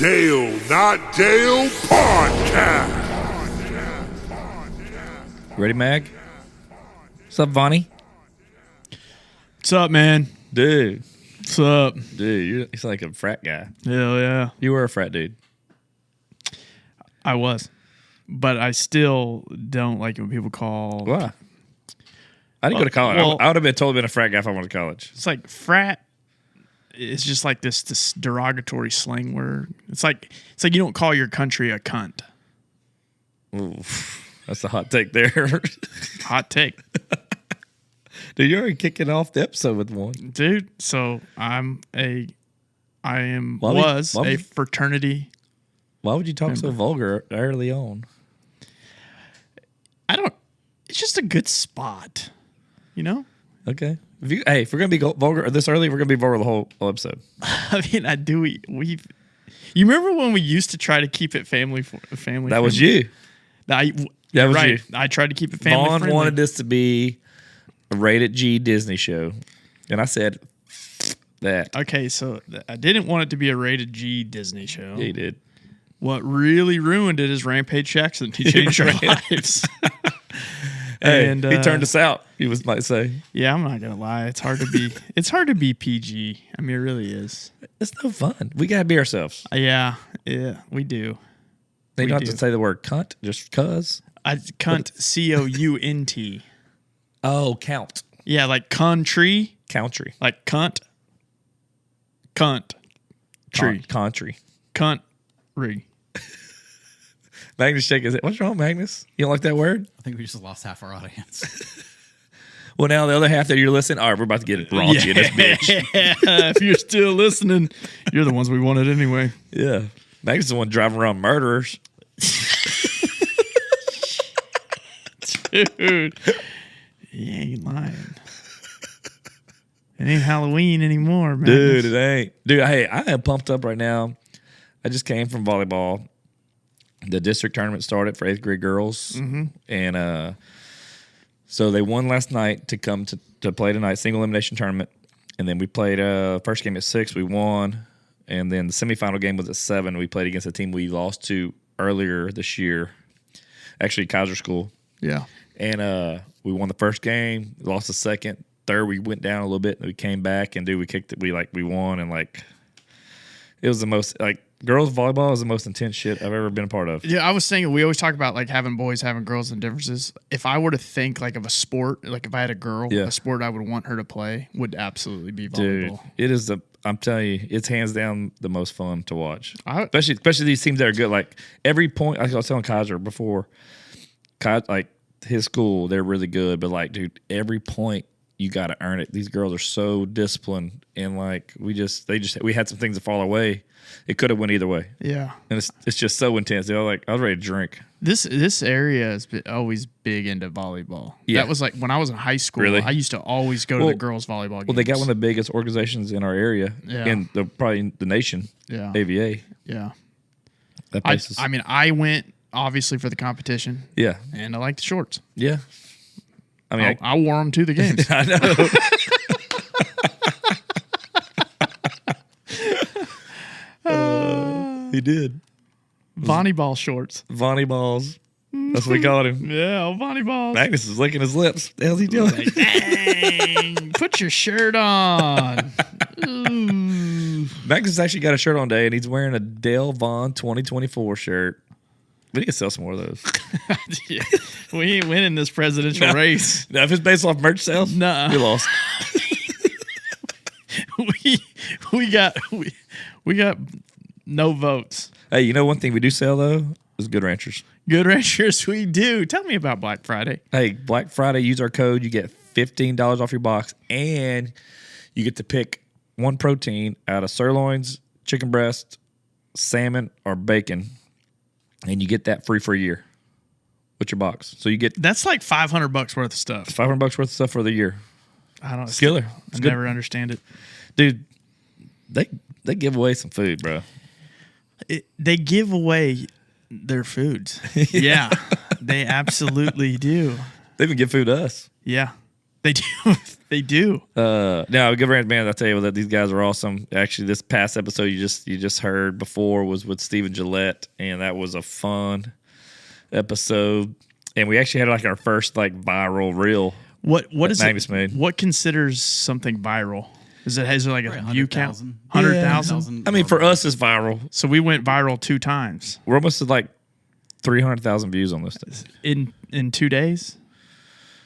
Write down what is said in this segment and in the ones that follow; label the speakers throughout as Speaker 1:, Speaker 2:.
Speaker 1: Dale Not Dale Podcast.
Speaker 2: Ready, Mag? What's up, Vonnie?
Speaker 3: What's up, man?
Speaker 2: Dude.
Speaker 3: What's up?
Speaker 2: Dude, you're like a frat guy.
Speaker 3: Hell yeah.
Speaker 2: You were a frat dude.
Speaker 3: I was. But I still don't like it when people call.
Speaker 2: Why? I didn't go to college.
Speaker 3: well-
Speaker 2: I would have been totally been a frat guy if I went to college.
Speaker 3: It's like frat is just like this derogatory slang word. It's like you don't call your country a cunt.
Speaker 2: Oof, that's a hot take there.
Speaker 3: Hot take.
Speaker 2: Dude, you're already kicking off the episode with one.
Speaker 3: Dude, so was
Speaker 2: Why
Speaker 3: a fraternity.
Speaker 2: Why would you talk so vulgar early on?
Speaker 3: It's just a good spot, you know?
Speaker 2: Okay. If we're going to be vulgar this early, we're going to be vulgar the whole episode.
Speaker 3: I mean, you remember when we used to try to keep it family?
Speaker 2: That was you.
Speaker 3: That
Speaker 2: was
Speaker 3: right.
Speaker 2: you.
Speaker 3: I tried to keep it family
Speaker 2: Vaughn
Speaker 3: friendly.
Speaker 2: wanted this to be a rated G Disney show. And I said that.
Speaker 3: Okay, so I didn't want it to be a rated G Disney show.
Speaker 2: Yeah, you did.
Speaker 3: What really ruined it is Rampage Jackson. He changed our lives.
Speaker 2: Hey,
Speaker 3: And,
Speaker 2: he turned us out, you might say.
Speaker 3: Yeah, I'm not gonna lie. It's hard to be PG. I mean, it really is.
Speaker 2: It's no fun. We got to be ourselves.
Speaker 3: Yeah, we do.
Speaker 2: They
Speaker 3: We
Speaker 2: don't
Speaker 3: do.
Speaker 2: have to say the word cunt, just cuz.
Speaker 3: Cunt, COUNT.
Speaker 2: Oh, count.
Speaker 3: Yeah, like country,
Speaker 2: Country.
Speaker 3: like cunt, tree,
Speaker 2: Country.
Speaker 3: country.
Speaker 2: Magnus shaking his head. What's wrong, Magnus? You don't like that word?
Speaker 4: I think we just lost half our audience.
Speaker 2: Well, now the other half that you're listening, all right, we're about to get raunchy in this bitch.
Speaker 3: If you're still listening, you're the ones we wanted anyway.
Speaker 2: Yeah. Magnus is the one driving around murderers.
Speaker 3: Dude, you ain't lying. It ain't Halloween anymore, man.
Speaker 2: Dude, it ain't. Dude, hey, I am pumped up right now. I just came from volleyball. The district tournament started for 8th grade girls. Mm-hmm. And so they won last night to come to play tonight, single elimination tournament. And then we played first game at 6. We won. And then the semifinal game was at 7. We played against a team we lost to earlier this year. Actually, Kaiser School.
Speaker 3: Yeah.
Speaker 2: And we won the first game, lost the second. Third, we went down a little bit, and we came back, and we kicked it. We won, and it was the most girls volleyball is the most intense shit I've ever been a part of.
Speaker 3: Yeah, I was saying we always talk about having boys, having girls, and differences. If I were to think of a sport, if I had a girl,
Speaker 2: Yeah.
Speaker 3: a sport I would want her to play would absolutely be
Speaker 2: Dude,
Speaker 3: volleyball.
Speaker 2: it is I'm telling you, it's hands down the most fun to watch.
Speaker 3: I-
Speaker 2: Especially these teams that are good. Like every point, I was telling Kaiser before, his school, they're really good, but dude, every point you got to earn it. These girls are so disciplined, and we had some things that fall our way. It could have went either way,
Speaker 3: Yeah.
Speaker 2: and it's just so intense. I was ready to drink.
Speaker 3: This area is always big into volleyball.
Speaker 2: Yeah.
Speaker 3: That was when I was in high school.
Speaker 2: Really?
Speaker 3: I used to always go to the girls' volleyball games.
Speaker 2: Well, they got one of the biggest organizations in our area,
Speaker 3: Yeah.
Speaker 2: in probably the nation.
Speaker 3: Yeah.
Speaker 2: AVA.
Speaker 3: Yeah.
Speaker 2: That place is,
Speaker 3: I went obviously for the competition,
Speaker 2: yeah,
Speaker 3: and I like the shorts.
Speaker 2: yeah. I mean,
Speaker 3: I wore them to the games.
Speaker 2: I know. He did.
Speaker 3: Volleyball shorts.
Speaker 2: Vonnie balls. That's what we called him.
Speaker 3: Yeah, volleyball.
Speaker 2: Magnus is licking his lips. What the hell's he doing?
Speaker 3: Dang, put your shirt on. Ooh.
Speaker 2: Magnus actually got a shirt on today, and he's wearing a Dale Vaughn 2024 shirt. We need to sell some more of those.
Speaker 3: Yeah. We ain't winning this presidential race.
Speaker 2: Now, if it's based off merch sales,
Speaker 3: Nuh-uh.
Speaker 2: we lost.
Speaker 3: we got no votes.
Speaker 2: Hey, you know one thing we do sell, though? Is Good Ranchers.
Speaker 3: Good Ranchers, we do. Tell me about Black Friday.
Speaker 2: Hey, Black Friday, use our code. You get $15 off your box, and you get to pick one protein out of sirloins, chicken breast, salmon, or bacon, and you get that free for a year with your box. So you get
Speaker 3: That's like $500 worth of stuff.
Speaker 2: $500 worth of stuff for the year.
Speaker 3: I don't.
Speaker 2: It's killer.
Speaker 3: I
Speaker 2: It's good.
Speaker 3: never understand it.
Speaker 2: Dude, they give away some food, bro.
Speaker 3: They give away their foods. Yeah, they absolutely do.
Speaker 2: They even give food to us.
Speaker 3: Yeah. They do. They do.
Speaker 2: No, Good Ranch, man. I tell you that these guys are awesome. Actually, this past episode you just heard before was with Stephen Gillette, and that was a fun episode. And we actually had like our first like viral reel.
Speaker 3: What is
Speaker 2: Magnus
Speaker 3: it?
Speaker 2: made.
Speaker 3: What considers something viral? Is there like a view count?
Speaker 4: 100,000.
Speaker 3: 100,000.
Speaker 2: I mean, for us, it's viral.
Speaker 3: So we went viral 2 times
Speaker 2: We're almost at like 300,000 views on this thing.
Speaker 3: in 2 days.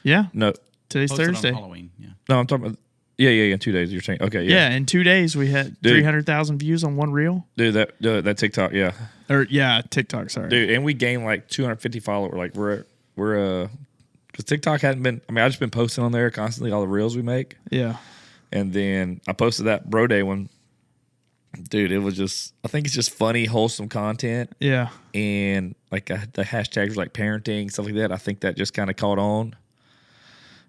Speaker 3: Yeah.
Speaker 2: No,
Speaker 3: Today's
Speaker 4: Posted on
Speaker 3: Thursday.
Speaker 4: Halloween. Yeah.
Speaker 2: no, I'm talking about. Yeah, in 2 days. You're saying okay,
Speaker 3: Yeah, in 2 days we had 300,000 views on one reel.
Speaker 2: dude. That TikTok, yeah,
Speaker 3: Or TikTok. Sorry,
Speaker 2: dude, and we gained like 250 followers. Like we're because TikTok hadn't been. I mean, I just been posting on there constantly all the reels we make,
Speaker 3: Yeah.
Speaker 2: and then I posted that Bro Day one. Dude, it was just. I think it's just funny, wholesome content,
Speaker 3: Yeah.
Speaker 2: and like the hashtags were like parenting stuff like that. I think that just kind of caught on.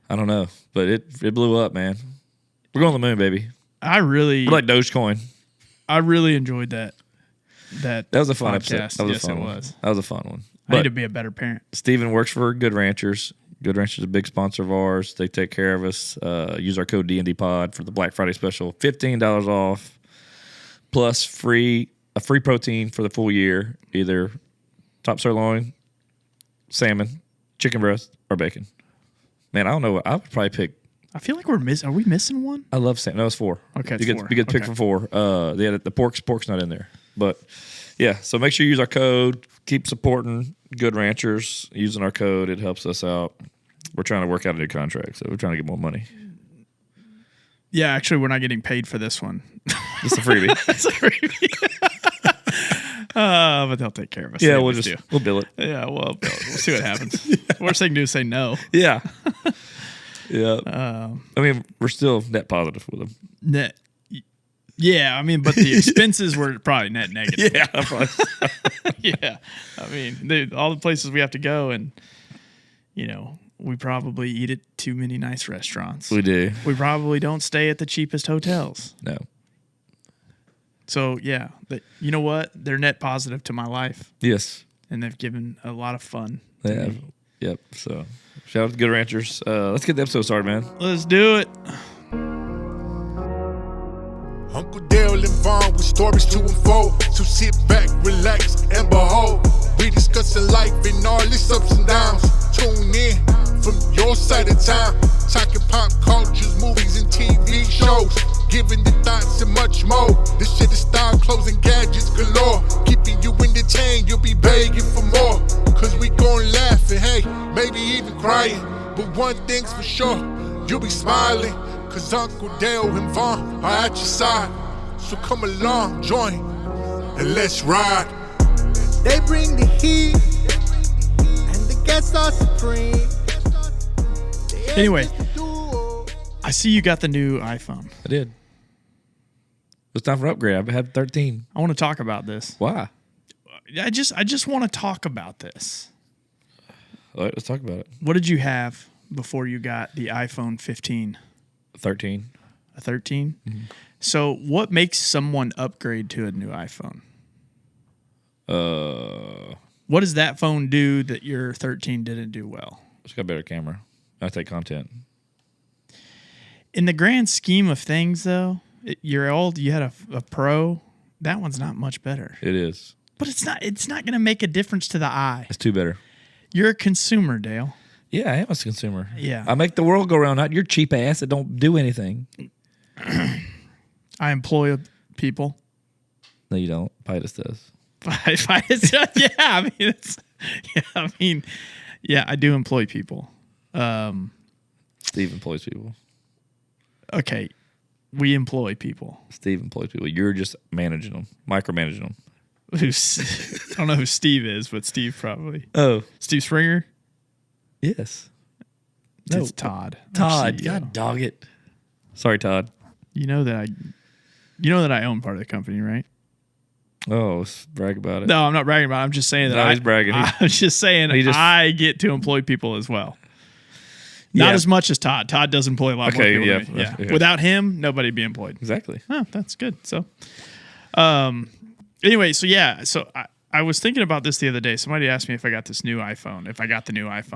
Speaker 2: I don't know, but it blew up, man. We're going to the moon, baby. We're like Dogecoin.
Speaker 3: I really enjoyed that. That
Speaker 2: was a fun
Speaker 3: podcast.
Speaker 2: episode. That was
Speaker 3: yes,
Speaker 2: a fun
Speaker 3: it
Speaker 2: one.
Speaker 3: was.
Speaker 2: That was a fun one.
Speaker 3: I need
Speaker 2: But
Speaker 3: to be a better parent.
Speaker 2: Steven works for Good Ranchers. Good Ranchers is a big sponsor of ours. They take care of us. Use our code D&D Pod for the Black Friday special. $15 off plus a free protein for the full year. Either top sirloin, salmon, chicken breast, or bacon. Man, I don't know. I would probably pick.
Speaker 3: I feel like are we missing one?
Speaker 2: I love salmon. No, it's 4.
Speaker 3: Okay, it's
Speaker 2: you get
Speaker 3: 4.
Speaker 2: you get to pick
Speaker 3: Okay.
Speaker 2: for 4. The pork's not in there, but yeah. So make sure you use our code. Keep supporting Good Ranchers using our code. It helps us out. We're trying to work out a new contract, so we're trying to get more money.
Speaker 3: Yeah, actually, we're not getting paid for this one.
Speaker 2: It's a freebie.
Speaker 3: It's a freebie. But they'll take care of us.
Speaker 2: Yeah,
Speaker 3: They
Speaker 2: we'll
Speaker 3: always
Speaker 2: just
Speaker 3: do.
Speaker 2: we'll bill it.
Speaker 3: Yeah, we'll see what happens. Worst they can do is say no.
Speaker 2: Yeah, yeah. I mean, we're still net positive with them.
Speaker 3: Net. Yeah, I mean, but the expenses were probably net negative.
Speaker 2: Yeah, probably.
Speaker 3: Yeah. I mean, all the places we have to go, and we probably eat at too many nice restaurants.
Speaker 2: We do.
Speaker 3: We probably don't stay at the cheapest hotels.
Speaker 2: No.
Speaker 3: So yeah, but you know what? They're net positive to my life,
Speaker 2: Yes.
Speaker 3: and they've given a lot of fun.
Speaker 2: They
Speaker 3: to
Speaker 2: have.
Speaker 3: me.
Speaker 2: Yep. So shout out to Good Ranchers. Let's get the episode started, man.
Speaker 3: Let's do it.
Speaker 1: Uncle Dale and Vaughn with stories to unfold. So sit back, relax, and behold. We discussing life and all its ups and downs. Tune in from your side of town. Talking pop cultures, movies, and TV shows. Giving the thoughts and much more. This shit is style, clothes, and gadgets galore. Keeping you entertained, you'll be begging for more. Cause we gon' laugh and hey, maybe even crying. But one thing's for sure, you'll be smiling. Cause Uncle Dale and Vaughn are at your side. So come along, join, and let's ride.
Speaker 5: They bring the heat, and the guests are supreme.
Speaker 3: Anyway, I see you got the new iPhone.
Speaker 2: I did. It's time for upgrade. I've had 13.
Speaker 3: I want to talk about this.
Speaker 2: Why?
Speaker 3: I just want to talk about this.
Speaker 2: All right, let's talk about it.
Speaker 3: What did you have before you got the iPhone 15?
Speaker 2: 13.
Speaker 3: A 13? Mm-hmm. So what makes someone upgrade to a new iPhone? What does that phone do that your 13 didn't do well?
Speaker 2: It's got a better camera. I take content.
Speaker 3: In the grand scheme of things, though, you had a Pro. That one's not much better.
Speaker 2: It is.
Speaker 3: But it's not going to make a difference to the eye.
Speaker 2: It's 2 better.
Speaker 3: You're a consumer, Dale.
Speaker 2: Yeah, I am a consumer.
Speaker 3: Yeah.
Speaker 2: I make the world go round, not your cheap ass that don't do anything.
Speaker 3: I employ people.
Speaker 2: No, you don't. Pitus does.
Speaker 3: I do employ people.
Speaker 2: Steve employs people.
Speaker 3: Okay, we employ people.
Speaker 2: Steve employs people. You're just managing them, micromanaging them.
Speaker 3: I don't know who Steve is, but Steve probably.
Speaker 2: Oh,
Speaker 3: Steve Springer?
Speaker 2: yes.
Speaker 3: It's Todd.
Speaker 2: Todd.
Speaker 3: Our CEO.
Speaker 2: God dog it. Sorry, Todd.
Speaker 3: You know that I own part of the company, right?
Speaker 2: Oh, let's brag about it.
Speaker 3: No, I'm not bragging about it. I'm just saying that
Speaker 2: No, he's bragging.
Speaker 3: I'm just saying I get to employ people as well. Not
Speaker 2: Yeah.
Speaker 3: as much as Todd. Todd does employ a lot more people.
Speaker 2: yeah,
Speaker 3: than me.
Speaker 2: yeah.
Speaker 3: Without him, nobody'd be employed.
Speaker 2: Exactly.
Speaker 3: Oh, that's good. So, anyway, so I was thinking about this the other day. Somebody asked me if I got the new iPhone,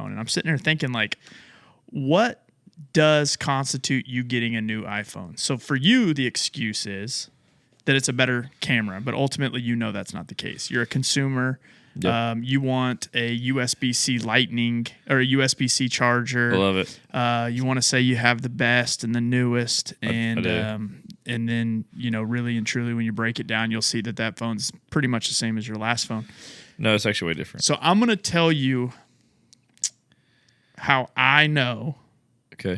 Speaker 3: and I'm sitting there thinking, like, what does constitute you getting a new iPhone. So for you, the excuse is that it's a better camera, but ultimately you know that's not the case. You're a consumer.
Speaker 2: Yep.
Speaker 3: You want a USB-C Lightning or a USB-C charger.
Speaker 2: I love it.
Speaker 3: You want to say you have the best and the newest, and
Speaker 2: I
Speaker 3: then really and truly, when you break it down, you'll see that phone's pretty much the same as your last phone.
Speaker 2: No, it's actually way different.
Speaker 3: So I'm gonna tell you how I know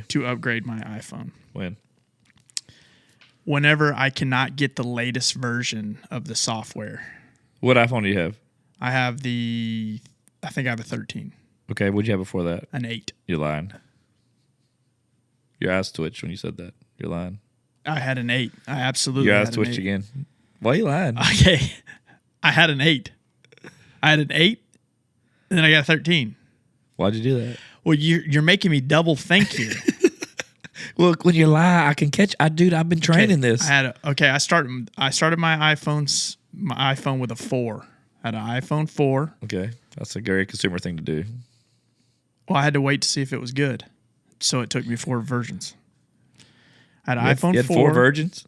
Speaker 3: to upgrade my iPhone. Whenever I cannot get the latest version of the software.
Speaker 2: What iPhone do you have?
Speaker 3: I have I think I have a 13.
Speaker 2: Okay, what'd you have before that?
Speaker 3: An 8.
Speaker 2: You're lying. Your eyes twitched when you said that. You're lying.
Speaker 3: I had an 8. I absolutely
Speaker 2: Your
Speaker 3: had
Speaker 2: eyes twitched again. Why are you lying?
Speaker 3: Okay. I had an 8. I had an 8, and then I got a 13.
Speaker 2: Why'd you do that?
Speaker 3: Well, you're making me double think here.
Speaker 2: Look, when you lie, I can catch. Dude, I've been training this.
Speaker 3: I started my iPhone with a 4. I had an iPhone 4.
Speaker 2: Okay, that's a very consumer thing to do.
Speaker 3: Well, I had to wait to see if it was good, so it took me 4 versions. I had an iPhone 4.
Speaker 2: You had 4 versions?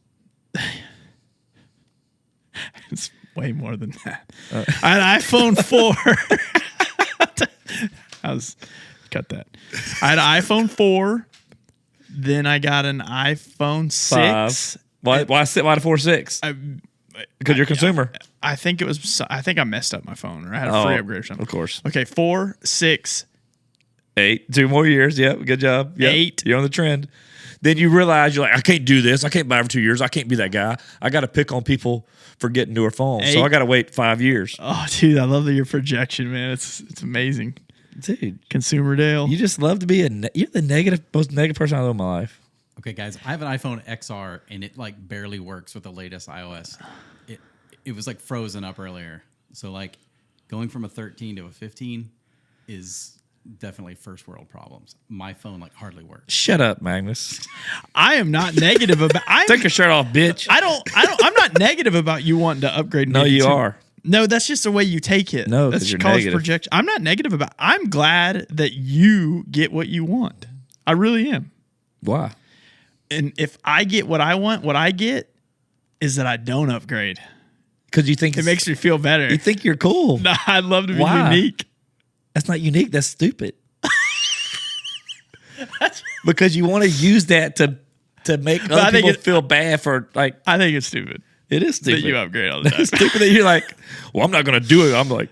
Speaker 3: It's way more than that. I had an iPhone 4. Cut that. I had an iPhone 4. Then I got an iPhone 6.
Speaker 2: 5. Why the 4 6? Because you're a consumer.
Speaker 3: I think I messed up my phone, or I had a free upgrade or something.
Speaker 2: Of course.
Speaker 3: Okay, 4, 6,
Speaker 2: 8. 2 more years. Yep. Good job. Yep.
Speaker 3: 8.
Speaker 2: You're on the trend. Then you realize you're like, I can't do this. I can't buy it for 2 years. I can't be that guy. I got to pick on people for getting newer phones.
Speaker 3: 8.
Speaker 2: So I got to wait 5 years.
Speaker 3: Oh, dude, I love your projection, man. It's amazing.
Speaker 2: Dude,
Speaker 3: Consumer Dale.
Speaker 2: you just love to be you're the most negative person I know in my life.
Speaker 4: Okay, guys, I have an iPhone XR and it like barely works with the latest iOS. It was like frozen up earlier. So like going from a 13 to a 15 is definitely first world problems. My phone like hardly works.
Speaker 2: Shut up, Magnus.
Speaker 3: I am not negative about.
Speaker 2: Take your shirt off, bitch.
Speaker 3: I'm not negative about you wanting to upgrade.
Speaker 2: No, you are.
Speaker 3: No, that's just the way you take it.
Speaker 2: No,
Speaker 3: that's
Speaker 2: you're
Speaker 3: called
Speaker 2: negative.
Speaker 3: projection. I'm not negative about. I'm glad that you get what you want. I really am.
Speaker 2: Why?
Speaker 3: And if I get what I want, what I get is that I don't upgrade.
Speaker 2: Because you think
Speaker 3: It makes me feel better.
Speaker 2: You think you're cool.
Speaker 3: No, I'd love to be
Speaker 2: Why?
Speaker 3: unique.
Speaker 2: That's not unique. That's stupid. Because you want to use that to make other people feel bad for like.
Speaker 3: I think it's stupid
Speaker 2: It is stupid.
Speaker 3: that you upgrade all the time.
Speaker 2: It's stupid that you're like, well, I'm not going to do it. I'm not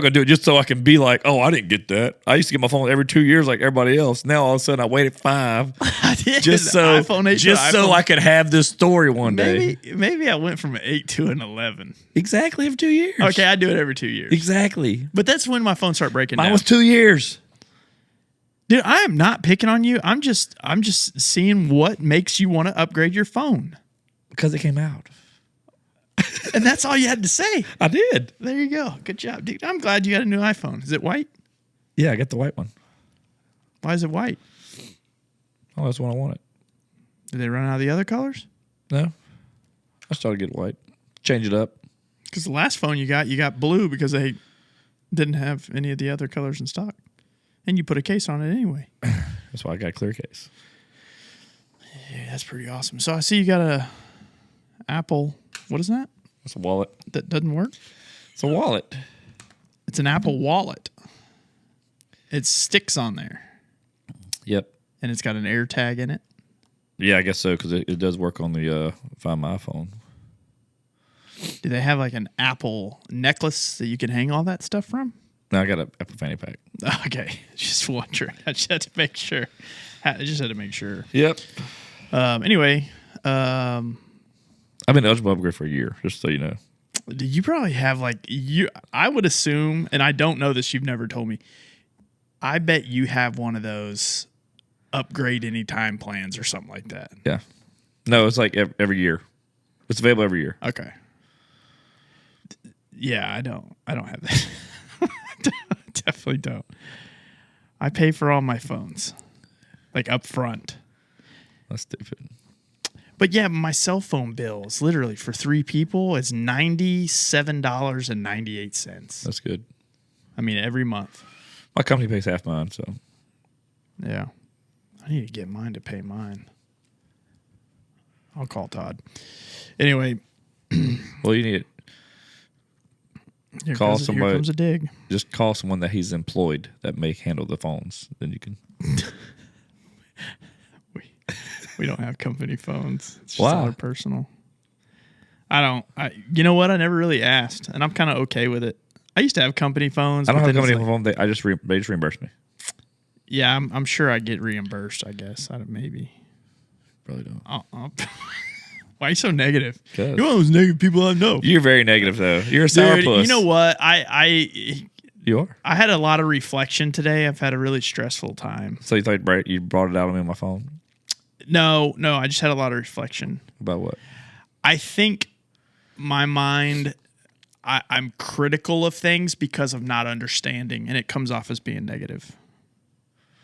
Speaker 2: going to do it just so I can be like, oh, I didn't get that. I used to get my phone every 2 years like everybody else. Now all of a sudden I waited 5
Speaker 3: I did.
Speaker 2: just so
Speaker 3: iPhone 8
Speaker 2: so I could have this story one day.
Speaker 3: Maybe I went from an 8 to an 11.
Speaker 2: Exactly every 2 years.
Speaker 3: Okay, I do it every 2 years.
Speaker 2: Exactly.
Speaker 3: But that's when my phone started breaking
Speaker 2: Mine
Speaker 3: down.
Speaker 2: was 2 years.
Speaker 3: Dude, I am not picking on you. I'm just seeing what makes you want to upgrade your phone.
Speaker 2: Because it came out.
Speaker 3: And that's all you had to say.
Speaker 2: I did.
Speaker 3: There you go. Good job, dude. I'm glad you got a new iPhone. Is it white?
Speaker 2: Yeah, I got the white one.
Speaker 3: Why is it white?
Speaker 2: Oh, that's the one I wanted.
Speaker 3: Did they run out of the other colors?
Speaker 2: No. I started to get white. Change it up.
Speaker 3: Because the last phone you got blue because they didn't have any of the other colors in stock. And you put a case on it anyway.
Speaker 2: That's why I got a clear case.
Speaker 3: Yeah, that's pretty awesome. So I see you got a Apple. What is that?
Speaker 2: It's a wallet.
Speaker 3: That doesn't work?
Speaker 2: It's a wallet.
Speaker 3: It's an Apple Wallet. It sticks on there.
Speaker 2: Yep.
Speaker 3: And it's got an air tag in it.
Speaker 2: Yeah, I guess so because it does work on the Find My iPhone.
Speaker 3: Do they have like an Apple necklace that you can hang all that stuff from?
Speaker 2: No, I got an Apple fanny pack.
Speaker 3: Okay, just wondering. I just had to make sure.
Speaker 2: Yep.
Speaker 3: Anyway,
Speaker 2: I've been eligible to upgrade for a year, just so you know.
Speaker 3: you probably have I would assume, and I don't know this, you've never told me. I bet you have one of those upgrade anytime plans or something like that.
Speaker 2: Yeah. No, it's like every year. It's available every year.
Speaker 3: Okay. Yeah, I don't have that. Definitely don't. I pay for all my phones, like up front.
Speaker 2: That's stupid.
Speaker 3: But yeah, my cell phone bill is literally for 3 people. It's $97.98.
Speaker 2: That's good.
Speaker 3: I mean, every month.
Speaker 2: My company pays half mine, so
Speaker 3: Yeah. I need to get mine to pay mine. I'll call Todd. Anyway.
Speaker 2: Well, you need
Speaker 3: Here
Speaker 2: call
Speaker 3: Here
Speaker 2: somebody.
Speaker 3: comes a dig.
Speaker 2: Just call someone that he's employed that may handle the phones. Then you can.
Speaker 3: We don't have company phones. It's just
Speaker 2: Why?
Speaker 3: all our personal. You know what? I never really asked, and I'm kind of okay with it. I used to have company phones.
Speaker 2: I don't
Speaker 3: but
Speaker 2: have a
Speaker 3: then it's
Speaker 2: company phone. They just reimburse me.
Speaker 3: Yeah, I'm sure I get reimbursed. I guess maybe.
Speaker 2: Probably don't.
Speaker 3: Why are you so negative?
Speaker 2: 'Cause-
Speaker 3: You're one of those negative people I know.
Speaker 2: You're very negative though. You're a sourpuss.
Speaker 3: Dude, you know what?
Speaker 2: You are.
Speaker 3: I had a lot of reflection today. I've had a really stressful time.
Speaker 2: So you thought you brought it out on me on my phone
Speaker 3: No, I just had a lot of reflection.
Speaker 2: about what?
Speaker 3: I think my mind, I'm critical of things because of not understanding, and it comes off as being negative.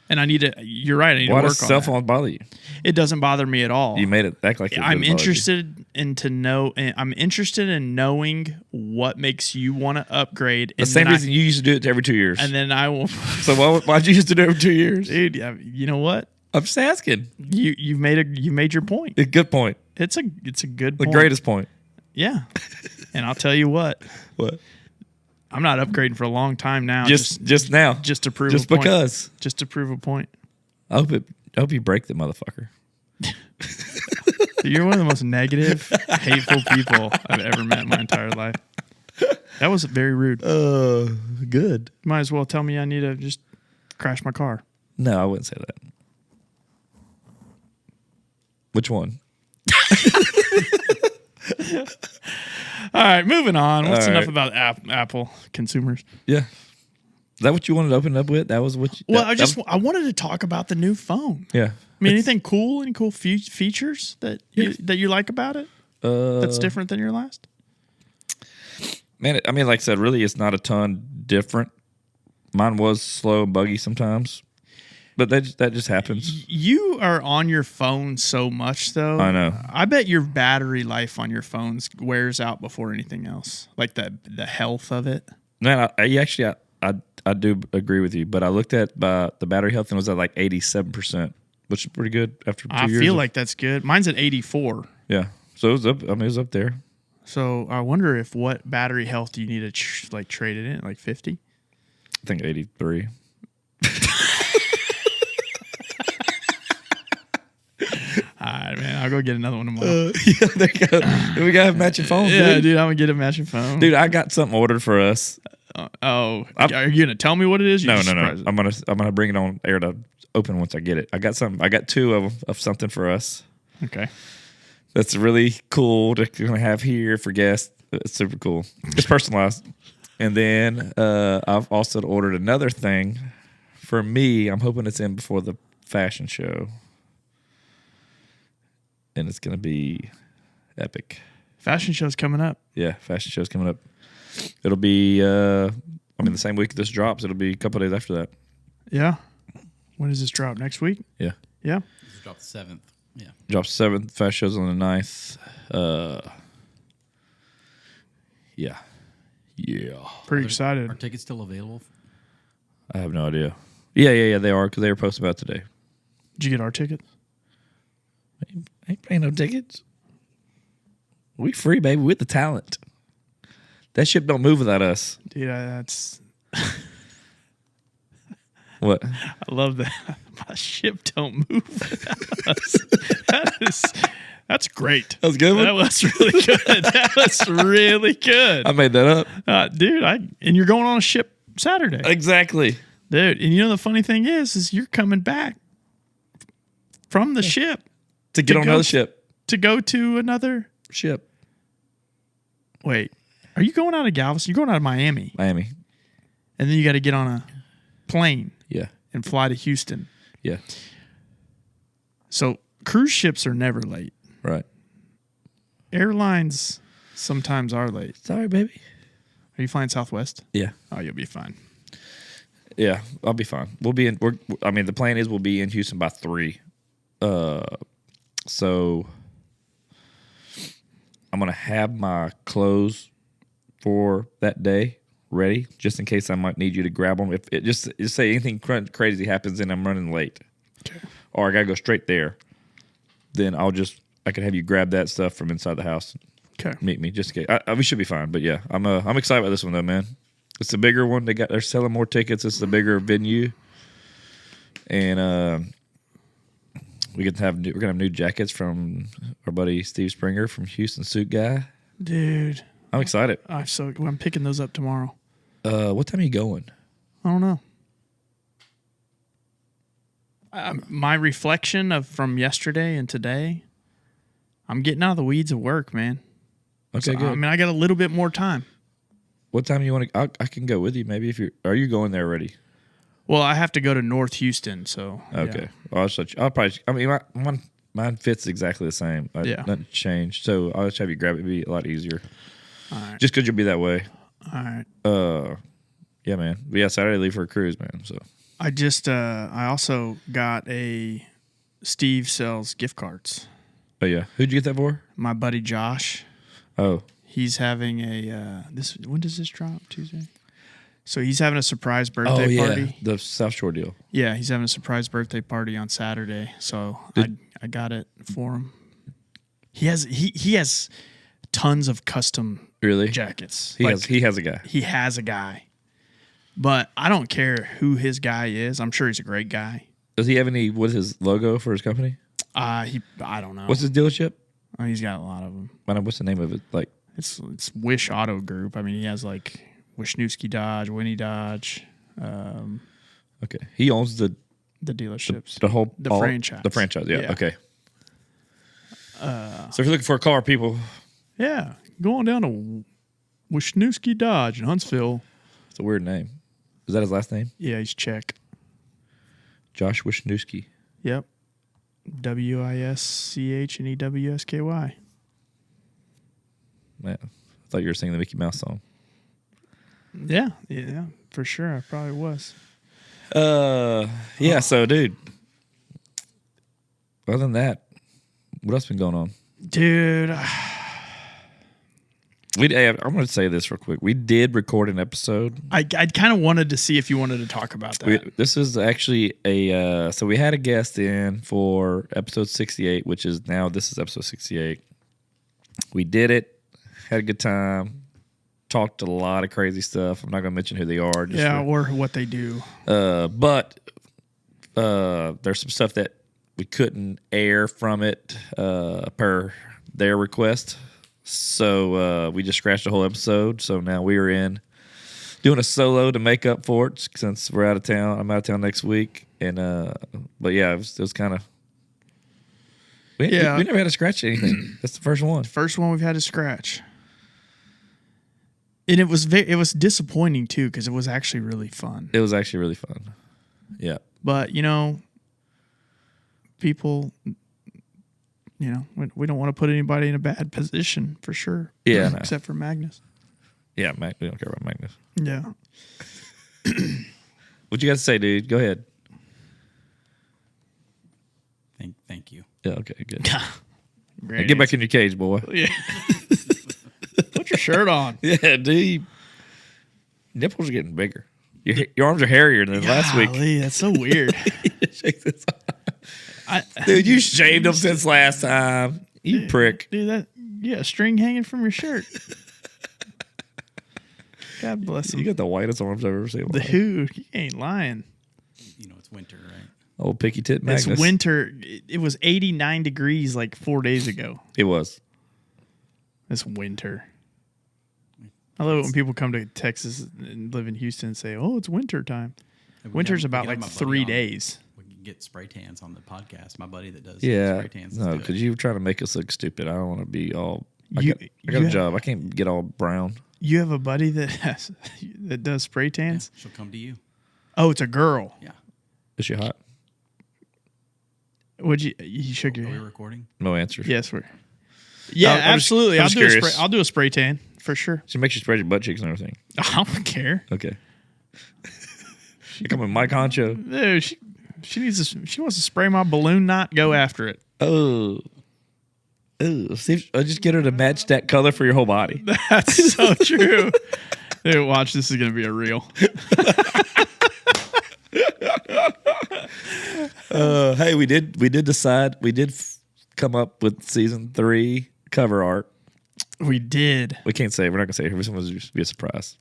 Speaker 3: And you're right, I need
Speaker 2: Why
Speaker 3: to
Speaker 2: does
Speaker 3: work on
Speaker 2: cell
Speaker 3: that.
Speaker 2: phone bother you?
Speaker 3: It doesn't bother me at all.
Speaker 2: You made it act like it
Speaker 3: I'm
Speaker 2: doesn't bother you.
Speaker 3: I'm interested in knowing what makes you want to upgrade.
Speaker 2: The same reason you used to do it every 2 years.
Speaker 3: And then I will.
Speaker 2: So why'd you used to do it every 2 years?
Speaker 3: Dude, you know what?
Speaker 2: I'm just asking.
Speaker 3: You've made your point.
Speaker 2: A good point.
Speaker 3: It's a good
Speaker 2: The
Speaker 3: point.
Speaker 2: greatest point.
Speaker 3: Yeah. And I'll tell you what.
Speaker 2: What?
Speaker 3: I'm not upgrading for a long time now.
Speaker 2: Just now.
Speaker 3: Just to prove
Speaker 2: Just
Speaker 3: a point.
Speaker 2: because.
Speaker 3: Just to prove a point.
Speaker 2: I hope you break the motherfucker.
Speaker 3: You're one of the most negative, hateful people I've ever met in my entire life. That was very rude.
Speaker 2: Good.
Speaker 3: Might as well tell me I need to just crash my car.
Speaker 2: No, I wouldn't say that. Which one?
Speaker 3: All right, moving on. What's
Speaker 2: All
Speaker 3: enough
Speaker 2: right.
Speaker 3: about Apple consumers?
Speaker 2: Yeah. Is that what you wanted to open it up with? That was what you...
Speaker 3: Well,
Speaker 2: that-
Speaker 3: I wanted to talk about the new phone.
Speaker 2: Yeah.
Speaker 3: I mean, anything cool? Any cool features that you like about it? That's different than your last?
Speaker 2: Man, I mean, like I said, really, it's not a ton different. Mine was slow and buggy sometimes, but that just happens.
Speaker 3: You are on your phone so much, though.
Speaker 2: I know.
Speaker 3: I bet your battery life on your phones wears out before anything else, like the health of it.
Speaker 2: Man, I do agree with you, but I looked at the battery health and it was at like 87%, which is pretty good after 2 years.
Speaker 3: I feel like that's good. Mine's at 84.
Speaker 2: Yeah. So it was up. I mean, it was up there.
Speaker 3: So I wonder what battery health do you need to trade it in, like 50?
Speaker 2: I think 83.
Speaker 3: All right, man. I'll go get another one tomorrow.
Speaker 2: Yeah, there you go. We gotta have matching phones,
Speaker 3: Yeah,
Speaker 2: dude.
Speaker 3: dude, I'm gonna get a matching phone.
Speaker 2: Dude, I got something ordered for us.
Speaker 3: Are you gonna tell me what it is?
Speaker 2: No.
Speaker 3: You're surprised.
Speaker 2: I'm gonna bring it on air to open once I get it. I got something. I got two of something for us.
Speaker 3: Okay.
Speaker 2: That's really cool to kind of have here for guests. It's super cool. It's personalized. And then I've also ordered another thing for me. I'm hoping it's in before the fashion show. And it's going to be epic.
Speaker 3: Fashion show's coming up.
Speaker 2: Yeah, fashion show's coming up. It'll be, the same week this drops. It'll be a couple of days after that.
Speaker 3: Yeah. When does this drop? Next week?
Speaker 2: Yeah.
Speaker 3: Yeah.
Speaker 4: This dropped the 7th. Yeah.
Speaker 2: Drops 7th. Fashion show's on the 9th. Yeah. Yeah.
Speaker 3: Pretty excited.
Speaker 4: Are tickets still available?
Speaker 2: I have no idea. Yeah, they are because they were posted about today.
Speaker 3: Did you get our tickets?
Speaker 2: Ain't paying no tickets. We free, baby, with the talent. That ship don't move without us.
Speaker 3: Dude, that's...
Speaker 2: What?
Speaker 3: I love that. My ship don't move without us. That's great.
Speaker 2: That was a good one?
Speaker 3: That was really good. That was really good.
Speaker 2: I made that up.
Speaker 3: Dude, and you're going on a ship Saturday.
Speaker 2: Exactly.
Speaker 3: Dude, and you know the funny thing is you're coming back from the ship
Speaker 2: To get on
Speaker 3: go-
Speaker 2: another ship.
Speaker 3: to go to another...
Speaker 2: Ship.
Speaker 3: Wait, are you going out of Galveston? You're going out of Miami.
Speaker 2: Miami.
Speaker 3: And then you got to get on a plane
Speaker 2: Yeah.
Speaker 3: and fly to Houston.
Speaker 2: Yeah.
Speaker 3: So cruise ships are never late.
Speaker 2: Right.
Speaker 3: Airlines sometimes are late.
Speaker 2: Sorry, baby.
Speaker 3: Are you flying Southwest?
Speaker 2: Yeah.
Speaker 3: Oh, you'll be fine.
Speaker 2: Yeah, I'll be fine. We'll be in. The plan is we'll be in Houston by 3. So I'm gonna have my clothes for that day ready, just in case I might need you to grab them. If it just say anything crazy happens and I'm running late, or I gotta go straight there, then I can have you grab that stuff from inside the house.
Speaker 3: Okay.
Speaker 2: Meet me just in case. We should be fine. But yeah, I'm excited about this one though, man. It's the bigger one. They're selling more tickets. It's the bigger venue, and we're gonna have new jackets from our buddy Steve Springer from Houston Suit Guy.
Speaker 3: Dude,
Speaker 2: I'm excited.
Speaker 3: I'm picking those up tomorrow.
Speaker 2: What time are you going?
Speaker 3: I don't know. My reflection from yesterday and today, I'm getting out of the weeds of work, man.
Speaker 2: Okay,
Speaker 3: So,
Speaker 2: good.
Speaker 3: I mean, I got a little bit more time.
Speaker 2: What time do you want to? I can go with you. Maybe if you're. Are you going there already?
Speaker 3: Well, I have to go to North Houston, so
Speaker 2: Okay.
Speaker 3: yeah.
Speaker 2: Well, I'll probably. I mean, mine fits exactly the same.
Speaker 3: Yeah.
Speaker 2: Nothing changed. So I'll just have you grab it. It'd be a lot easier.
Speaker 3: All right.
Speaker 2: Just because you'll be that way.
Speaker 3: All right.
Speaker 2: Yeah, man. But yeah, Saturday leave for a cruise, man. So
Speaker 3: I also got a Steve sells gift cards.
Speaker 2: oh yeah, who'd you get that for?
Speaker 3: My buddy Josh,
Speaker 2: Oh,
Speaker 3: he's having when does this drop? Tuesday. So he's having a surprise birthday party.
Speaker 2: the South Shore deal.
Speaker 3: Yeah, he's having a surprise birthday party on Saturday. So I got it for him. He has tons of custom
Speaker 2: Really?
Speaker 3: jackets.
Speaker 2: He has a guy.
Speaker 3: He has a guy. But I don't care who his guy is. I'm sure he's a great guy.
Speaker 2: Does he have what's his logo for his company?
Speaker 3: I don't know.
Speaker 2: What's his dealership?
Speaker 3: Oh, he's got a lot of them.
Speaker 2: What's the name of it? Like
Speaker 3: It's Wish Auto Group. I mean, he has like Wisniewski Dodge, Winnie Dodge,
Speaker 2: okay, he owns the
Speaker 3: dealerships,
Speaker 2: franchise. The franchise, yeah. Okay. So if you're looking for a car, people,
Speaker 3: Yeah, going down to Wisniewski Dodge in Huntsville.
Speaker 2: it's a weird name. Is that his last name?
Speaker 3: Yeah, he's Czech.
Speaker 2: Josh Wisniewski.
Speaker 3: Yep. Wischnewsky.
Speaker 2: Man, I thought you were singing the Mickey Mouse song.
Speaker 3: Yeah, for sure. I probably was.
Speaker 2: Yeah. So, dude. Other than that, what else been going on?
Speaker 3: Dude,
Speaker 2: I'm going to say this real quick. We did record an episode.
Speaker 3: I kind of wanted to see if you wanted to talk about that.
Speaker 2: This is actually so we had a guest in for episode 68, which is now this is episode 68. We did it, had a good time, talked a lot of crazy stuff. I'm not going to mention who they are.
Speaker 3: Or what they do.
Speaker 2: But there's some stuff that we couldn't air from it per their request. So we just scratched the whole episode. So now we are in doing a solo to make up for it since we're out of town. I'm out of town next week. And but yeah, it was kind of we never had to scratch anything. That's the first one.
Speaker 3: First one we've had to scratch. And it was disappointing too because it was actually really fun.
Speaker 2: It was actually really fun. Yeah.
Speaker 3: But people, we don't want to put anybody in a bad position for sure.
Speaker 2: Yeah, no.
Speaker 3: Except for Magnus.
Speaker 2: Yeah, we don't care about Magnus.
Speaker 3: Yeah.
Speaker 2: What you got to say, dude? Go ahead.
Speaker 4: Thank you.
Speaker 2: Yeah, okay, good.
Speaker 3: Great
Speaker 2: Get back in your cage, boy.
Speaker 3: Yeah. Put your shirt on.
Speaker 2: Yeah, dude. Nipples are getting bigger. Your arms are hairier than last week.
Speaker 3: Golly, that's so weird.
Speaker 2: Shake this dude, you shaved them since last time. You prick.
Speaker 3: Dude, a string hanging from your shirt. God bless him.
Speaker 2: You got the whitest arms I've ever seen.
Speaker 3: Dude, he ain't lying.
Speaker 4: It's winter, right?
Speaker 2: Old picky tit Magnus.
Speaker 3: It's winter. It was 89 degrees like 4 days ago.
Speaker 2: It was.
Speaker 3: It's winter. I love it when people come to Texas and live in Houston and say, "Oh, it's winter time." Winter's about like 3 days.
Speaker 4: We can get spray tans on the podcast. My buddy that does
Speaker 2: Yeah.
Speaker 4: spray tans.
Speaker 2: No, because you were trying to make us look stupid. I don't want to be all. I
Speaker 3: You-
Speaker 2: got a job. I can't get all brown.
Speaker 3: You have a buddy that does spray
Speaker 4: Yeah,
Speaker 3: tans.
Speaker 4: she'll come to you.
Speaker 3: Oh, it's a girl.
Speaker 4: Yeah.
Speaker 2: Is she hot?
Speaker 3: Would you shook your
Speaker 4: Are we
Speaker 3: head?
Speaker 4: recording?
Speaker 2: No answer.
Speaker 3: Yes, we're. Yeah,
Speaker 2: I'm just-
Speaker 3: absolutely.
Speaker 2: I'm
Speaker 3: I'll
Speaker 2: just
Speaker 3: do a
Speaker 2: curious.
Speaker 3: spray. I'll do a spray tan for sure.
Speaker 2: She makes you spread your butt cheeks and everything.
Speaker 3: I don't care.
Speaker 2: Okay. You come with Mike Honcho.
Speaker 3: Dude, she wants to spray my balloon knot. Go after it.
Speaker 2: Oh. Ooh. See if, I'll just get her to match that color for your whole body.
Speaker 3: That's so true. Dude, watch. This is gonna be a reel.
Speaker 2: Hey, we did decide. We did come up with season 3 cover art.
Speaker 3: We did.
Speaker 2: We can't say. We're not gonna say. This one was just be a surprise.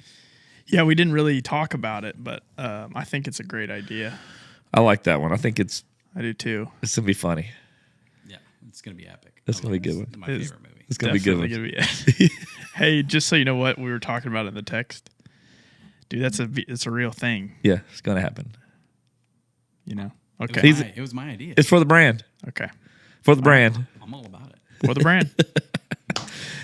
Speaker 3: Yeah, we didn't really talk about it, but I think it's a great idea.
Speaker 2: I like that one. I think it's
Speaker 3: I do too.
Speaker 2: gonna be funny.
Speaker 4: Yeah, it's gonna be epic.
Speaker 2: It's gonna be a good one.
Speaker 4: My
Speaker 3: It's-
Speaker 4: favorite movie.
Speaker 2: It's gonna be a good one.
Speaker 3: Definitely gonna be. Hey, just so you know what we were talking about in the text, dude. It's a real thing.
Speaker 2: Yeah, it's gonna happen.
Speaker 3: You know.
Speaker 4: It
Speaker 3: Okay.
Speaker 4: was, it was my idea.
Speaker 2: It's for the brand.
Speaker 3: Okay.
Speaker 2: For the brand.
Speaker 4: I'm all about it.
Speaker 3: For the brand.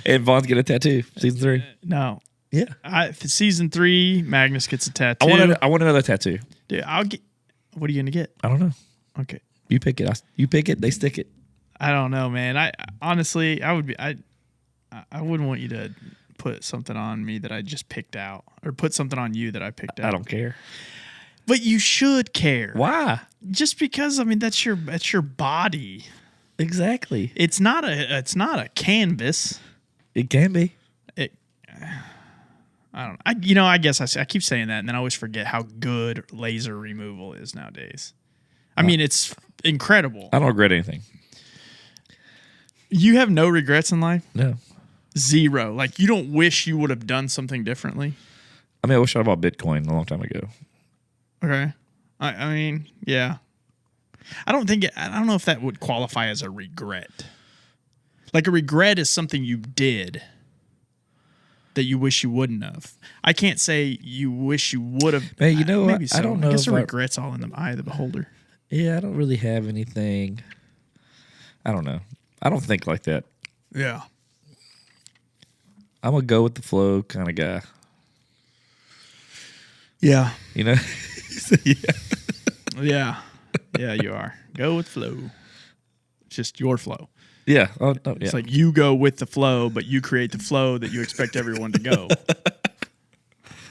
Speaker 2: And Vaughn's getting a tattoo. Season 3.
Speaker 3: No.
Speaker 2: Yeah.
Speaker 3: For season 3, Magnus gets a tattoo.
Speaker 2: I want another tattoo.
Speaker 3: Dude, I'll get. What are you gonna get?
Speaker 2: I don't know.
Speaker 3: Okay.
Speaker 2: You pick it. You pick it. They stick it.
Speaker 3: I don't know, man. I honestly, I wouldn't want you to put something on me that I just picked out, or put something on you that I picked out.
Speaker 2: I don't care.
Speaker 3: But you should care.
Speaker 2: Why?
Speaker 3: Just because, I mean, that's your body.
Speaker 2: Exactly.
Speaker 3: It's not a canvas.
Speaker 2: It can be.
Speaker 3: I don't know. I guess I keep saying that, and then I always forget how good laser removal is nowadays. I mean, it's incredible.
Speaker 2: I don't regret anything.
Speaker 3: You have no regrets in life?
Speaker 2: No.
Speaker 3: Zero. Like, you don't wish you would have done something differently?
Speaker 2: I mean, I wish I bought Bitcoin a long time ago.
Speaker 3: Okay. I mean, yeah. I don't know if that would qualify as a regret. Like, a regret is something you did that you wish you wouldn't have. I can't say you wish you would have.
Speaker 2: Man, you know,
Speaker 3: maybe
Speaker 2: I
Speaker 3: so.
Speaker 2: don't know
Speaker 3: I guess
Speaker 2: if
Speaker 3: a
Speaker 2: I-
Speaker 3: regret's all in the eye of the beholder.
Speaker 2: Yeah, I don't really have anything. I don't know. I don't think like that.
Speaker 3: Yeah.
Speaker 2: I'm a go with the flow kind of guy.
Speaker 3: Yeah.
Speaker 2: You know? Yeah.
Speaker 3: Yeah. Yeah, you are. Go with flow. It's just your flow.
Speaker 2: Yeah. Oh, no, yeah.
Speaker 3: It's like you go with the flow, but you create the flow that you expect everyone to go.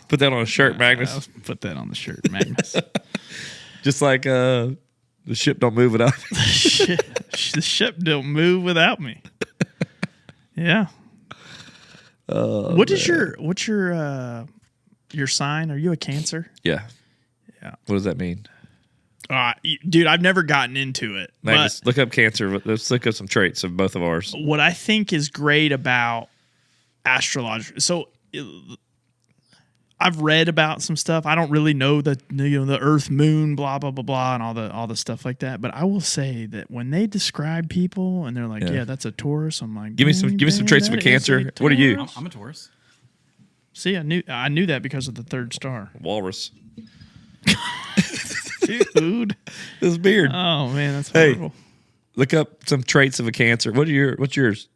Speaker 2: Put that on a shirt,
Speaker 3: I'll
Speaker 2: Magnus.
Speaker 3: put that on the shirt, Magnus.
Speaker 2: Just like the ship don't move without me.
Speaker 3: The ship don't move without me. Yeah. What's your sign? Are you a Cancer?
Speaker 2: Yeah.
Speaker 3: Yeah.
Speaker 2: What does that mean?
Speaker 3: Dude, I've never gotten into it.
Speaker 2: Magnus, look up Cancer. Let's look up some traits of both of ours.
Speaker 3: But what I think is great about astrology. So I've read about some stuff. I don't really know the Earth, Moon, blah blah blah blah, and all the stuff like that. But I will say that when they describe people and they're like, "Yeah, that's a Taurus," I'm like,
Speaker 2: Give me some traits of a Cancer. What are you?
Speaker 4: I'm a Taurus.
Speaker 3: See, I knew that because of the third star.
Speaker 2: Walrus.
Speaker 3: Dude.
Speaker 2: His beard.
Speaker 3: Oh man, that's
Speaker 2: Hey.
Speaker 3: horrible.
Speaker 2: Look up some traits of a Cancer. What's yours,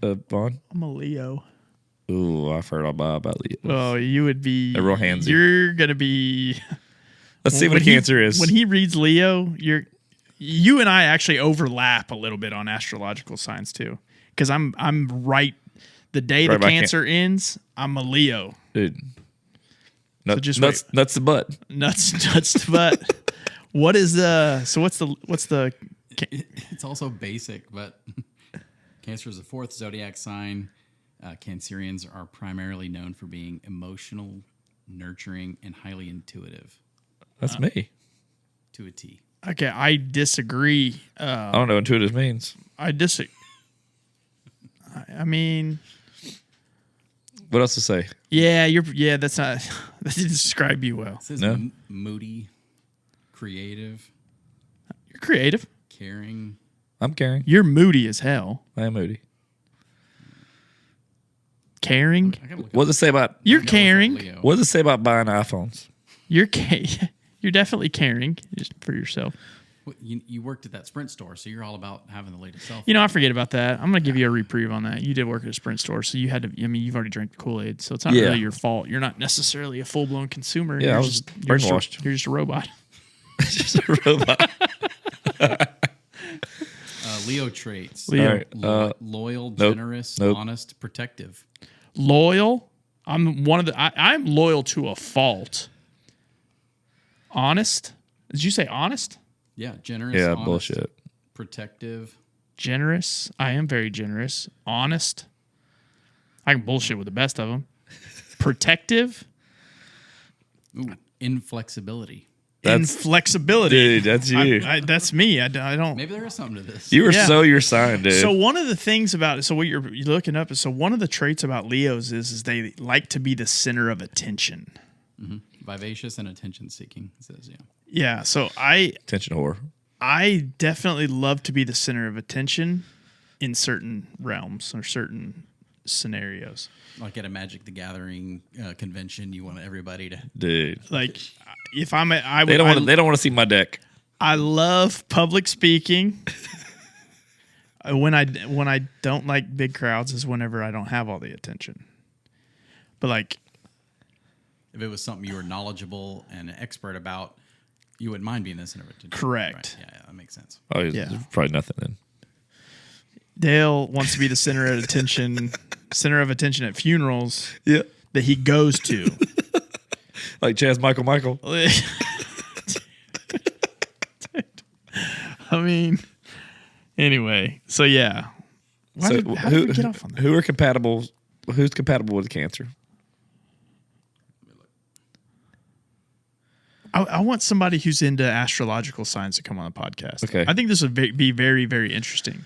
Speaker 2: Vaughn?
Speaker 3: I'm a Leo.
Speaker 2: Ooh, I've heard about Leo.
Speaker 3: Oh, you would be
Speaker 2: They're real handsy.
Speaker 3: You're gonna be.
Speaker 2: Let's see what a Cancer is.
Speaker 3: When he reads Leo, you and I actually overlap a little bit on astrological signs too, because I'm right. The day
Speaker 2: Right
Speaker 3: the
Speaker 2: by
Speaker 3: Cancer ends, I'm a Leo.
Speaker 2: Dude.
Speaker 3: So just
Speaker 2: nuts the butt.
Speaker 3: Nuts, but what is what's the
Speaker 4: It's also basic, but Cancer is the 4th zodiac sign. Cancerians are primarily known for being emotional, nurturing, and highly intuitive
Speaker 2: That's me.
Speaker 4: to a T.
Speaker 3: okay? I disagree.
Speaker 2: I don't know what intuitive means.
Speaker 3: I disagree. I mean,
Speaker 2: What else to say?
Speaker 3: yeah. That's not that didn't describe you well.
Speaker 4: It says
Speaker 2: No.
Speaker 4: moody, creative,
Speaker 3: You're creative.
Speaker 4: caring.
Speaker 2: I'm caring.
Speaker 3: You're moody as hell.
Speaker 2: I am moody.
Speaker 3: Caring.
Speaker 4: I gotta look
Speaker 2: What does it say about
Speaker 3: You're
Speaker 4: I gotta look up
Speaker 3: caring.
Speaker 4: Leo.
Speaker 2: What does it say about buying iPhones?
Speaker 3: You're definitely caring just for yourself.
Speaker 4: Well, you worked at that Sprint store, so you're all about having the latest cell phone.
Speaker 3: You know, I forget about that. I'm gonna give you a reprieve on that. You did work at a Sprint store, so you had to. I mean, you've already drank the Kool-Aid, so it's not
Speaker 2: Yeah.
Speaker 3: really your fault. You're not necessarily a full-blown consumer.
Speaker 2: Yeah, I
Speaker 3: You're
Speaker 2: was
Speaker 3: you're
Speaker 2: brainwashed.
Speaker 3: You're just a robot.
Speaker 2: Just a robot.
Speaker 4: Leo traits.
Speaker 3: Leo.
Speaker 2: All right.
Speaker 4: Loyal,
Speaker 2: Nope.
Speaker 4: generous,
Speaker 2: Nope.
Speaker 4: honest, protective.
Speaker 3: Loyal. I'm one of the. I'm loyal to a fault. Honest. Did you say honest?
Speaker 4: Yeah, generous,
Speaker 2: Yeah,
Speaker 4: honest,
Speaker 2: bullshit.
Speaker 4: protective.
Speaker 3: Generous. I am very generous. Honest. I can bullshit with the best of them. Protective.
Speaker 4: Ooh, inflexibility.
Speaker 3: and flexibility.
Speaker 2: Dude, that's you.
Speaker 3: That's me. I don't.
Speaker 4: Maybe there is something to this.
Speaker 2: You are
Speaker 3: Yeah.
Speaker 2: so your sign, dude.
Speaker 3: So one of the things about so what you're looking up is so one of the traits about Leos is they like to be the center of attention.
Speaker 4: Vivacious and attention seeking. It says, yeah.
Speaker 3: Yeah. So
Speaker 2: Attention whore.
Speaker 3: I definitely love to be the center of attention in certain realms or certain scenarios.
Speaker 4: Like at a Magic the Gathering convention, you want everybody to.
Speaker 2: Dude.
Speaker 3: Like if I'm at, I would,
Speaker 2: They don't want to see my deck.
Speaker 3: I love public speaking. When I don't like big crowds is whenever I don't have all the attention. But like
Speaker 4: If it was something you were knowledgeable and an expert about, you wouldn't mind being the center of attention.
Speaker 3: Correct.
Speaker 4: Right. Yeah, that makes sense.
Speaker 2: Oh,
Speaker 3: Yeah.
Speaker 2: there's probably nothing then.
Speaker 3: Dale wants to be the center of attention at funerals
Speaker 2: Yeah.
Speaker 3: that he goes to.
Speaker 2: Like Chaz Michael.
Speaker 3: I mean, anyway, so yeah. How did we get off on that?
Speaker 2: Who's compatible with cancer?
Speaker 3: I want somebody who's into astrological signs to come on the podcast.
Speaker 2: Okay.
Speaker 3: I think this would be very, very interesting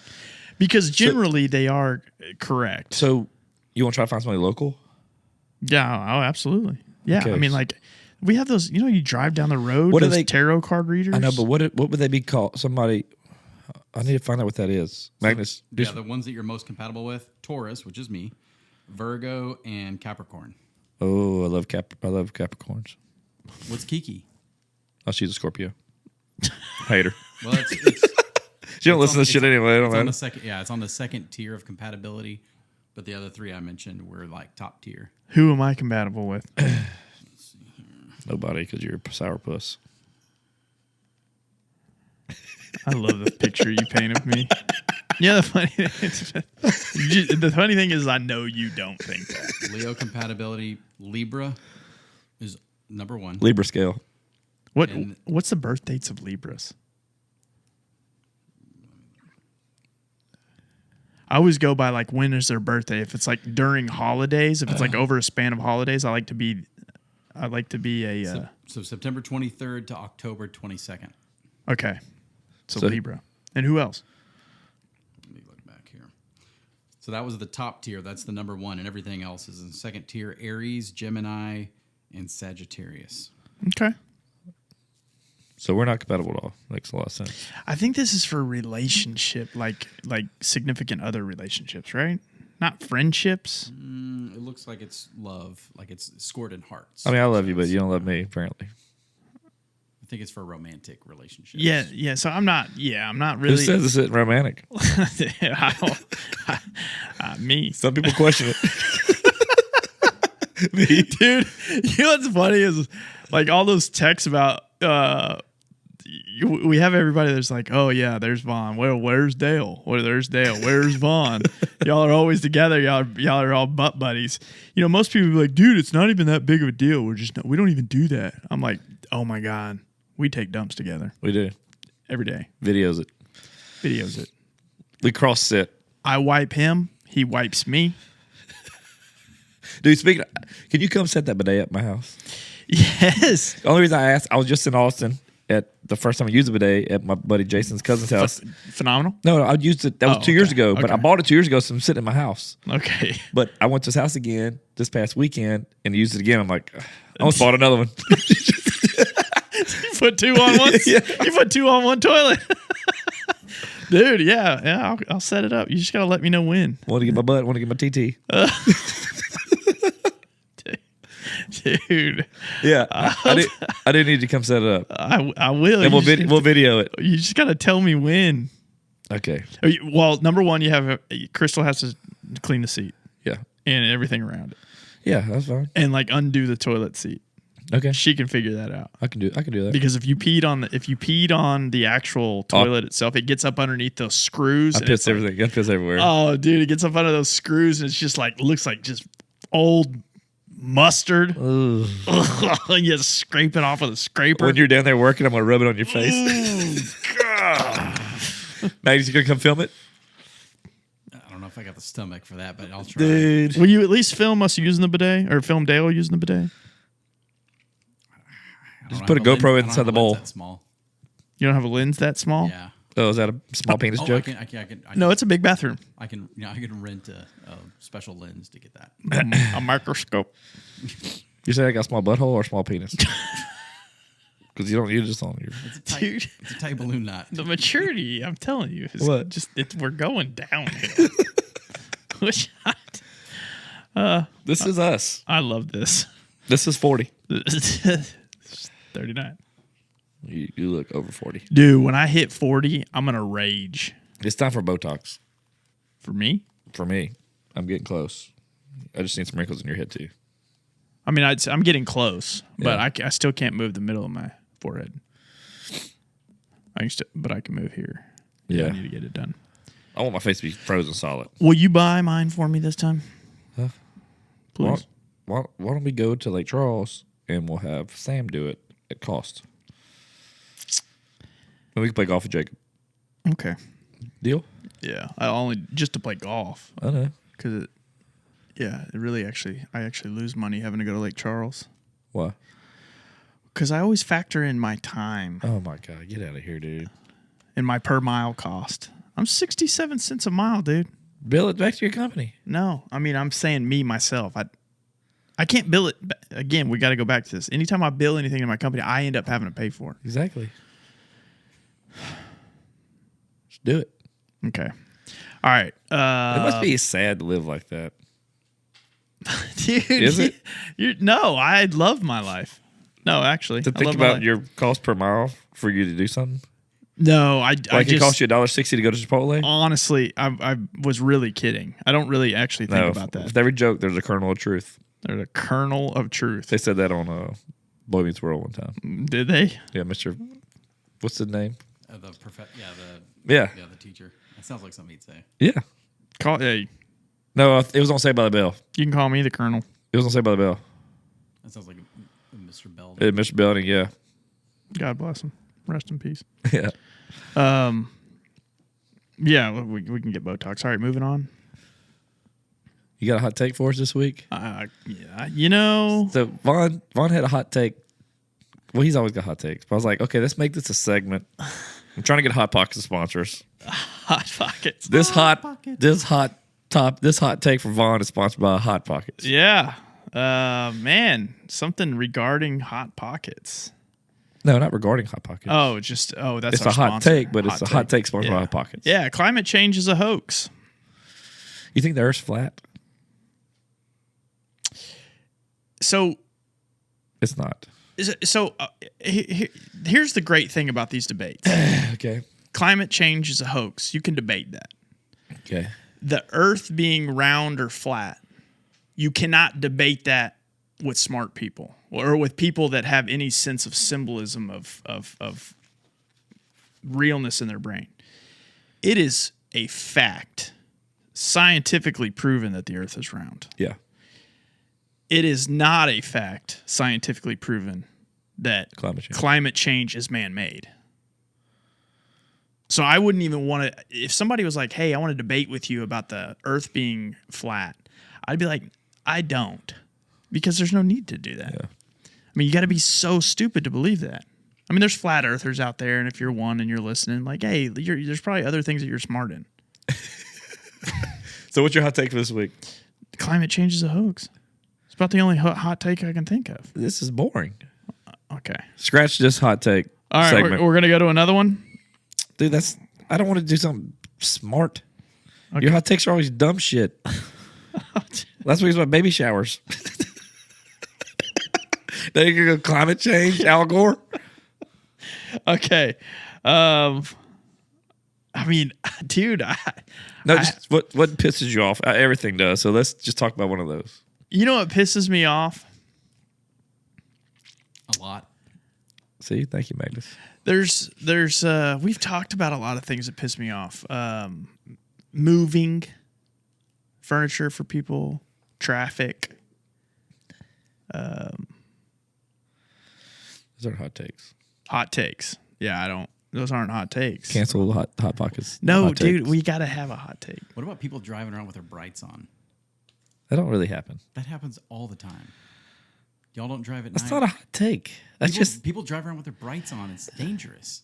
Speaker 3: because generally they are correct.
Speaker 2: So you want to try to find somebody local?
Speaker 3: Yeah. Oh, absolutely. Yeah.
Speaker 2: Okay.
Speaker 3: I mean, like we have those. You know, you drive down the road.
Speaker 2: What are
Speaker 3: those
Speaker 2: they-
Speaker 3: tarot card readers?
Speaker 2: I know, but what would they be called? Somebody. I need to find out what that is. Magnus.
Speaker 4: Yeah, the ones that you're most compatible with: Taurus, which is me, Virgo, and Capricorn.
Speaker 2: Oh, I love Capricorns.
Speaker 4: What's Kiki?
Speaker 2: Oh, she's a Scorpio. Hate her.
Speaker 4: Well, it's
Speaker 2: She don't listen to this shit anyway. I don't
Speaker 4: it's on
Speaker 2: know.
Speaker 4: the second. Yeah, it's on the second tier of compatibility, but the other three I mentioned were like top tier.
Speaker 3: Who am I compatible with?
Speaker 2: Nobody, because you're a sourpuss.
Speaker 3: I love the picture you paint of me. Yeah, the funny thing is, I know you don't think that.
Speaker 4: Leo compatibility, Libra is number one.
Speaker 2: Libra scale.
Speaker 4: And-
Speaker 3: What's the birth dates of Libras? I always go by like when is their birthday. If it's like during holidays, if it's like over a span of holidays, I like to be a
Speaker 4: So September 23rd to October 22nd.
Speaker 3: okay. So
Speaker 2: So-
Speaker 3: Libra. And who else?
Speaker 4: Let me look back here. So that was the top tier. That's the number one, and everything else is in second tier: Aries, Gemini, and Sagittarius.
Speaker 3: Okay.
Speaker 2: So we're not compatible at all. Makes a lot of sense.
Speaker 3: I think this is for relationship, like significant other relationships, right? Not friendships.
Speaker 4: It looks like it's love, like it's scored in hearts.
Speaker 2: I mean, I love you, but you don't love me, apparently.
Speaker 4: I think it's for romantic relationships.
Speaker 3: Yeah. So I'm not
Speaker 2: Who
Speaker 3: really.
Speaker 2: says this isn't romantic?
Speaker 3: Me.
Speaker 2: Some people question it.
Speaker 3: Dude, you know what's funny is like all those texts about we have everybody that's like, oh yeah, there's Vaughn. Well, where's Dale? Well, there's Dale. Where's Vaughn? Y'all are always together. Y'all are all butt buddies. You know, most people be like, dude, it's not even that big of a deal. We don't even do that. I'm like, oh my God, we take dumps together
Speaker 2: We do.
Speaker 3: every day.
Speaker 2: Videos it.
Speaker 3: Videos it.
Speaker 2: We cross sit.
Speaker 3: I wipe him. He wipes me.
Speaker 2: Dude, speaking of, can you come set that bidet at my house?
Speaker 3: Yes.
Speaker 2: The only reason I asked, I was just in Austin at the first time I used a bidet at my buddy Jason's cousin's house.
Speaker 3: Phenomenal.
Speaker 2: No, I used it. That was 2 years ago, but I
Speaker 3: Okay.
Speaker 2: bought it 2 years ago, so I'm sitting in my house.
Speaker 3: Okay.
Speaker 2: But I went to his house again this past weekend and used it again. I'm like, I almost bought another one.
Speaker 3: You put two on one.
Speaker 2: Yeah.
Speaker 3: You put two on one toilet. Dude, yeah. I'll set it up. You just gotta let me know when.
Speaker 2: Want to get my butt, want to get my TT.
Speaker 3: Dude,
Speaker 2: Yeah, I didn't need to come set it up.
Speaker 3: I will.
Speaker 2: And
Speaker 3: You just-
Speaker 2: we'll video it.
Speaker 3: You just gotta tell me when.
Speaker 2: Okay.
Speaker 3: Well, number one, you have Crystal has to clean the seat
Speaker 2: Yeah.
Speaker 3: and everything around it,
Speaker 2: Yeah, that's fine.
Speaker 3: and like undo the toilet seat.
Speaker 2: Okay.
Speaker 3: She can figure that out.
Speaker 2: I can do that.
Speaker 3: Because if you peed on the actual toilet itself, it gets up underneath those screws.
Speaker 2: I
Speaker 3: and
Speaker 2: piss
Speaker 3: it's like-
Speaker 2: everything. I piss everywhere.
Speaker 3: Oh, dude, it gets up under those screws and it's just like looks like just old mustard.
Speaker 2: Ugh.
Speaker 3: You just scrape it off with a scraper.
Speaker 2: When you're down there working, I'm gonna rub it on your face. Maggie's, you gonna come film it?
Speaker 4: I don't know if I got the stomach for that, but I'll try.
Speaker 2: Dude.
Speaker 3: Will you at least film us using the bidet or film Dale using the bidet?
Speaker 2: Just put a GoPro inside the bowl.
Speaker 4: That small.
Speaker 3: You don't have a lens that small?
Speaker 4: Yeah.
Speaker 2: Oh, is that a small penis joke?
Speaker 3: No, it's a big bathroom.
Speaker 4: I can rent a special lens to get that.
Speaker 3: A microscope.
Speaker 2: You say I got a small butthole or small penis? Because you don't use this on your.
Speaker 3: Dude.
Speaker 4: It's a tight balloon knot.
Speaker 3: The maturity, I'm telling you, is
Speaker 2: What?
Speaker 3: we're going downhill. Which
Speaker 2: This is us.
Speaker 3: I love this.
Speaker 2: This is 40.
Speaker 3: 39.
Speaker 2: You look over 40.
Speaker 3: Dude, when I hit 40, I'm going to rage.
Speaker 2: It's time for Botox.
Speaker 3: For me?
Speaker 2: For me. I'm getting close. I just need some wrinkles in your head, too.
Speaker 3: I mean, I'm getting close, but
Speaker 2: Yeah.
Speaker 3: I still can't move the middle of my forehead. But I can move here.
Speaker 2: Yeah.
Speaker 3: I need to get it done.
Speaker 2: I want my face to be frozen solid.
Speaker 3: Will you buy mine for me this time?
Speaker 2: Huh?
Speaker 3: Please.
Speaker 2: Why don't we go to Lake Charles and we'll have Sam do it at cost? And we can play golf with Jacob.
Speaker 3: Okay.
Speaker 2: Deal?
Speaker 3: Yeah. I only just to play golf.
Speaker 2: I know.
Speaker 3: Because it really I actually lose money having to go to Lake Charles.
Speaker 2: Why?
Speaker 3: Because I always factor in my time
Speaker 2: Oh, my God. Get out of here, dude.
Speaker 3: and my per mile cost. I'm 67 cents a mile, dude.
Speaker 2: Bill it back to your company.
Speaker 3: No, I mean, I'm saying myself. I can't bill it. Again, we got to go back to this. Anytime I bill anything in my company, I end up having to pay for it.
Speaker 2: Exactly. Just do it.
Speaker 3: Okay. All right.
Speaker 2: It must be sad to live like that.
Speaker 3: Dude,
Speaker 2: Is it?
Speaker 3: No, I love my life. No, actually.
Speaker 2: To
Speaker 3: I
Speaker 2: think
Speaker 3: love my
Speaker 2: about
Speaker 3: life.
Speaker 2: your cost per mile for you to do something.
Speaker 3: No, I
Speaker 2: Like it
Speaker 3: just
Speaker 2: cost you $1.60 to go to Chipotle?
Speaker 3: honestly, I was really kidding. I don't really actually think about that.
Speaker 2: With every joke, there's a kernel of truth.
Speaker 3: There's a kernel of truth.
Speaker 2: They said that on Boy Meets World one time.
Speaker 3: Did they?
Speaker 2: Yeah, Mr. What's the name?
Speaker 4: The teacher. That sounds like something he'd say.
Speaker 2: Yeah.
Speaker 3: Hey,
Speaker 2: No, it was on Saved by the Bell.
Speaker 3: you can call me the Colonel.
Speaker 2: It was on Saved by the Bell.
Speaker 4: That sounds like a Mr. Bell.
Speaker 2: Mr. Belding, yeah.
Speaker 3: God bless him. Rest in peace.
Speaker 2: Yeah.
Speaker 3: Yeah, we can get Botox. All right, moving on.
Speaker 2: You got a hot take for us this week?
Speaker 3: Yeah, you know,
Speaker 2: So Vaughn had a hot take. Well, he's always got hot takes. But I was like, okay, let's make this a segment. I'm trying to get Hot Pockets sponsors.
Speaker 3: Hot Pockets.
Speaker 2: This hot take for Vaughn is sponsored by Hot Pockets.
Speaker 3: Yeah. Man, something regarding Hot Pockets.
Speaker 2: No, not regarding Hot Pockets.
Speaker 3: That's
Speaker 2: It's
Speaker 3: our
Speaker 2: a hot
Speaker 3: sponsor.
Speaker 2: take, but it's a hot take sponsored by Hot Pockets.
Speaker 3: Yeah, climate change is a hoax.
Speaker 2: You think the Earth's flat?
Speaker 3: So
Speaker 2: It's not.
Speaker 3: Here's the great thing about these debates.
Speaker 2: Okay.
Speaker 3: Climate change is a hoax. You can debate that.
Speaker 2: Okay.
Speaker 3: The Earth being round or flat, you cannot debate that with smart people or with people that have any sense of symbolism of realness in their brain. It is a fact, scientifically proven that the Earth is round.
Speaker 2: Yeah.
Speaker 3: It is not a fact, scientifically proven, that
Speaker 2: Climate change.
Speaker 3: change is man-made. So I wouldn't even want to, if somebody was like, hey, I want to debate with you about the Earth being flat, I'd be like, I don't, because there's no need to do that.
Speaker 2: Yeah.
Speaker 3: I mean, you got to be so stupid to believe that. I mean, there's flat earthers out there, and if you're one and you're listening, like, hey, there's probably other things that you're smart in.
Speaker 2: So what's your hot take for this week?
Speaker 3: Climate change is a hoax. It's about the only hot take I can think of.
Speaker 2: This is boring.
Speaker 3: Okay.
Speaker 2: Scratch this hot take
Speaker 3: All right,
Speaker 2: segment.
Speaker 3: we're going to go to another one.
Speaker 2: Dude, I don't want to do something smart. Okay. Your hot takes are always dumb shit. That's what he's about baby showers. Then you can go climate change, Al Gore.
Speaker 3: Okay. I mean, dude,
Speaker 2: what pisses you off? Everything does. So let's just talk about one of those.
Speaker 3: You know what pisses me off?
Speaker 4: A lot.
Speaker 2: See, thank you, Magnus.
Speaker 3: There's we've talked about a lot of things that piss me off. Moving furniture for people, traffic.
Speaker 2: Those aren't hot takes.
Speaker 3: Hot takes. Yeah, those aren't hot takes.
Speaker 2: Cancel hot pockets.
Speaker 3: No,
Speaker 2: hot
Speaker 3: dude,
Speaker 2: takes.
Speaker 3: we got to have a hot take.
Speaker 4: What about people driving around with their brights on?
Speaker 2: That don't really happen.
Speaker 4: That happens all the time. Y'all don't drive at
Speaker 2: That's
Speaker 4: night.
Speaker 2: not a hot take. That's just
Speaker 4: People drive around with their brights on. It's dangerous.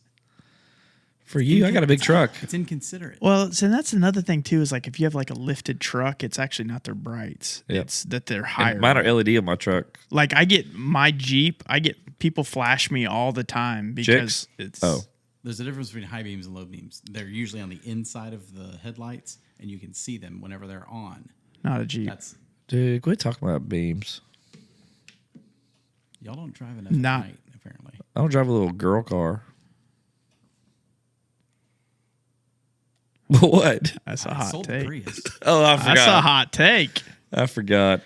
Speaker 2: for you. I got a big truck.
Speaker 4: It's inconsiderate.
Speaker 3: Well, so that's another thing too. Is like if you have like a lifted truck, it's actually not their brights.
Speaker 2: Yep.
Speaker 3: It's that they're higher.
Speaker 2: And mine are LED on my truck.
Speaker 3: Like I get my Jeep. I get people flash me all the time because it's.
Speaker 2: Oh.
Speaker 4: There's a difference between high beams and low beams. They're usually on the inside of the headlights, and you can see them whenever they're on.
Speaker 3: Not a Jeep.
Speaker 4: That's
Speaker 2: Dude, quit talking about beams.
Speaker 4: y'all don't drive enough
Speaker 3: Not-
Speaker 4: at night, apparently.
Speaker 2: I don't drive a little girl car. What?
Speaker 3: That's a
Speaker 4: I
Speaker 3: hot
Speaker 4: sold
Speaker 3: take.
Speaker 4: the Prius.
Speaker 2: Oh, I forgot.
Speaker 3: That's a hot take.
Speaker 2: I forgot.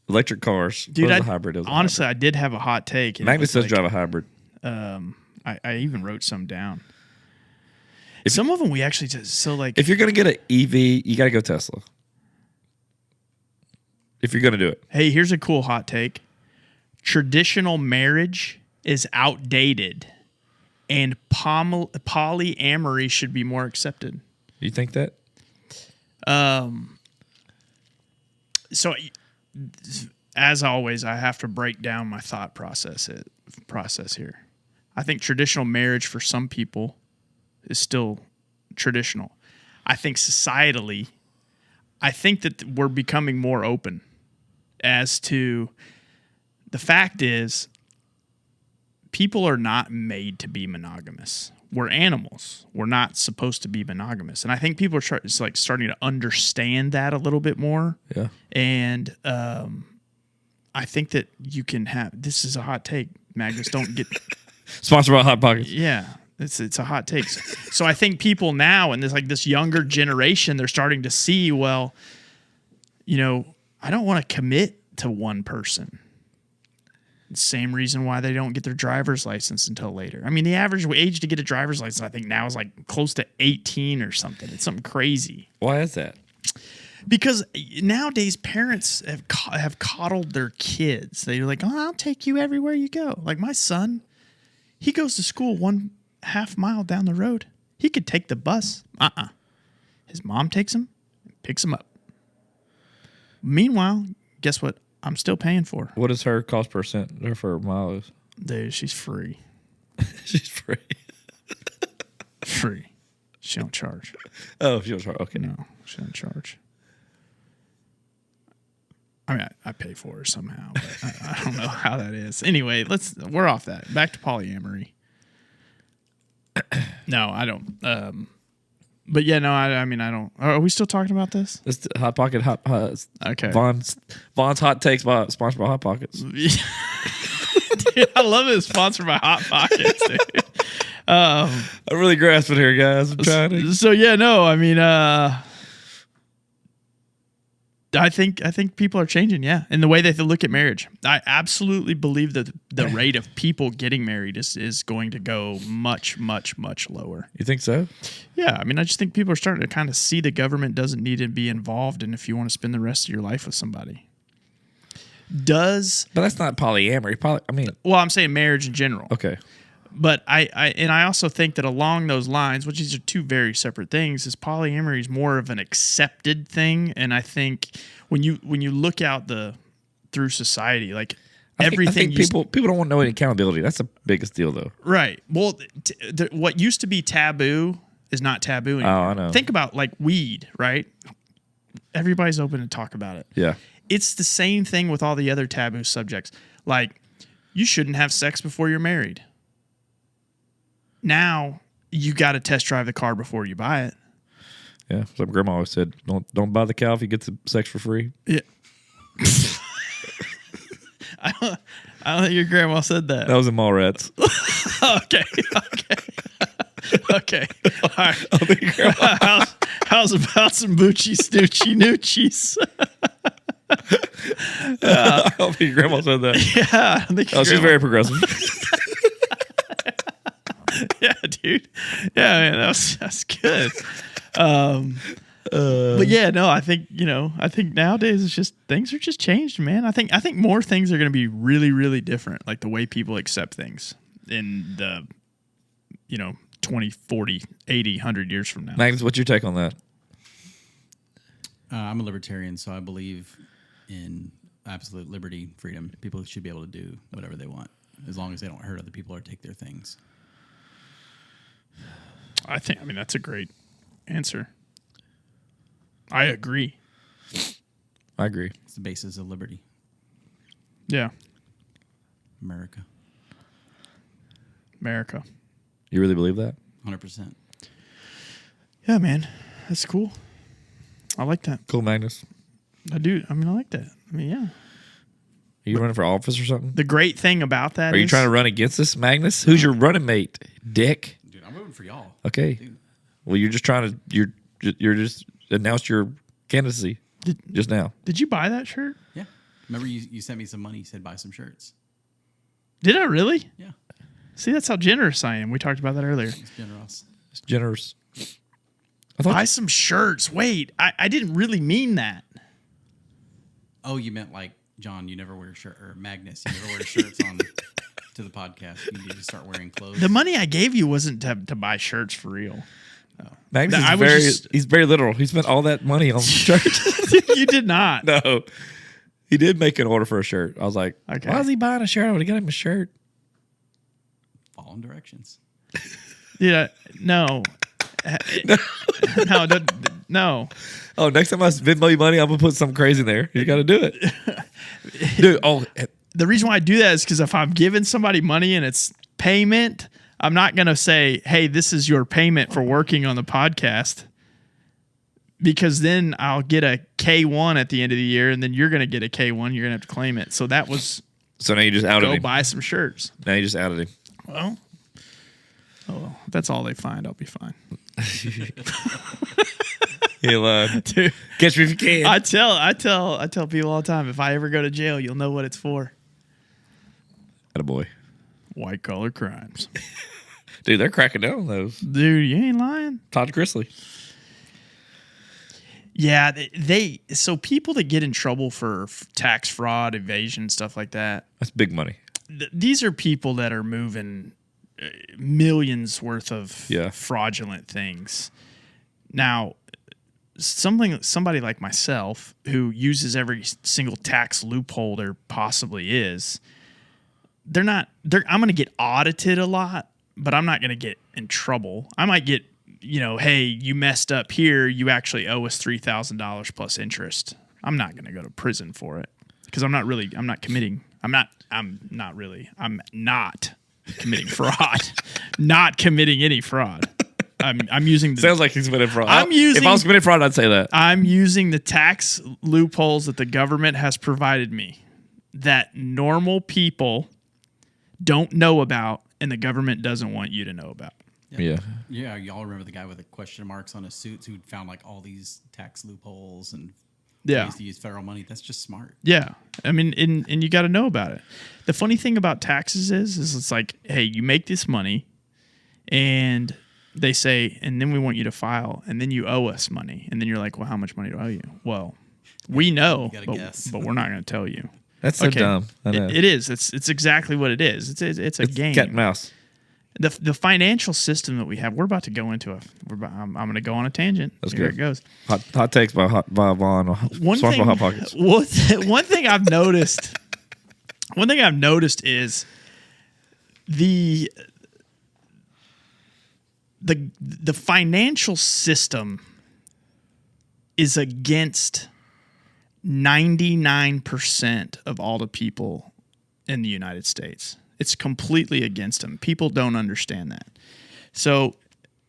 Speaker 2: Electric cars.
Speaker 3: Dude,
Speaker 2: What is a hybrid? It was a
Speaker 3: honestly, I did have a hot take.
Speaker 2: hybrid.
Speaker 3: and it
Speaker 2: Magnus
Speaker 3: was
Speaker 2: does drive a hybrid.
Speaker 3: I even wrote some down. Some of them we actually just so like
Speaker 2: If you're gonna get an EV, you gotta go Tesla. If you're gonna do it,
Speaker 3: hey, here's a cool hot take. Traditional marriage is outdated, and polyamory should be more accepted.
Speaker 2: you think that?
Speaker 3: So, as always, I have to break down my thought process here. I think traditional marriage for some people is still traditional. I think societally, I think that we're becoming more open as to the fact is people are not made to be monogamous. We're animals. We're not supposed to be monogamous. And I think people are starting to understand that a little bit more.
Speaker 2: Yeah.
Speaker 3: And I think that you can have, this is a hot take, Magnus, don't get,
Speaker 2: Sponsored by Hot Pockets.
Speaker 3: yeah, it's a hot take. So I think people now, and there's like this younger generation, they're starting to see, well, you know, I don't want to commit to one person. Same reason why they don't get their driver's license until later. I mean, the average age to get a driver's license, I think now is like close to 18 or something. It's something crazy.
Speaker 2: Why is that?
Speaker 3: Because nowadays parents have coddled their kids. They're like, "Oh, I'll take you everywhere you go." Like my son, he goes to school 1/2 mile down the road. He could take the bus. His mom takes him, picks him up. Meanwhile, guess what? I'm still paying for.
Speaker 2: What is her cost per cent or for miles?
Speaker 3: Dude, she's free.
Speaker 2: She's free.
Speaker 3: Free. She don't charge.
Speaker 2: Oh, she was her. Okay.
Speaker 3: No, she don't charge. I mean, I pay for her somehow, but I don't know how that is. Anyway, we're off that. Back to polyamory. No, I don't. But yeah, no, I mean, I don't. Are we still talking about this?
Speaker 2: It's the Hot Pocket.
Speaker 3: Okay.
Speaker 2: Vaughn's Hot Takes sponsored by Hot Pockets.
Speaker 3: Dude, I love it. It's sponsored by Hot Pockets, dude.
Speaker 2: I'm really grasping here, guys. I'm trying to.
Speaker 3: So yeah, no, I mean, I think people are changing, yeah, in the way that they look at marriage. I absolutely believe that the rate of people getting married is going to go much, much, much lower.
Speaker 2: You think so?
Speaker 3: Yeah, I mean, I just think people are starting to kind of see the government doesn't need to be involved in if you want to spend the rest of your life with somebody.
Speaker 2: But that's not polyamory.
Speaker 3: Well, I'm saying marriage in general.
Speaker 2: Okay.
Speaker 3: But I also think that along those lines, which these are two very separate things, is polyamory is more of an accepted thing. And I think when you look out through society, like everything,
Speaker 2: I think people don't want to know any accountability. That's the biggest deal, though.
Speaker 3: right? Well, what used to be taboo is not taboo anymore.
Speaker 2: Oh, I know.
Speaker 3: Think about like weed, right? Everybody's open to talk about it.
Speaker 2: Yeah.
Speaker 3: It's the same thing with all the other taboo subjects. Like, you shouldn't have sex before you're married. Now you got to test drive the car before you buy it.
Speaker 2: Yeah. So my grandma always said, don't buy the cow if you get the sex for free.
Speaker 3: Yeah. I don't think your grandma said that.
Speaker 2: That was in Mallrats.
Speaker 3: Okay. All right. How's about some Boochie Snoochie Noochies?
Speaker 2: I don't think your grandma said that.
Speaker 3: Yeah. I think
Speaker 2: She's very progressive.
Speaker 3: Yeah, dude. Yeah, man, that's good. But yeah, no, I think nowadays it's just things are just changed, man. I think more things are going to be really, really different, like the way people accept things in the 20, 40, 80, 100 years from now.
Speaker 2: Magnus, what's your take on that?
Speaker 4: I'm a libertarian, so I believe in absolute liberty, freedom. People should be able to do whatever they want as long as they don't hurt other people or take their things.
Speaker 3: I mean, that's a great answer. I agree.
Speaker 2: I agree.
Speaker 4: It's the basis of liberty.
Speaker 3: Yeah.
Speaker 4: America.
Speaker 2: You really believe that?
Speaker 4: 100%.
Speaker 3: Yeah, man. That's cool. I like that.
Speaker 2: Cool, Magnus.
Speaker 3: I do. I mean, I like that. I mean, yeah.
Speaker 2: Are you running for office or something?
Speaker 3: The great thing about that
Speaker 2: Are you
Speaker 3: is-
Speaker 2: trying to run against us, Magnus? Who's your running mate, Dick?
Speaker 4: Dude, I'm voting for y'all.
Speaker 2: Okay.
Speaker 4: Dude.
Speaker 2: Well, you're just trying to you're just announced your candidacy just now.
Speaker 3: Did you buy that shirt?
Speaker 4: Yeah. Remember you sent me some money, you said buy some shirts.
Speaker 3: Did I really?
Speaker 4: Yeah.
Speaker 3: See, that's how generous I am. We talked about that earlier.
Speaker 4: It's generous.
Speaker 2: It's generous. I thought
Speaker 3: Buy some shirts. Wait, I didn't really mean that.
Speaker 4: Oh, you meant like, John, you never wear a shirt, or Magnus, you never wear shirts on to the podcast. You need to start wearing clothes.
Speaker 3: The money I gave you wasn't to buy shirts for real.
Speaker 2: Magnus
Speaker 3: I
Speaker 2: is
Speaker 3: was
Speaker 2: he's very literal. He spent all that money on shirts.
Speaker 3: You did not.
Speaker 2: No. He did make an order for a shirt. I was like,
Speaker 3: Okay.
Speaker 2: why is he buying a shirt? I would have got him a shirt.
Speaker 4: Following directions.
Speaker 3: Yeah, no. No.
Speaker 2: Oh, next time I Venmo you money, I'm gonna put something crazy in there. You got to do it, dude. Oh,
Speaker 3: The reason why I do that is because if I'm giving somebody money and it's payment, I'm not going to say, hey, this is your payment for working on the podcast. Because then I'll get a K1 at the end of the year, and then you're going to get a K1. You're going to have to claim it. So that was
Speaker 2: so now you just outed
Speaker 3: go
Speaker 2: him.
Speaker 3: buy some shirts.
Speaker 2: Now you just outed him.
Speaker 3: Well, if that's all they find, I'll be fine.
Speaker 2: He lied.
Speaker 3: Dude,
Speaker 2: Catch me if you can.
Speaker 3: I tell people all the time, if I ever go to jail, you'll know what it's for.
Speaker 2: Attaboy.
Speaker 3: White collar crimes.
Speaker 2: Dude, they're cracking down on those.
Speaker 3: Dude, you ain't lying.
Speaker 2: Todd Chrisley.
Speaker 3: Yeah, so people that get in trouble for tax fraud, evasion, stuff like that,
Speaker 2: That's big money.
Speaker 3: these are people that are moving millions worth of fraudulent things. Now, somebody like myself who uses every single tax loophole there possibly is, I'm going to get audited a lot, but I'm not going to get in trouble. I might get, hey, you messed up here. You actually owe us $3,000 plus interest. I'm not going to go to prison for it because I'm not committing fraud. Not committing any fraud. I'm using the,
Speaker 2: Sounds like he's committed fraud.
Speaker 3: using-
Speaker 2: If I was committing fraud, I'd say that.
Speaker 3: I'm using the tax loopholes that the government has provided me that normal people don't know about and the government doesn't want you to know about.
Speaker 2: Yeah.
Speaker 4: Yeah, y'all remember the guy with the question marks on his suits who found like all these tax loopholes and ways to use federal money? That's just smart.
Speaker 3: Yeah. I mean, and you got to know about it. The funny thing about taxes is it's like, hey, you make this money and they say, and then we want you to file, and then you owe us money. And then you're like, well, how much money do I owe you? Well, we know,
Speaker 4: You gotta guess.
Speaker 3: but we're not going to tell you.
Speaker 2: That's so dumb. I know.
Speaker 3: It is. It's exactly what it is. It's a game.
Speaker 2: Cat and mouse.
Speaker 3: The financial system that we have, we're about to go into I'm going to go on a tangent.
Speaker 2: Let's
Speaker 3: Here
Speaker 2: go.
Speaker 3: it goes.
Speaker 2: Hot takes by Vaughn. Sponsored by Hot Pockets.
Speaker 3: One thing I've noticed. One thing I've noticed is the financial system is against 99% of all the people in the United States. It's completely against them. People don't understand that. So,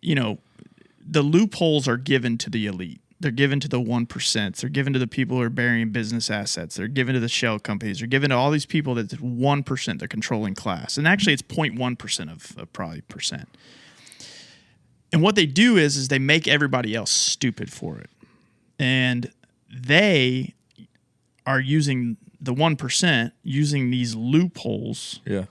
Speaker 3: the loopholes are given to the elite. They're given to the 1%. They're given to the people who are burying business assets. They're given to the shell companies. They're given to all these people that's 1%, the controlling class. And actually, it's 0.1% of probably percent. And what they do is they make everybody else stupid for it. And they are using the 1%, using these loopholes
Speaker 2: Yeah.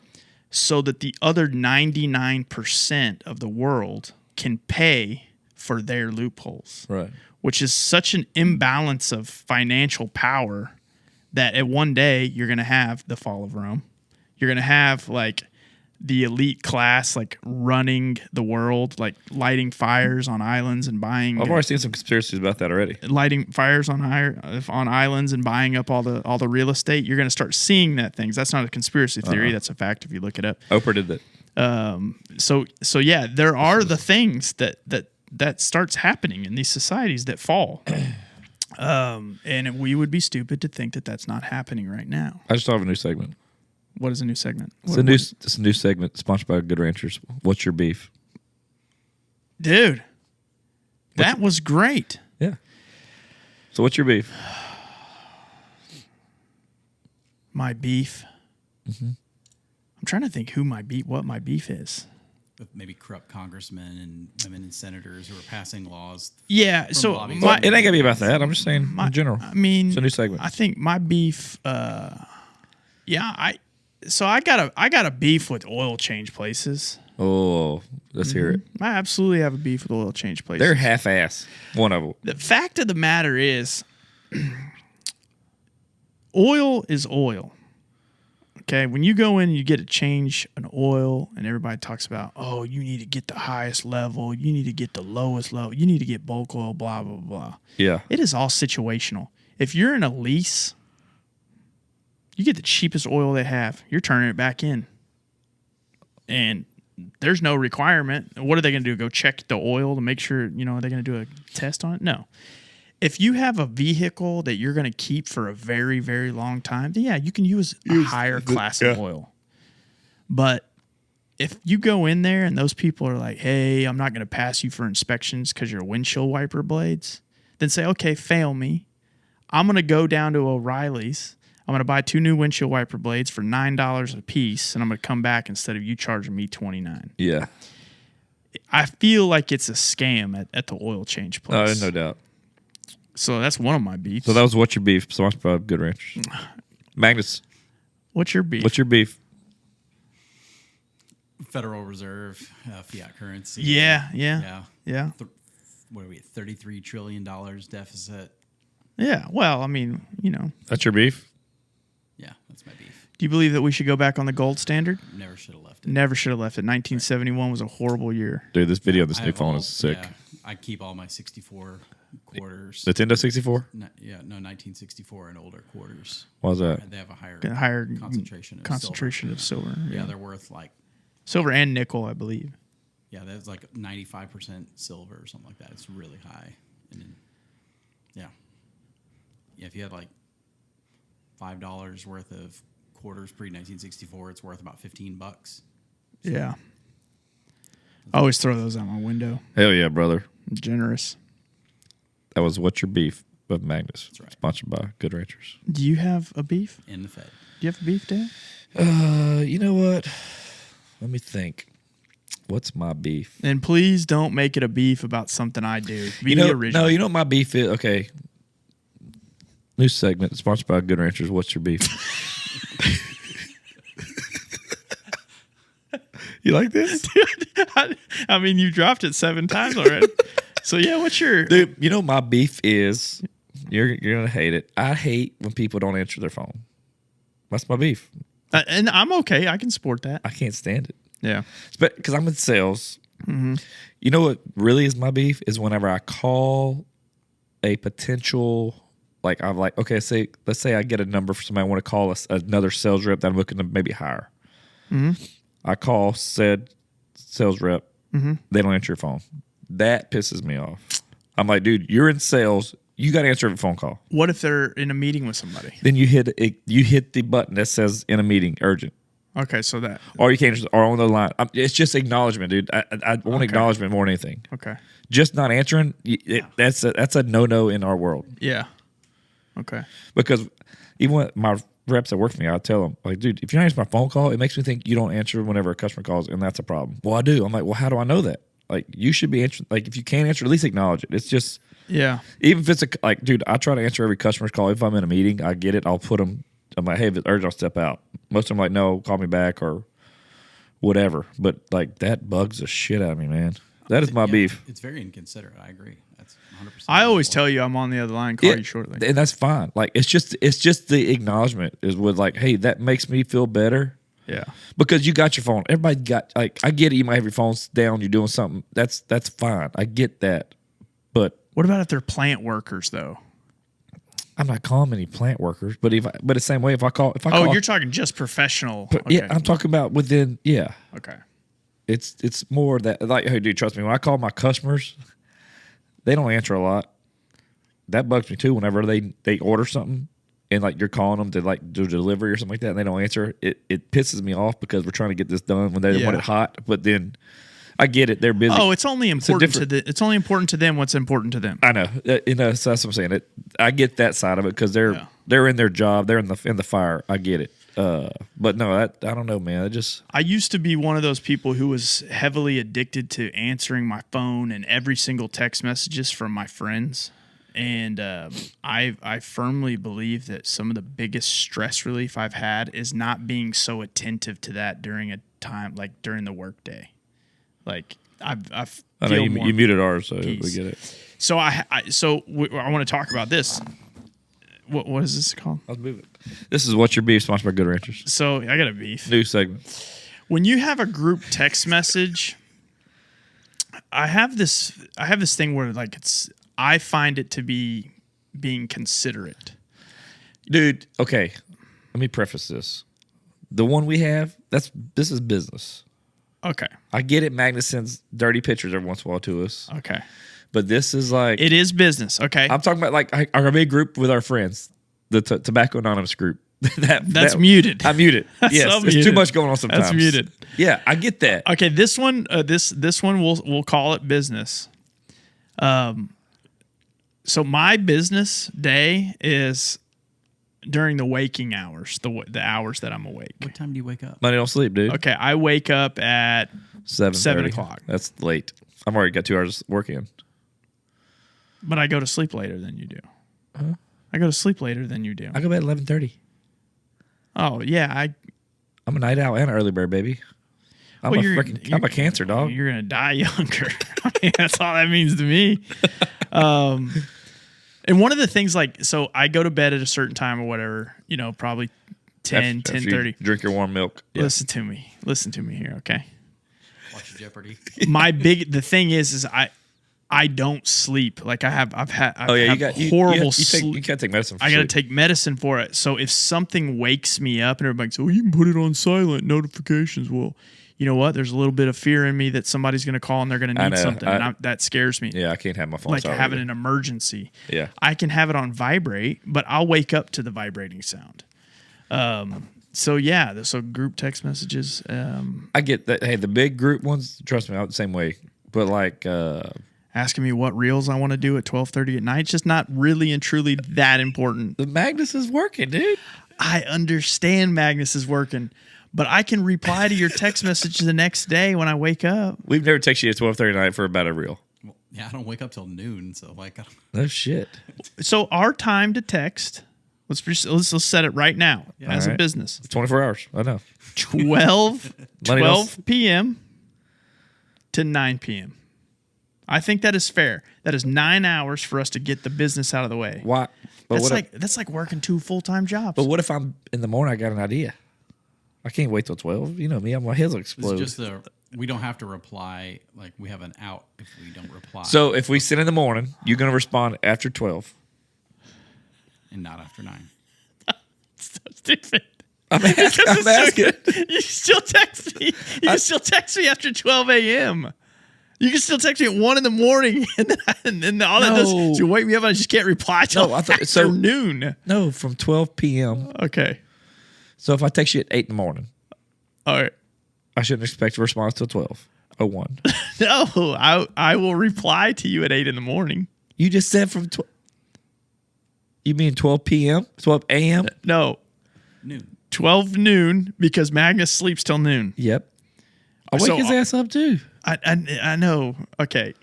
Speaker 3: so that the other 99% of the world can pay for their loopholes.
Speaker 2: Right.
Speaker 3: Which is such an imbalance of financial power that at one day you're going to have the fall of Rome. You're going to have like the elite class like running the world, like lighting fires on islands and buying.
Speaker 2: I've already seen some conspiracies about that already.
Speaker 3: Lighting fires on islands and buying up all the real estate. You're going to start seeing that things. That's not a conspiracy theory. That's a fact if you look it up.
Speaker 2: Oprah did that.
Speaker 3: So yeah, there are the things that starts happening in these societies that fall. And we would be stupid to think that that's not happening right now.
Speaker 2: I just thought of a new segment.
Speaker 3: What is a new segment?
Speaker 2: It's a new segment sponsored by Good Ranchers. What's your beef?
Speaker 3: Dude, that was great.
Speaker 2: Yeah. So what's your beef?
Speaker 3: My beef. Mm-hmm. I'm trying to think what my beef is.
Speaker 4: With maybe corrupt congressmen and women and senators who are passing laws.
Speaker 3: Yeah, so
Speaker 2: it ain't gonna be about that. I'm just saying in general.
Speaker 3: I mean,
Speaker 2: it's a new segment.
Speaker 3: I think my beef. I got a beef with oil change places.
Speaker 2: Oh, let's hear it.
Speaker 3: I absolutely have a beef with oil change places.
Speaker 2: They're half-ass. One of them.
Speaker 3: The fact of the matter is, oil is oil. Okay, when you go in and you get to change an oil, and everybody talks about, oh, you need to get the highest level, you need to get the lowest level, you need to get bulk oil, blah, blah, blah.
Speaker 2: Yeah.
Speaker 3: It is all situational. If you're in a lease, you get the cheapest oil they have. You're turning it back in. And there's no requirement. What are they going to do? Go check the oil to make sure, are they going to do a test on it? No. If you have a vehicle that you're going to keep for a very, very long time, then yeah, you can use a higher class of oil. But if you go in there and those people are like, hey, I'm not going to pass you for inspections because you're windshield wiper blades, then say, okay, fail me. I'm going to go down to O'Reilly's. I'm going to buy 2 new windshield wiper blades for $9 a piece, and I'm going to come back instead of you charging me $29.
Speaker 2: Yeah.
Speaker 3: I feel like it's a scam at the oil change place.
Speaker 2: No doubt.
Speaker 3: So that's one of my beefs.
Speaker 2: So that was What's Your Beef, sponsored by Good Ranchers. Magnus.
Speaker 3: What's your beef?
Speaker 2: What's your beef?
Speaker 4: Federal Reserve, fiat currency.
Speaker 3: Yeah.
Speaker 4: What are we at? $33 trillion deficit.
Speaker 3: Yeah. Well, I mean,
Speaker 2: That's your beef?
Speaker 4: Yeah, that's my beef.
Speaker 3: Do you believe that we should go back on the gold standard?
Speaker 4: Never should have left it.
Speaker 3: Never should have left it. 1971 was a horrible year.
Speaker 2: Dude, this video of this
Speaker 4: I
Speaker 2: new
Speaker 4: have
Speaker 2: phone
Speaker 4: all-
Speaker 2: is sick.
Speaker 4: Yeah, I keep all my 64 quarters.
Speaker 2: Nintendo 64?
Speaker 4: 1964 and older quarters.
Speaker 2: Why is that?
Speaker 4: They have a higher
Speaker 3: concentration of silver.
Speaker 4: Yeah, they're worth like,
Speaker 3: Silver and nickel, I believe.
Speaker 4: yeah, that's like 95% silver or something like that. It's really high. And then, yeah, if you had like $5 worth of quarters pre-1964, it's worth about $15.
Speaker 3: Yeah. I always throw those out my window.
Speaker 2: Hell yeah, brother.
Speaker 3: Generous.
Speaker 2: That was What's Your Beef of Magnus.
Speaker 4: That's right.
Speaker 2: Sponsored by Good Ranchers.
Speaker 3: Do you have a beef?
Speaker 4: In the Fed.
Speaker 3: Do you have a beef, Dan?
Speaker 2: You know what? Let me think. What's my beef?
Speaker 3: And please don't make it a beef about something I do. Be original.
Speaker 2: No, you know what my beef is? Okay. New segment sponsored by Good Ranchers. What's your beef? You like this?
Speaker 3: I mean, you dropped it 7 times already. So yeah, what's your
Speaker 2: Dude, you know my beef is you're gonna hate it. I hate when people don't answer their phone. That's my beef.
Speaker 3: and I'm okay. I can support that.
Speaker 2: I can't stand it.
Speaker 3: Yeah.
Speaker 2: But because I'm in sales. Mm-hmm. You know what really is my beef is whenever I call a potential, like I'm like, okay, let's say I get a number for somebody I want to call another sales rep that I'm looking to maybe hire. Mm-hmm. I call said sales rep. Mm-hmm. They don't answer your phone. That pisses me off. I'm like, dude, you're in sales. You got to answer every phone call.
Speaker 3: What if they're in a meeting with somebody?
Speaker 2: Then you hit the button that says in a meeting, urgent.
Speaker 3: Okay, so that.
Speaker 2: Or you can't, or on the line. It's just acknowledgement, dude. I want acknowledgement more than anything.
Speaker 3: Okay.
Speaker 2: Just not answering, that's a no-no in our world.
Speaker 3: Yeah. Okay.
Speaker 2: Because even when my reps that work for me, I tell them, like, dude, if you don't answer my phone call, it makes me think you don't answer whenever a customer calls, and that's a problem. Well, I do. I'm like, well, how do I know that? Like, you should be answering. Like, if you can't answer, at least acknowledge it. It's just,
Speaker 3: yeah.
Speaker 2: Even if it's like, dude, I try to answer every customer's call. If I'm in a meeting, I get it. I'll put them. I'm like, hey, if it's urgent, I'll step out. Most of them are like, no, call me back or whatever. But like that bugs the shit out of me, man. That is my beef.
Speaker 4: It's very inconsiderate. I agree. That's 100%.
Speaker 3: I always tell you I'm on the other line. Call you shortly,
Speaker 2: and that's fine. Like it's just the acknowledgement is with like, hey, that makes me feel better.
Speaker 3: Yeah.
Speaker 2: Because you got your phone. Everybody got, like, I get it. You might have your phones down. You're doing something. That's fine. I get that. But
Speaker 3: What about if they're plant workers though?
Speaker 2: I'm not calling any plant workers. But but the same way, if I call,
Speaker 3: Oh, you're talking just professional.
Speaker 2: yeah, I'm talking about within. Yeah,
Speaker 3: Okay.
Speaker 2: it's more that, like, hey, dude, trust me. When I call my customers, they don't answer a lot. That bugs me too. Whenever they order something and, like, you're calling them to, like, do delivery or something like that, and they don't answer, it pisses me off because we're trying to get this done when they want it hot. But then I get it; they're busy.
Speaker 3: Oh, it's only important it's only important to them what's important to them.
Speaker 2: I know. So that's what I'm saying. I get that side of it because they're in their job. They're in the fire. I get it. But no, I don't know, man.
Speaker 3: I used to be one of those people who was heavily addicted to answering my phone and every single text messages from my friends. And I firmly believe that some of the biggest stress relief I've had is not being so attentive to that during a time like during the workday. Like I
Speaker 2: know you muted ours, so
Speaker 3: peace.
Speaker 2: we get it.
Speaker 3: So I want to talk about this. What is this called?
Speaker 2: Let's move it. This is What's Your Beef, sponsored by Good Ranchers.
Speaker 3: So I got a beef.
Speaker 2: New segment.
Speaker 3: When you have a group text message, I have this thing where, like, I find it to be being considerate.
Speaker 2: Dude, okay. Let me preface this. The one we have, this is business.
Speaker 3: Okay.
Speaker 2: I get it. Magnus sends dirty pictures every once in a while to us.
Speaker 3: Okay.
Speaker 2: But this is like...
Speaker 3: It is business. Okay.
Speaker 2: I'm talking about, like, our big group with our friends, the Tobacco Anonymous group.
Speaker 3: That's muted.
Speaker 2: I mute it. Yes, there's too much going on sometimes.
Speaker 3: That's muted.
Speaker 2: Yeah, I get that.
Speaker 3: Okay, this one we'll call it business. So my business day is during the waking hours, the hours that I'm awake.
Speaker 4: What time do you wake up?
Speaker 2: Money don't sleep, dude.
Speaker 3: Okay, I wake up at 7 o'clock.
Speaker 2: That's late. I've already got 2 hours work in.
Speaker 3: But I go to sleep later than you do. I go to sleep later than you do.
Speaker 2: I go to bed at 11:30.
Speaker 3: Oh yeah,
Speaker 2: I'm a night owl and an early bird, baby. I'm a cancer dog.
Speaker 3: You're gonna die younger. I mean, that's all that means to me. And one of the things, like, so I go to bed at a certain time or whatever, probably 10:30.
Speaker 2: Drink your warm milk.
Speaker 3: Yeah. Listen to me here, okay?
Speaker 4: Watch Jeopardy.
Speaker 3: The thing is I don't sleep. Like, I've had horrible sleep.
Speaker 2: You can't take medicine for
Speaker 3: I got to
Speaker 2: sleep.
Speaker 3: take medicine for it. So if something wakes me up and everybody's like, oh, you can put it on silent notifications. Well, you know what? There's a little bit of fear in me that somebody's going to call and they're going to need something. And that scares me.
Speaker 2: Yeah, I can't have my phone
Speaker 3: like
Speaker 2: silent
Speaker 3: having
Speaker 2: either.
Speaker 3: an emergency.
Speaker 2: Yeah.
Speaker 3: I can have it on vibrate, but I'll wake up to the vibrating sound. So group text messages.
Speaker 2: I get that. Hey, the big group ones, trust me, I'm the same way. But, like,
Speaker 3: asking me what reels I want to do at 12:30 at night, it's just not really and truly that important.
Speaker 2: the Magnus is working, dude.
Speaker 3: I understand Magnus is working, but I can reply to your text message the next day when I wake up.
Speaker 2: We've never texted you at 12:30 at night for about a reel.
Speaker 4: Well, yeah, I don't wake up till noon, so like,
Speaker 2: No shit.
Speaker 3: So our time to text, let's set it right now as a
Speaker 2: right.
Speaker 3: business.
Speaker 2: It's 24 hours. I know.
Speaker 3: 12
Speaker 2: Money don't-
Speaker 3: p.m. to 9 p.m. I think that is fair. That is 9 hours for us to get the business out of the way.
Speaker 2: Why? But
Speaker 3: That's like working 2 full-time jobs.
Speaker 2: But what if I'm in the morning? I got an idea. I can't wait till 12. You know me. My head will explode.
Speaker 4: it's just we don't have to reply. Like, we have an out if we don't reply.
Speaker 2: So if we send in the morning, you're going to respond after 12.
Speaker 4: And not after 9.
Speaker 3: so stupid.
Speaker 2: I'm asking.
Speaker 3: You still text me. You still text me after 12 a.m. You can still text me at 1 in the morning, and then all that does is you wake me up and I just can't reply till noon.
Speaker 2: No, from 12 p.m.
Speaker 3: Okay.
Speaker 2: So if I text you at 8 in the morning,
Speaker 3: All right.
Speaker 2: I shouldn't expect a response till 12:01.
Speaker 3: No, I will reply to you at 8 in the morning.
Speaker 2: You just said from 12. You mean 12 p.m.? 12 a.m.?
Speaker 3: No,
Speaker 4: Noon.
Speaker 3: 12 noon because Magnus sleeps till noon.
Speaker 2: Yep. I'll wake his ass up too.
Speaker 3: I know. Okay.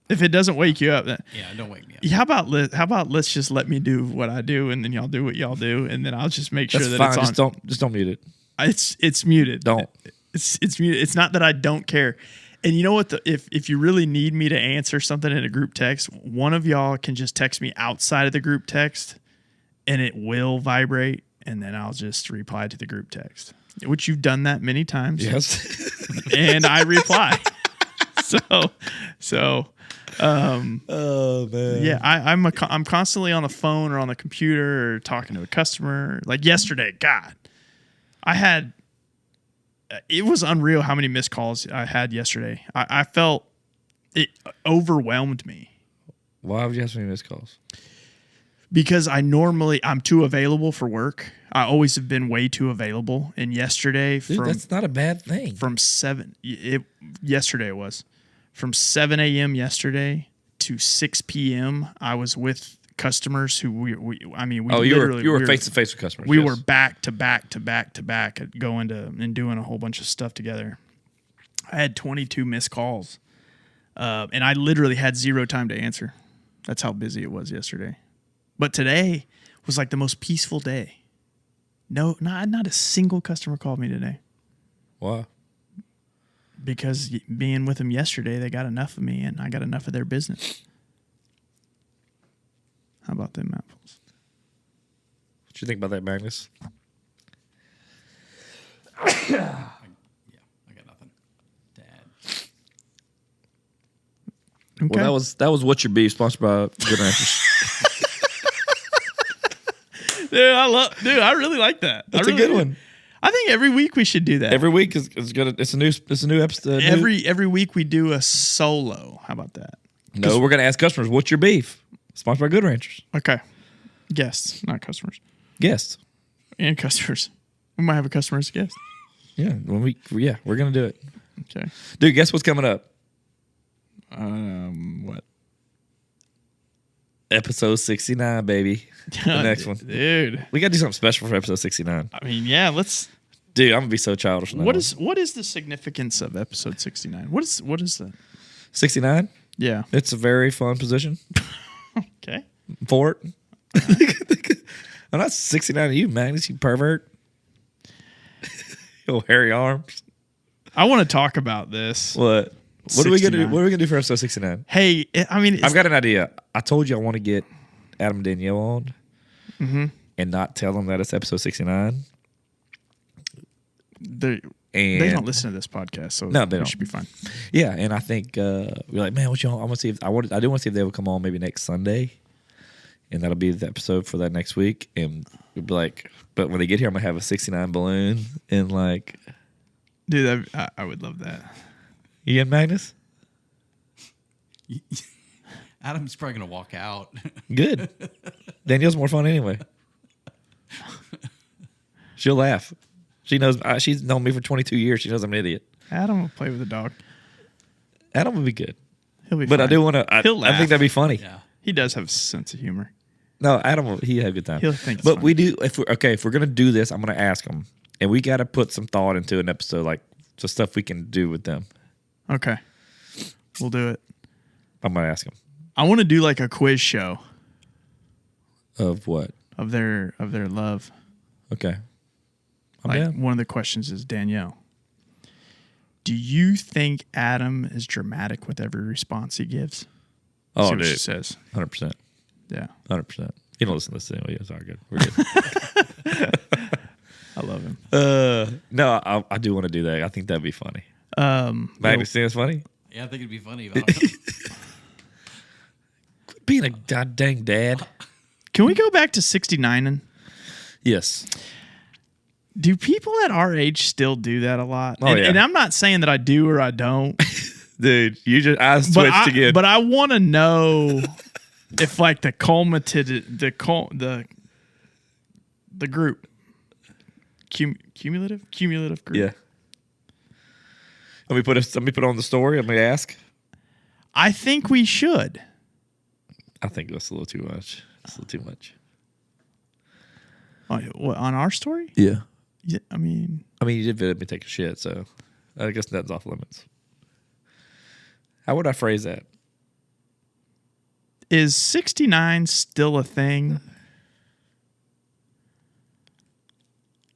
Speaker 3: If it doesn't wake you up, then
Speaker 4: Yeah, don't wake me up.
Speaker 3: how about let's just let me do what I do, and then y'all do what y'all do, and then I'll just make sure
Speaker 2: That's
Speaker 3: that
Speaker 2: fine.
Speaker 3: it's on.
Speaker 2: Just don't mute it.
Speaker 3: It's muted.
Speaker 2: Don't.
Speaker 3: It's muted. It's not that I don't care. And you know what? If you really need me to answer something in a group text, one of y'all can just text me outside of the group text, and it will vibrate, and then I'll just reply to the group text, which you've done that many times.
Speaker 2: Yes.
Speaker 3: And I reply.
Speaker 2: Oh man.
Speaker 3: Yeah, I'm constantly on the phone or on the computer or talking to a customer. Like yesterday, God, I had. It was unreal how many missed calls I had yesterday. I felt it overwhelmed me.
Speaker 2: Why would you have so many missed calls?
Speaker 3: Because I'm too available for work. I always have been way too available. And yesterday,
Speaker 2: Dude, that's not a bad thing.
Speaker 3: Yesterday it was from 7 a.m. yesterday to 6 p.m. I was with customers who you
Speaker 2: were face to face with customers.
Speaker 3: We were back to back going to and doing a whole bunch of stuff together. I had 22 missed calls, and I literally had zero time to answer. That's how busy it was yesterday. But today was like the most peaceful day. No, not a single customer called me today.
Speaker 2: Why?
Speaker 3: Because being with them yesterday, they got enough of me, and I got enough of their business. How about them apples?
Speaker 2: What you think about that, Magnus?
Speaker 4: Yeah, I got nothing to add.
Speaker 3: Okay.
Speaker 2: Well, that was What's Your Beef, sponsored by Good Ranchers.
Speaker 3: Dude, I really like that.
Speaker 2: That's a good one.
Speaker 3: I think every week we should do that.
Speaker 2: Every week is good. It's a new episode.
Speaker 3: Every week we do a solo. How about that?
Speaker 2: No, we're gonna ask customers, what's your beef? Sponsored by Good Ranchers.
Speaker 3: Okay. Guests, not customers.
Speaker 2: Guests.
Speaker 3: And customers. We might have a customer as a guest.
Speaker 2: Yeah, we're gonna do it.
Speaker 3: Okay.
Speaker 2: Dude, guess what's coming up?
Speaker 3: What?
Speaker 2: Episode 69, baby. The next one.
Speaker 3: Dude.
Speaker 2: We gotta do something special for episode 69.
Speaker 3: I mean, yeah, let's.
Speaker 2: Dude, I'm gonna be so childish.
Speaker 3: What is the significance of episode 69? What is the
Speaker 2: 69?
Speaker 3: Yeah.
Speaker 2: It's a very fun position
Speaker 3: Okay.
Speaker 2: for it. I'm not 69 of you, Magnus, you pervert. Your hairy arms.
Speaker 3: I want to talk about this.
Speaker 2: What? What are we gonna do?
Speaker 3: 69.
Speaker 2: What are we gonna do for episode 69?
Speaker 3: Hey, I mean,
Speaker 2: I've got an idea. I told you I want to get Adam and Danielle on and not tell them that it's episode 69.
Speaker 3: they don't listen to this podcast, so
Speaker 2: No, they
Speaker 3: we
Speaker 2: don't.
Speaker 3: should be fine.
Speaker 2: Yeah, and I think we're like, man, what you? I want to see if I do want to see if they will come on maybe next Sunday, and that'll be the episode for that next week. And we'd be like, but when they get here, I'm gonna have a 69 balloon and like,
Speaker 3: Dude, I would love that.
Speaker 2: you and Magnus.
Speaker 4: Adam's probably gonna walk out.
Speaker 2: Good. Danielle's more fun anyway. She'll laugh. She knows. She's known me for 22 years. She knows I'm an idiot.
Speaker 3: Adam will play with the dog.
Speaker 2: Adam would be good.
Speaker 3: He'll be
Speaker 2: But
Speaker 3: fine.
Speaker 2: I do want to.
Speaker 3: He'll
Speaker 2: I
Speaker 3: laugh.
Speaker 2: think that'd be funny.
Speaker 4: Yeah.
Speaker 3: He does have a sense of humor.
Speaker 2: No, Adam, he had a good time.
Speaker 3: He'll think it's
Speaker 2: but
Speaker 3: funny.
Speaker 2: we do. If we're gonna do this, I'm gonna ask him, and we got to put some thought into an episode, like the stuff we can do with them.
Speaker 3: Okay. We'll do it.
Speaker 2: I'm gonna ask him
Speaker 3: I want to do like a quiz show
Speaker 2: of what.
Speaker 3: of their love.
Speaker 2: Okay. I'm
Speaker 3: Like
Speaker 2: down.
Speaker 3: one of the questions is, Danielle, do you think Adam is dramatic with every response he gives?
Speaker 2: Oh,
Speaker 3: See what she
Speaker 2: dude,
Speaker 3: says.
Speaker 2: 100%,
Speaker 3: Yeah.
Speaker 2: 100%. You don't listen to this anyway. It's all good. We're good.
Speaker 3: I love him.
Speaker 2: No, I do want to do that. I think that'd be funny. Magnus, think it's funny?
Speaker 4: Yeah, I think it'd be funny. But I don't know.
Speaker 2: Quit being a god dang dad.
Speaker 3: Can we go back to 69?
Speaker 2: Yes.
Speaker 3: Do people at our age still do that a lot?
Speaker 2: Oh,
Speaker 3: and,
Speaker 2: yeah.
Speaker 3: and I'm not saying that I do or I don't.
Speaker 2: Dude, you just I
Speaker 3: but
Speaker 2: switched again.
Speaker 3: But I want to know if like the group cumulative group.
Speaker 2: Yeah. Let me put it on the story. Let me ask.
Speaker 3: I think we should.
Speaker 2: I think that's a little too much. It's a little too much.
Speaker 3: What, on our story?
Speaker 2: Yeah.
Speaker 3: Yeah, I mean,
Speaker 2: You did let me take a shit, so I guess that's off limits. How would I phrase that?
Speaker 3: is 69 still a thing?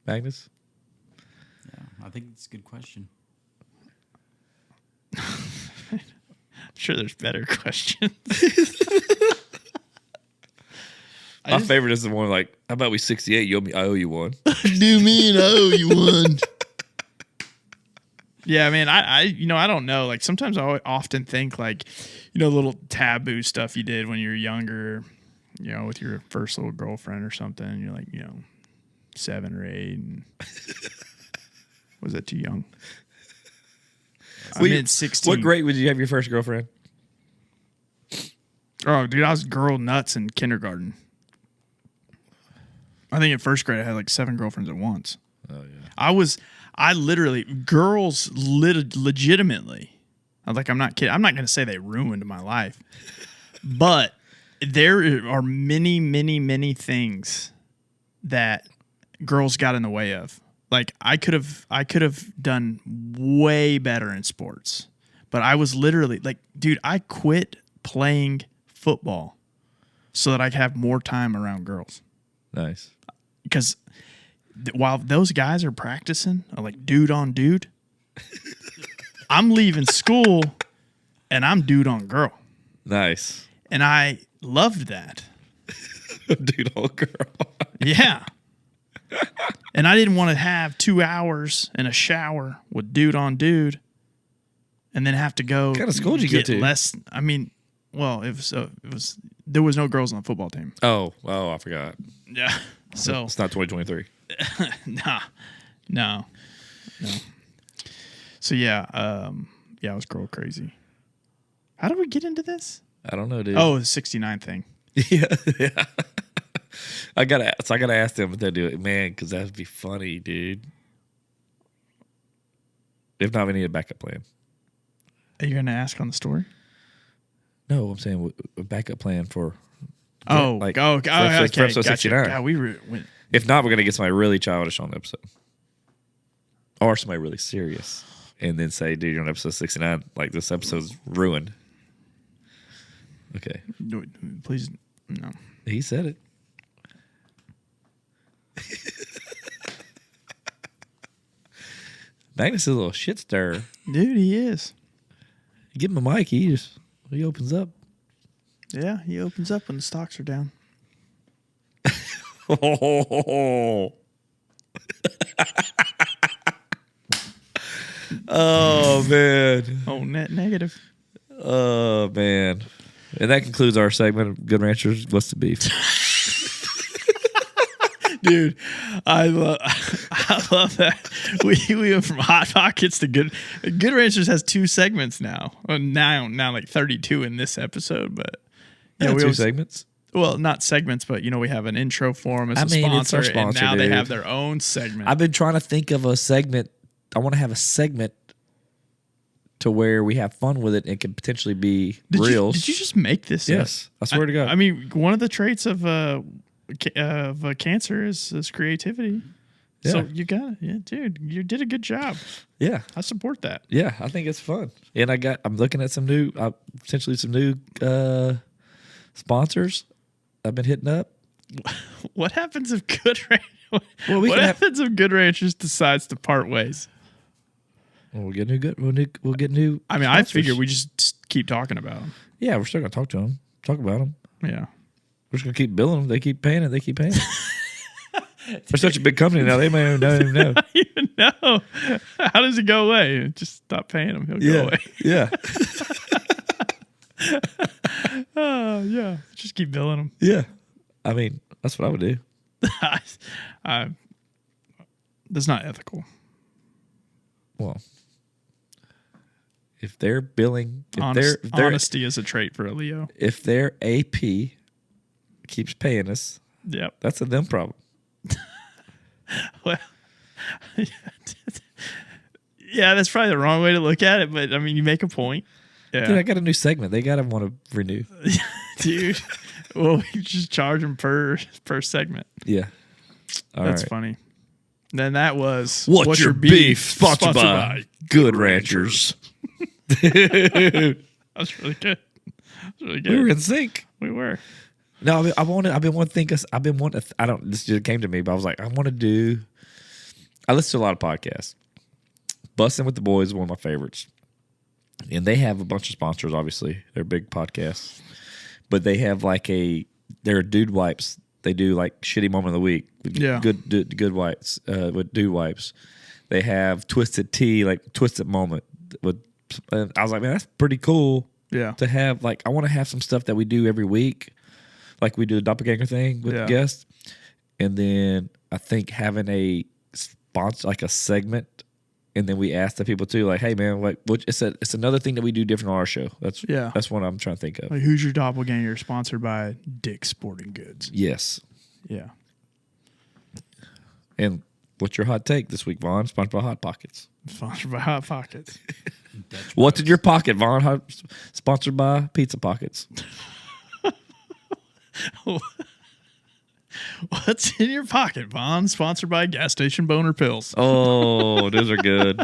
Speaker 2: Magnus?
Speaker 4: Yeah, I think it's a good question.
Speaker 3: I'm sure there's better questions.
Speaker 2: My favorite is the one like, how about we 68? I owe you one.
Speaker 3: Do me and I owe you one. Yeah, man, I don't know. Like sometimes I often think like, little taboo stuff you did when you were younger, with your first little girlfriend or something. And you're like, 7 or 8. And was that too young? I'm in 16.
Speaker 2: What grade would you have your first girlfriend?
Speaker 3: Oh, dude, I was girl nuts in kindergarten. I think in first grade I had like 7 girlfriends at once.
Speaker 2: Oh yeah.
Speaker 3: I literally, girls legitimately, I'm not kidding. I'm not going to say they ruined my life, but there are many, many, many things that girls got in the way of. Like I could have done way better in sports, but I was literally like, dude, I quit playing football so that I could have more time around girls.
Speaker 2: Nice.
Speaker 3: Because while those guys are practicing, like dude on dude, I'm leaving school and I'm dude on girl.
Speaker 2: Nice.
Speaker 3: And I loved that.
Speaker 2: Dude on girl.
Speaker 3: Yeah. And I didn't want to have 2 hours in a shower with dude on dude and then have to go.
Speaker 2: What kind of school did you go to?
Speaker 3: Well, it was there was no girls on the football team.
Speaker 2: Oh, I forgot.
Speaker 3: Yeah. So
Speaker 2: it's not 2023.
Speaker 3: No. So yeah, I was girl crazy. How did we get into this?
Speaker 2: I don't know, dude.
Speaker 3: Oh, the 69 thing.
Speaker 2: Yeah. I gotta ask them if they do it, man, because that'd be funny, dude. If not, we need a backup plan.
Speaker 3: Are you gonna ask on the story?
Speaker 2: No, I'm saying a backup plan for.
Speaker 3: Okay.
Speaker 2: For episode 69.
Speaker 3: God,
Speaker 2: If not, we're gonna get somebody really childish on the episode, or somebody really serious, and then say, "Dude, you're on episode 69. Like this episode's ruined." Okay.
Speaker 3: Please, no.
Speaker 2: He said it. Magnus is a little shit stirrer.
Speaker 3: Dude, he is.
Speaker 2: You give him a mic, he opens up.
Speaker 3: Yeah, he opens up when the stocks are down.
Speaker 2: Oh man.
Speaker 3: Oh, net negative.
Speaker 2: Oh man. And that concludes our segment of Good Ranchers. What's the beef?
Speaker 3: Dude, I love that. We went from Hot Pockets to Good Ranchers has 2 segments now. Well, now like 32 in this episode, but
Speaker 2: Yeah,
Speaker 3: we
Speaker 2: 2
Speaker 3: always,
Speaker 2: segments.
Speaker 3: Well, not segments, but we have an intro for them as a
Speaker 2: it's
Speaker 3: sponsor,
Speaker 2: our sponsor,
Speaker 3: and now
Speaker 2: dude.
Speaker 3: they have their own segment.
Speaker 2: I've been trying to think of a segment. I want to have a segment to where we have fun with it and can potentially be reels.
Speaker 3: Did you just make this?
Speaker 2: Yes, I swear to God.
Speaker 3: I mean, one of the traits of cancer is creativity.
Speaker 2: Yeah.
Speaker 3: So you got it, yeah, dude. You did a good job.
Speaker 2: Yeah,
Speaker 3: I support that.
Speaker 2: yeah, I think it's fun. And I'm looking at some new, potentially some new sponsors. I've been hitting up.
Speaker 3: What happens if Good
Speaker 2: Well, we
Speaker 3: What
Speaker 2: can have-
Speaker 3: happens if Good Ranchers decides to part ways?
Speaker 2: Well, we'll get We'll get new.
Speaker 3: I mean, I
Speaker 2: sponsors.
Speaker 3: figure we just keep talking about them.
Speaker 2: Yeah, we're still gonna talk to them, talk about them.
Speaker 3: Yeah.
Speaker 2: We're just gonna keep billing them. They keep paying it. They keep paying it. They're such a big company now. They may not even know.
Speaker 3: I don't even know. How does it go away? Just stop paying him. He'll go away.
Speaker 2: Yeah,
Speaker 3: Yeah. Just keep billing him.
Speaker 2: yeah. I mean, that's what I would do.
Speaker 3: That's not ethical.
Speaker 2: Well, if they're billing, if
Speaker 3: Honesty is a trait for a Leo.
Speaker 2: if their AP keeps paying us,
Speaker 3: Yep.
Speaker 2: that's a them problem.
Speaker 3: Well, yeah, that's probably the wrong way to look at it, but I mean, you make a point. Yeah.
Speaker 2: Dude, I got a new segment. They gotta want to renew.
Speaker 3: Dude. Well, we just charge them per segment.
Speaker 2: Yeah. All
Speaker 3: That's
Speaker 2: right.
Speaker 3: funny. Then that was
Speaker 2: What's Your Beef? Sponsored by Good Ranchers.
Speaker 3: That was really good. That was really good.
Speaker 2: We were in sync.
Speaker 3: We were.
Speaker 2: No, I've been wanting to think. This just came to me, but I was like, I listen to a lot of podcasts. Bussin' with the Boys is one of my favorites. And they have a bunch of sponsors, obviously. They're big podcasts. But they have they're dude wipes. they do like shitty moment of the week.
Speaker 3: Yeah.
Speaker 2: Good wipes with dude wipes. They have twisted tea, like twisted moment. With I was like, man, that's pretty cool.
Speaker 3: Yeah.
Speaker 2: To have like, I want to have some stuff that we do every week, like we do the doppelganger thing with guests, and then I think having a sponsor, like a segment. And then we ask the people too, like, "Hey man, like, it's another thing that we do different on our show." That's what I'm trying to think of.
Speaker 3: Like, who's your doppelganger? Sponsored by Dick's Sporting Goods.
Speaker 2: Yes.
Speaker 3: Yeah.
Speaker 2: And what's your hot take this week, Vaughn? Sponsored by Hot Pockets.
Speaker 3: Sponsored by Hot Pockets.
Speaker 2: What's in your pocket, Vaughn? Sponsored by Pizza Pockets.
Speaker 3: What's in your pocket, Vaughn? Sponsored by Gas Station Boner Pills.
Speaker 2: Oh, those are good.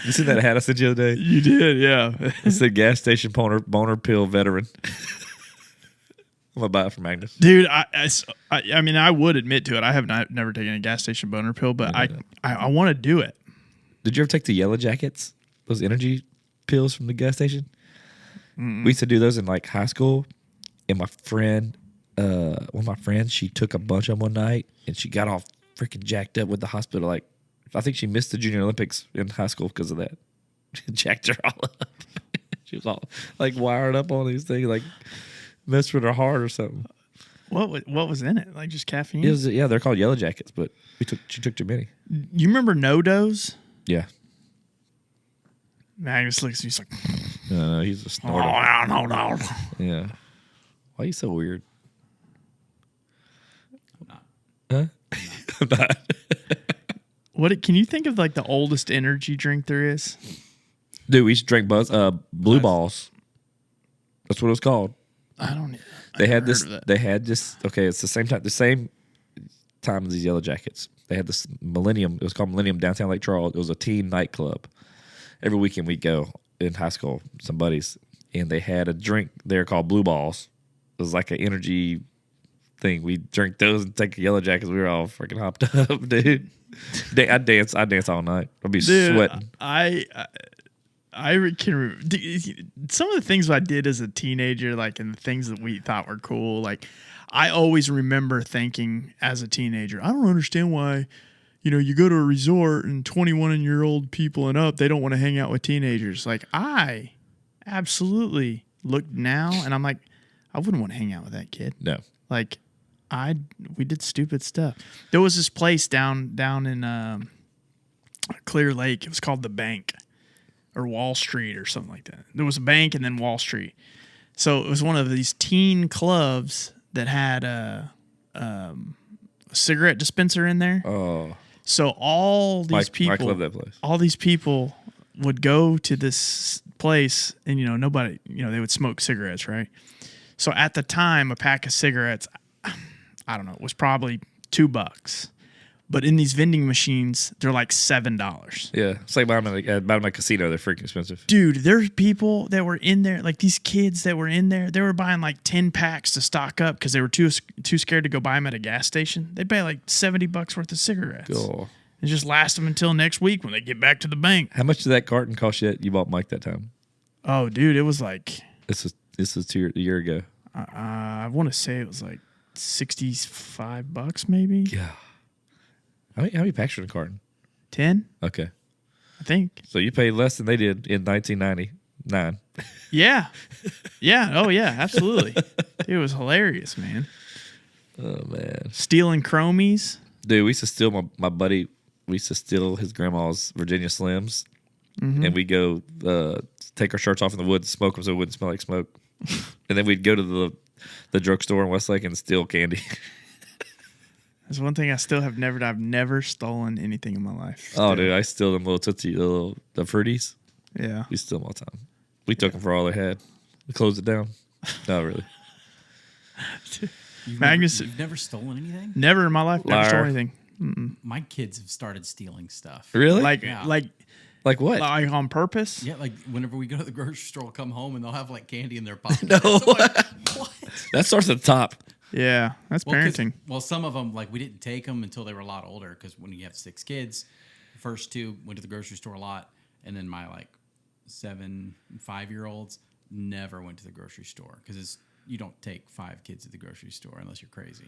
Speaker 2: You see that hat I sent you the other day?
Speaker 3: You did, yeah.
Speaker 2: It said Gas Station Boner Pill Veteran. I'm gonna buy it from Magnus.
Speaker 3: Dude, I mean, I would admit to it. I have never taken a Gas Station Boner Pill, but I want to do it.
Speaker 2: Did you ever take the Yellow Jackets? Those energy pills from the gas station? We used to do those in like high school, and my friend, one of my friends, she took a bunch of them one night, and she got all freaking jacked up with the hospital. Like, I think she missed the Junior Olympics in high school because of that. Jacked her all up. She was all like wired up on these things, like messed with her heart or something.
Speaker 3: What was in it? Like just caffeine?
Speaker 2: It was, yeah, they're called Yellow Jackets, but she took too many.
Speaker 3: You remember No-Dose?
Speaker 2: Yeah.
Speaker 3: Magnus looks at me, he's like,
Speaker 2: No, he's a snorter.
Speaker 3: no.
Speaker 2: Yeah. Why are you so weird?
Speaker 4: I'm not.
Speaker 2: Huh? I'm not.
Speaker 3: What can you think of like the oldest energy drink there is?
Speaker 2: Dude, we used to drink Blue Balls. That's what it was called.
Speaker 3: I don't.
Speaker 2: They had this. They had this. Okay, it's the same time as these Yellow Jackets. They had this Millennium. It was called Millennium downtown Lake Charles. It was a teen nightclub. Every weekend we'd go in high school, some buddies, and they had a drink there called Blue Balls. It was like an energy thing. We drink those and take Yellow Jackets. We were all freaking hopped up, dude. I dance all night. I'd be sweating.
Speaker 3: I can remember some of the things I did as a teenager, like, and the things that we thought were cool. Like, I always remember thinking as a teenager, I don't understand why, you go to a resort and 21-year-old people and up, they don't want to hang out with teenagers. Like, I absolutely look now and I'm like, I wouldn't want to hang out with that kid.
Speaker 2: No.
Speaker 3: Like, we did stupid stuff. There was this place down in Clear Lake. It was called the Bank or Wall Street or something like that. There was a bank and then Wall Street. So it was one of these teen clubs that had a cigarette dispenser in there.
Speaker 2: Oh.
Speaker 3: So all these people,
Speaker 2: Mike loved that place.
Speaker 3: all these people would go to this place and, nobody, they would smoke cigarettes, right? So at the time, a pack of cigarettes, I don't know, it was probably $2. But in these vending machines, they're like $7.
Speaker 2: Yeah. It's like buying them at a casino. They're freaking expensive.
Speaker 3: Dude, there's people that were in there, like these kids that were in there, they were buying like 10 packs to stock up because they were too scared to go buy them at a gas station. They'd pay like $70 worth of cigarettes.
Speaker 2: Cool.
Speaker 3: And just last them until next week when they get back to the bank.
Speaker 2: How much did that carton cost you bought Mike that time?
Speaker 3: Oh, dude, it was like...
Speaker 2: This was a year ago.
Speaker 3: I want to say it was like $65 maybe.
Speaker 2: Yeah. How many packs were in a carton?
Speaker 3: 10,
Speaker 2: Okay.
Speaker 3: I think.
Speaker 2: So you paid less than they did in 1999.
Speaker 3: Yeah. Yeah. Oh, yeah. Absolutely. It was hilarious, man.
Speaker 2: Oh, man.
Speaker 3: Stealing chromies.
Speaker 2: Dude, we used to steal my buddy. We used to steal his grandma's Virginia Slims. Mm-hmm. And we'd go take our shirts off in the woods, smoke them so it wouldn't smell like smoke. And then we'd go to the drugstore in Westlake and steal candy.
Speaker 3: That's one thing I still have never done. I've never stolen anything in my life. Still.
Speaker 2: Oh, dude, I steal them little Tootsie, the fruities.
Speaker 3: Yeah.
Speaker 2: We steal them all the time. We took them for all they had. We closed it down. Not really.
Speaker 3: Magnus,
Speaker 4: you've never stolen anything?
Speaker 3: Never in my life. Never
Speaker 2: Liar.
Speaker 3: stole anything. Mm-mm.
Speaker 4: My kids have started stealing stuff.
Speaker 2: Really?
Speaker 3: Like
Speaker 2: what?
Speaker 3: Like on purpose?
Speaker 4: Yeah, like whenever we go to the grocery store, we'll come home and they'll have like candy in their pocket.
Speaker 2: No.
Speaker 4: I'm like, what?
Speaker 2: That starts at the top.
Speaker 3: Yeah, that's parenting.
Speaker 4: Well, some of them, like, we didn't take them until they were a lot older because when you have 6 kids, the first 2 went to the grocery store a lot, and then my, 7 and 5-year-olds never went to the grocery store because you don't take 5 kids to the grocery store unless you're crazy.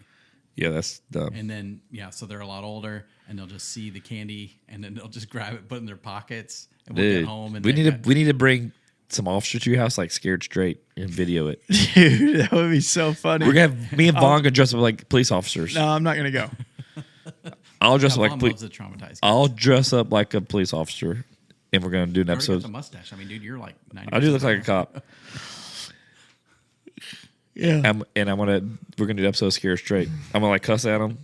Speaker 2: Yeah, that's dumb.
Speaker 4: And then so they're a lot older, and they'll just see the candy, and then they'll just grab it, put it in their pockets, and we'll
Speaker 2: Dude,
Speaker 4: get home. And
Speaker 2: we need to bring some officers to your house, like Scared Straight, and video it.
Speaker 3: Dude, that would be so funny.
Speaker 2: We're gonna have me and Vaughn gonna dress up like police officers.
Speaker 3: No, I'm not gonna go.
Speaker 2: I'll dress up like
Speaker 4: Mom
Speaker 2: police.
Speaker 4: loves the traumatized.
Speaker 2: I'll dress up like a police officer, and we're gonna do an
Speaker 4: You already got
Speaker 2: episode.
Speaker 4: the mustache. I mean, dude, you're like 90.
Speaker 2: I do look like a cop.
Speaker 3: Yeah.
Speaker 2: We're gonna do an episode of Scare Straight. I'm gonna like cuss at them,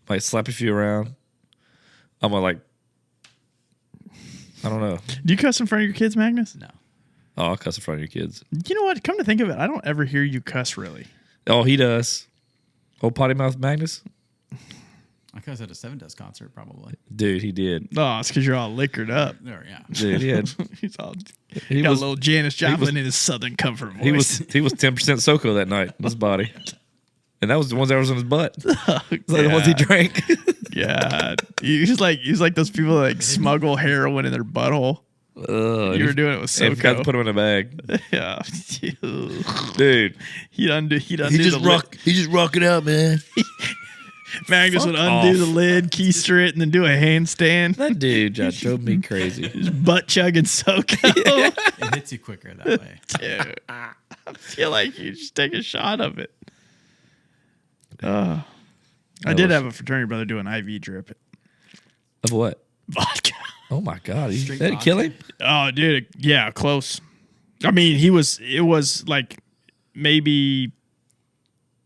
Speaker 2: like slap a few around. I'm gonna like, I don't know.
Speaker 3: Do you cuss in front of your kids, Magnus?
Speaker 4: No.
Speaker 2: Oh, I'll cuss in front of your kids.
Speaker 3: You know what? Come to think of it, I don't ever hear you cuss really.
Speaker 2: Oh, he does. Oh, potty mouth Magnus,
Speaker 4: I guess at a Seven Dust concert, probably.
Speaker 2: dude, he did.
Speaker 3: No, it's because you're all liquored up.
Speaker 4: There, yeah.
Speaker 2: Dude, he had.
Speaker 3: He's all
Speaker 2: He
Speaker 3: got
Speaker 2: was.
Speaker 3: a little Janis Joplin in his Southern Comfort voice.
Speaker 2: He was 10% SoCo that night in his body, and that was the ones that was in his butt. It's like the ones he drank.
Speaker 3: Yeah, he's like those people that like smuggle heroin in their butthole. You were doing it with
Speaker 2: and forgot to
Speaker 3: SoCo.
Speaker 2: put him in a bag,
Speaker 3: Yeah,
Speaker 2: dude.
Speaker 3: he'd undo
Speaker 2: He
Speaker 3: the
Speaker 2: just rock it out, man.
Speaker 3: Magnus would undo the lid, keister it, and then do a handstand.
Speaker 2: That dude just drove me crazy.
Speaker 3: Just butt chugging SoCo.
Speaker 4: It hits you quicker that way.
Speaker 3: Dude, I feel like you just take a shot of it. I did have a fraternity brother do an IV drip.
Speaker 2: Of what?
Speaker 3: Vodka.
Speaker 2: Oh my god,
Speaker 4: Straight
Speaker 2: did he kill him?
Speaker 3: Oh, dude, yeah, close. I mean, it was like maybe.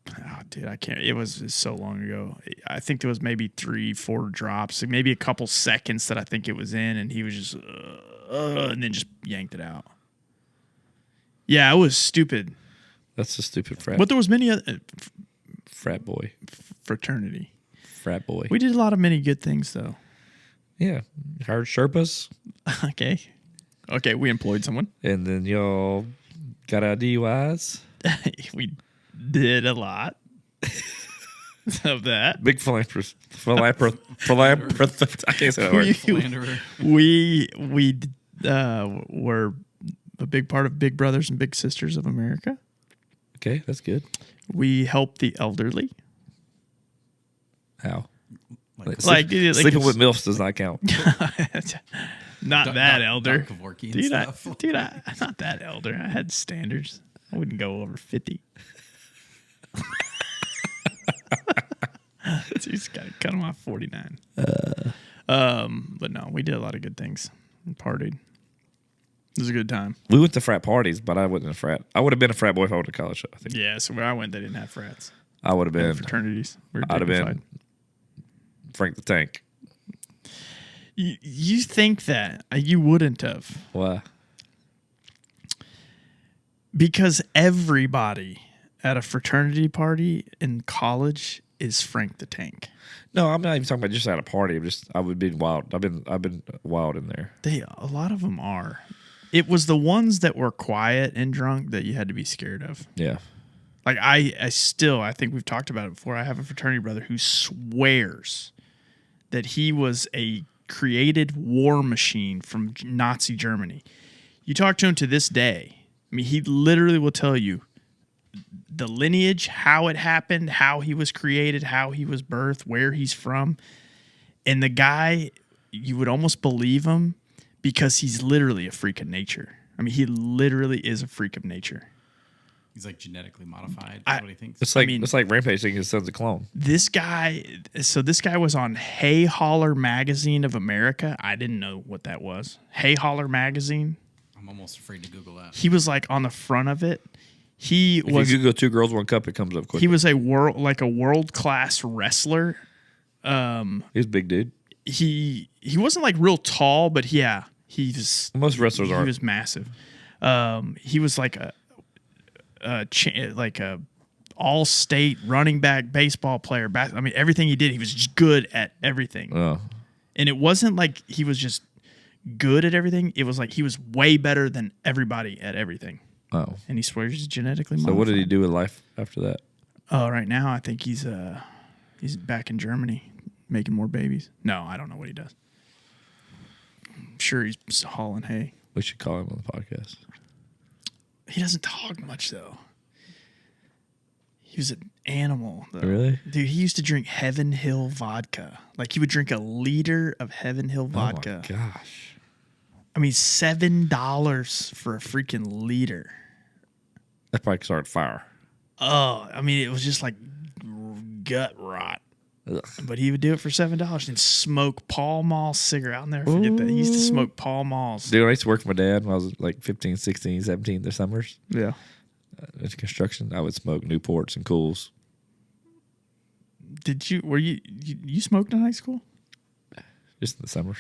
Speaker 3: Oh, dude, I can't. It was so long ago. I think there was maybe 3-4 drops, like maybe a couple seconds that I think it was in, and he was just, and then just yanked it out. Yeah, it was stupid.
Speaker 2: That's a stupid frat.
Speaker 3: But there was many other
Speaker 2: Frat boy?
Speaker 3: fraternity.
Speaker 2: Frat boy.
Speaker 3: We did a lot of many good things, though.
Speaker 2: Yeah, hired Sherpas,
Speaker 3: Okay, we employed someone.
Speaker 2: and then y'all got out DUIs.
Speaker 3: We did a lot of that.
Speaker 2: Big philanthropist. I can't say that word.
Speaker 4: Philanderer.
Speaker 3: We were a big part of Big Brothers and Big Sisters of America.
Speaker 2: Okay, that's good.
Speaker 3: We help the elderly.
Speaker 2: How?
Speaker 4: Like
Speaker 2: Sleeping with MILFs does not count.
Speaker 3: Not that elder.
Speaker 4: Kevorkian and
Speaker 3: Dude,
Speaker 2: Oh.
Speaker 3: I'm not that elder. I had standards. I wouldn't go over 50. So you just got to cut them off 49. But no, we did a lot of good things. We partied. It was a good time.
Speaker 2: We went to frat parties, but I wasn't a frat. I would have been a frat boy if I went to college. I think
Speaker 3: Yeah, so where I went, they didn't have frats.
Speaker 2: I would have been.
Speaker 3: Fraternities. We were
Speaker 2: I'd have
Speaker 3: dignified.
Speaker 2: been Frank the Tank.
Speaker 3: You think that you wouldn't have,
Speaker 2: Why?
Speaker 3: because everybody at a fraternity party in college is Frank the Tank.
Speaker 2: No, I'm not even talking about just at a party. I would be wild. I've been wild in there.
Speaker 3: A lot of them are. It was the ones that were quiet and drunk that you had to be scared of.
Speaker 2: Yeah.
Speaker 3: Like I think we've talked about it before. I have a fraternity brother who swears that he was a created war machine from Nazi Germany. You talk to him to this day. I mean, he literally will tell you the lineage, how it happened, how he was created, how he was birthed, where he's from. And the guy, you would almost believe him because he's literally a freak of nature. I mean, he literally is a freak of nature.
Speaker 4: He's like genetically modified. That's what he thinks.
Speaker 2: It's like Rampage thinking his son's a clone.
Speaker 3: This guy was on Hay Holler Magazine of America. I didn't know what that was. Hay Holler Magazine.
Speaker 4: I'm almost afraid to Google that.
Speaker 3: He was like on the front of it.
Speaker 2: If you Google 2 girls, 1 cup, it comes up quick.
Speaker 3: He was a world class wrestler.
Speaker 2: He was a big dude.
Speaker 3: He wasn't like real tall, but yeah, he was.
Speaker 2: Most wrestlers
Speaker 3: He
Speaker 2: are.
Speaker 3: was massive. He was like a all-state running back, baseball player. I mean, everything he did, he was just good at everything.
Speaker 2: Oh.
Speaker 3: And it wasn't like he was just good at everything. It was like he was way better than everybody at everything.
Speaker 2: Oh.
Speaker 3: And he swears he's genetically
Speaker 2: So
Speaker 3: modified.
Speaker 2: what did he do with life after that?
Speaker 3: Oh, right now I think he's back in Germany making more babies. No, I don't know what he does. I'm sure he's hauling hay.
Speaker 2: We should call him on the podcast.
Speaker 3: He doesn't talk much though. He was an animal, though.
Speaker 2: Really?
Speaker 3: Dude, he used to drink Heaven Hill vodka. Like, he would drink a liter of Heaven Hill vodka.
Speaker 2: Oh, my gosh.
Speaker 3: I mean, $7 for a freaking liter.
Speaker 2: That probably started fire.
Speaker 3: Oh, I mean, it was just like gut rot.
Speaker 2: Ugh.
Speaker 3: But he would do it for $7 and smoke Pall Mall cigarette. I'll never forget that. He used to smoke Pall Malls.
Speaker 2: Dude, I used to work for my dad when I was like 15, 16, 17, the summers.
Speaker 3: Yeah.
Speaker 2: In construction, I would smoke Newports and Cools.
Speaker 3: Were you smoked in high school?
Speaker 2: Just in the summers.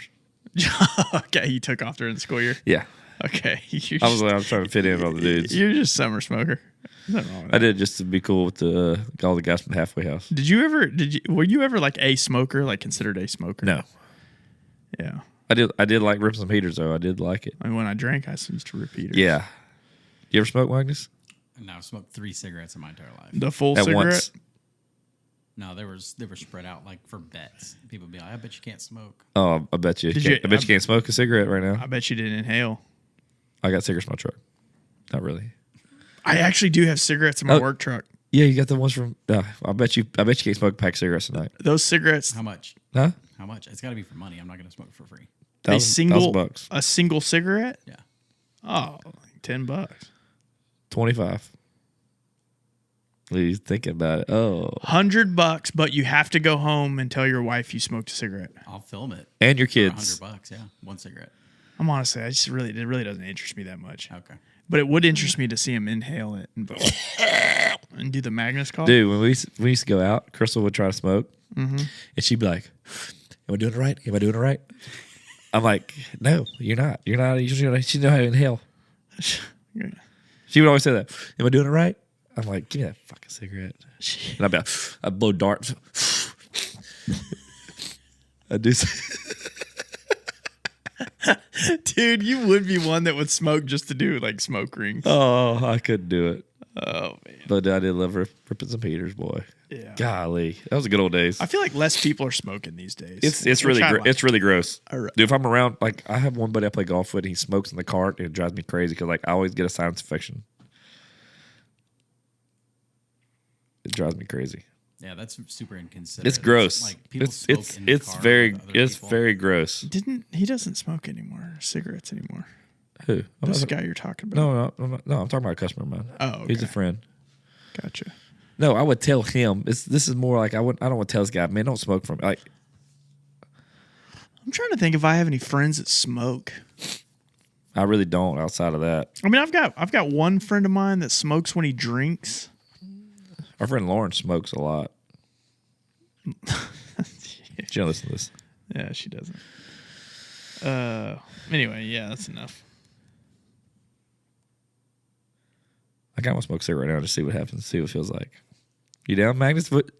Speaker 3: Okay, you took off during the school year.
Speaker 2: Yeah.
Speaker 3: Okay.
Speaker 2: I was trying to fit in with all the dudes.
Speaker 3: You're just a summer smoker. Nothing wrong with
Speaker 2: I
Speaker 3: that.
Speaker 2: did just to be cool with all the guys from the halfway house.
Speaker 3: Were you ever like a smoker, like considered a smoker?
Speaker 2: No.
Speaker 3: Yeah.
Speaker 2: I did like ripping some heaters, though. I did like it.
Speaker 3: I mean, when I drank, I used to repeat it.
Speaker 2: Yeah. You ever smoke, Magnus?
Speaker 4: No, I've smoked 3 cigarettes in my entire life.
Speaker 3: The full
Speaker 2: At
Speaker 3: cigarette?
Speaker 2: once?
Speaker 4: No, they were spread out like for bets. People would be like, I bet you can't smoke.
Speaker 2: Oh, I bet you. I bet you can't smoke a cigarette right now.
Speaker 3: I bet you didn't inhale.
Speaker 2: I got cigarettes in my truck. Not really.
Speaker 3: I actually do have cigarettes in my work truck.
Speaker 2: Yeah, you got the ones from. I bet you can't smoke a pack of cigarettes tonight.
Speaker 3: Those cigarettes,
Speaker 4: How much?
Speaker 2: Huh?
Speaker 4: How much? It's got to be for money. I'm not going to smoke for free.
Speaker 3: a single
Speaker 2: $1,000.
Speaker 3: a single cigarette?
Speaker 4: Yeah.
Speaker 3: Oh, like $10.
Speaker 2: 25. He's thinking about it. Oh,
Speaker 3: $100, but you have to go home and tell your wife you smoked a cigarette.
Speaker 4: I'll film it.
Speaker 2: and your
Speaker 4: For
Speaker 2: kids.
Speaker 4: $100, yeah. 1 cigarette.
Speaker 3: I'm honestly, it really doesn't interest me that much.
Speaker 4: Okay.
Speaker 3: But it would interest me to see him inhale it and do the Magnus call.
Speaker 2: Dude, when we used to go out, Crystal would try to smoke, and she'd be like, "Am I doing it right? Am I doing it right?" I'm like, "No, you're not. You're not. You should know how to inhale." She would always say that. Am I doing it right? I'm like, give me that fucking cigarette. And I'd blow darts. I do.
Speaker 3: Dude, you would be one that would smoke just to do like smoke rings.
Speaker 2: Oh, I couldn't do it.
Speaker 3: Oh man.
Speaker 2: But I did love ripping some heaters, boy.
Speaker 3: Yeah.
Speaker 2: Golly, that was the good old days.
Speaker 3: I feel like less people are smoking these days.
Speaker 2: It's really it's really gross.
Speaker 3: Alright.
Speaker 2: Dude, if I'm around, like I have one buddy I play golf with, and he smokes in the cart, and it drives me crazy because like I always get a sinus infection. It drives me crazy.
Speaker 4: Yeah, that's super inconsiderate.
Speaker 2: It's gross.
Speaker 4: Like people
Speaker 2: It's
Speaker 4: smoke in the
Speaker 2: it's
Speaker 4: car
Speaker 2: very
Speaker 4: with other
Speaker 2: it's
Speaker 4: people.
Speaker 2: very gross.
Speaker 3: He doesn't smoke anymore, cigarettes anymore.
Speaker 2: Who? I'm
Speaker 3: This
Speaker 2: not-
Speaker 3: guy you're talking about.
Speaker 2: No, I'm talking about a customer of mine.
Speaker 3: Oh,
Speaker 2: He's a
Speaker 3: okay.
Speaker 2: friend.
Speaker 3: Gotcha.
Speaker 2: No, I would tell him. This is more like I don't want to tell this guy, man, don't smoke from like.
Speaker 3: I'm trying to think if I have any friends that smoke.
Speaker 2: I really don't. Outside of that,
Speaker 3: I mean, I've got one friend of mine that smokes when he drinks.
Speaker 2: our friend Lauren smokes a lot. She don't listen to this.
Speaker 3: Yeah, she doesn't. Anyway, yeah, that's enough.
Speaker 2: I kind of want to smoke a cigarette right now to see what happens, see what it feels like. You down, Magnus? What?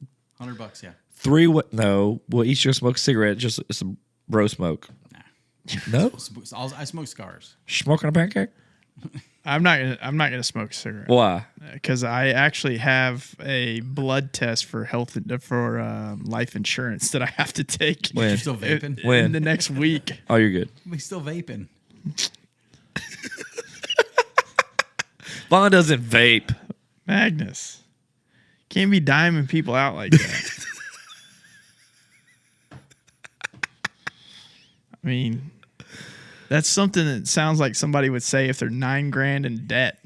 Speaker 4: $100, yeah.
Speaker 2: 3 what? No. Well, each of us smoke a cigarette. Just it's a bro smoke. No.
Speaker 4: I smoke cigars.
Speaker 2: Smoking a pancake?
Speaker 3: I'm not gonna smoke a cigarette
Speaker 2: Why?
Speaker 3: because I actually have a blood test for life insurance that I have to take
Speaker 2: When?
Speaker 4: You're still vaping?
Speaker 2: When?
Speaker 3: in the next week.
Speaker 2: Oh, you're good.
Speaker 4: We still vaping.
Speaker 2: Vaughn doesn't vape.
Speaker 3: Magnus, can't be diming people out like that. I mean, that's something that sounds like somebody would say if they're $9,000 in debt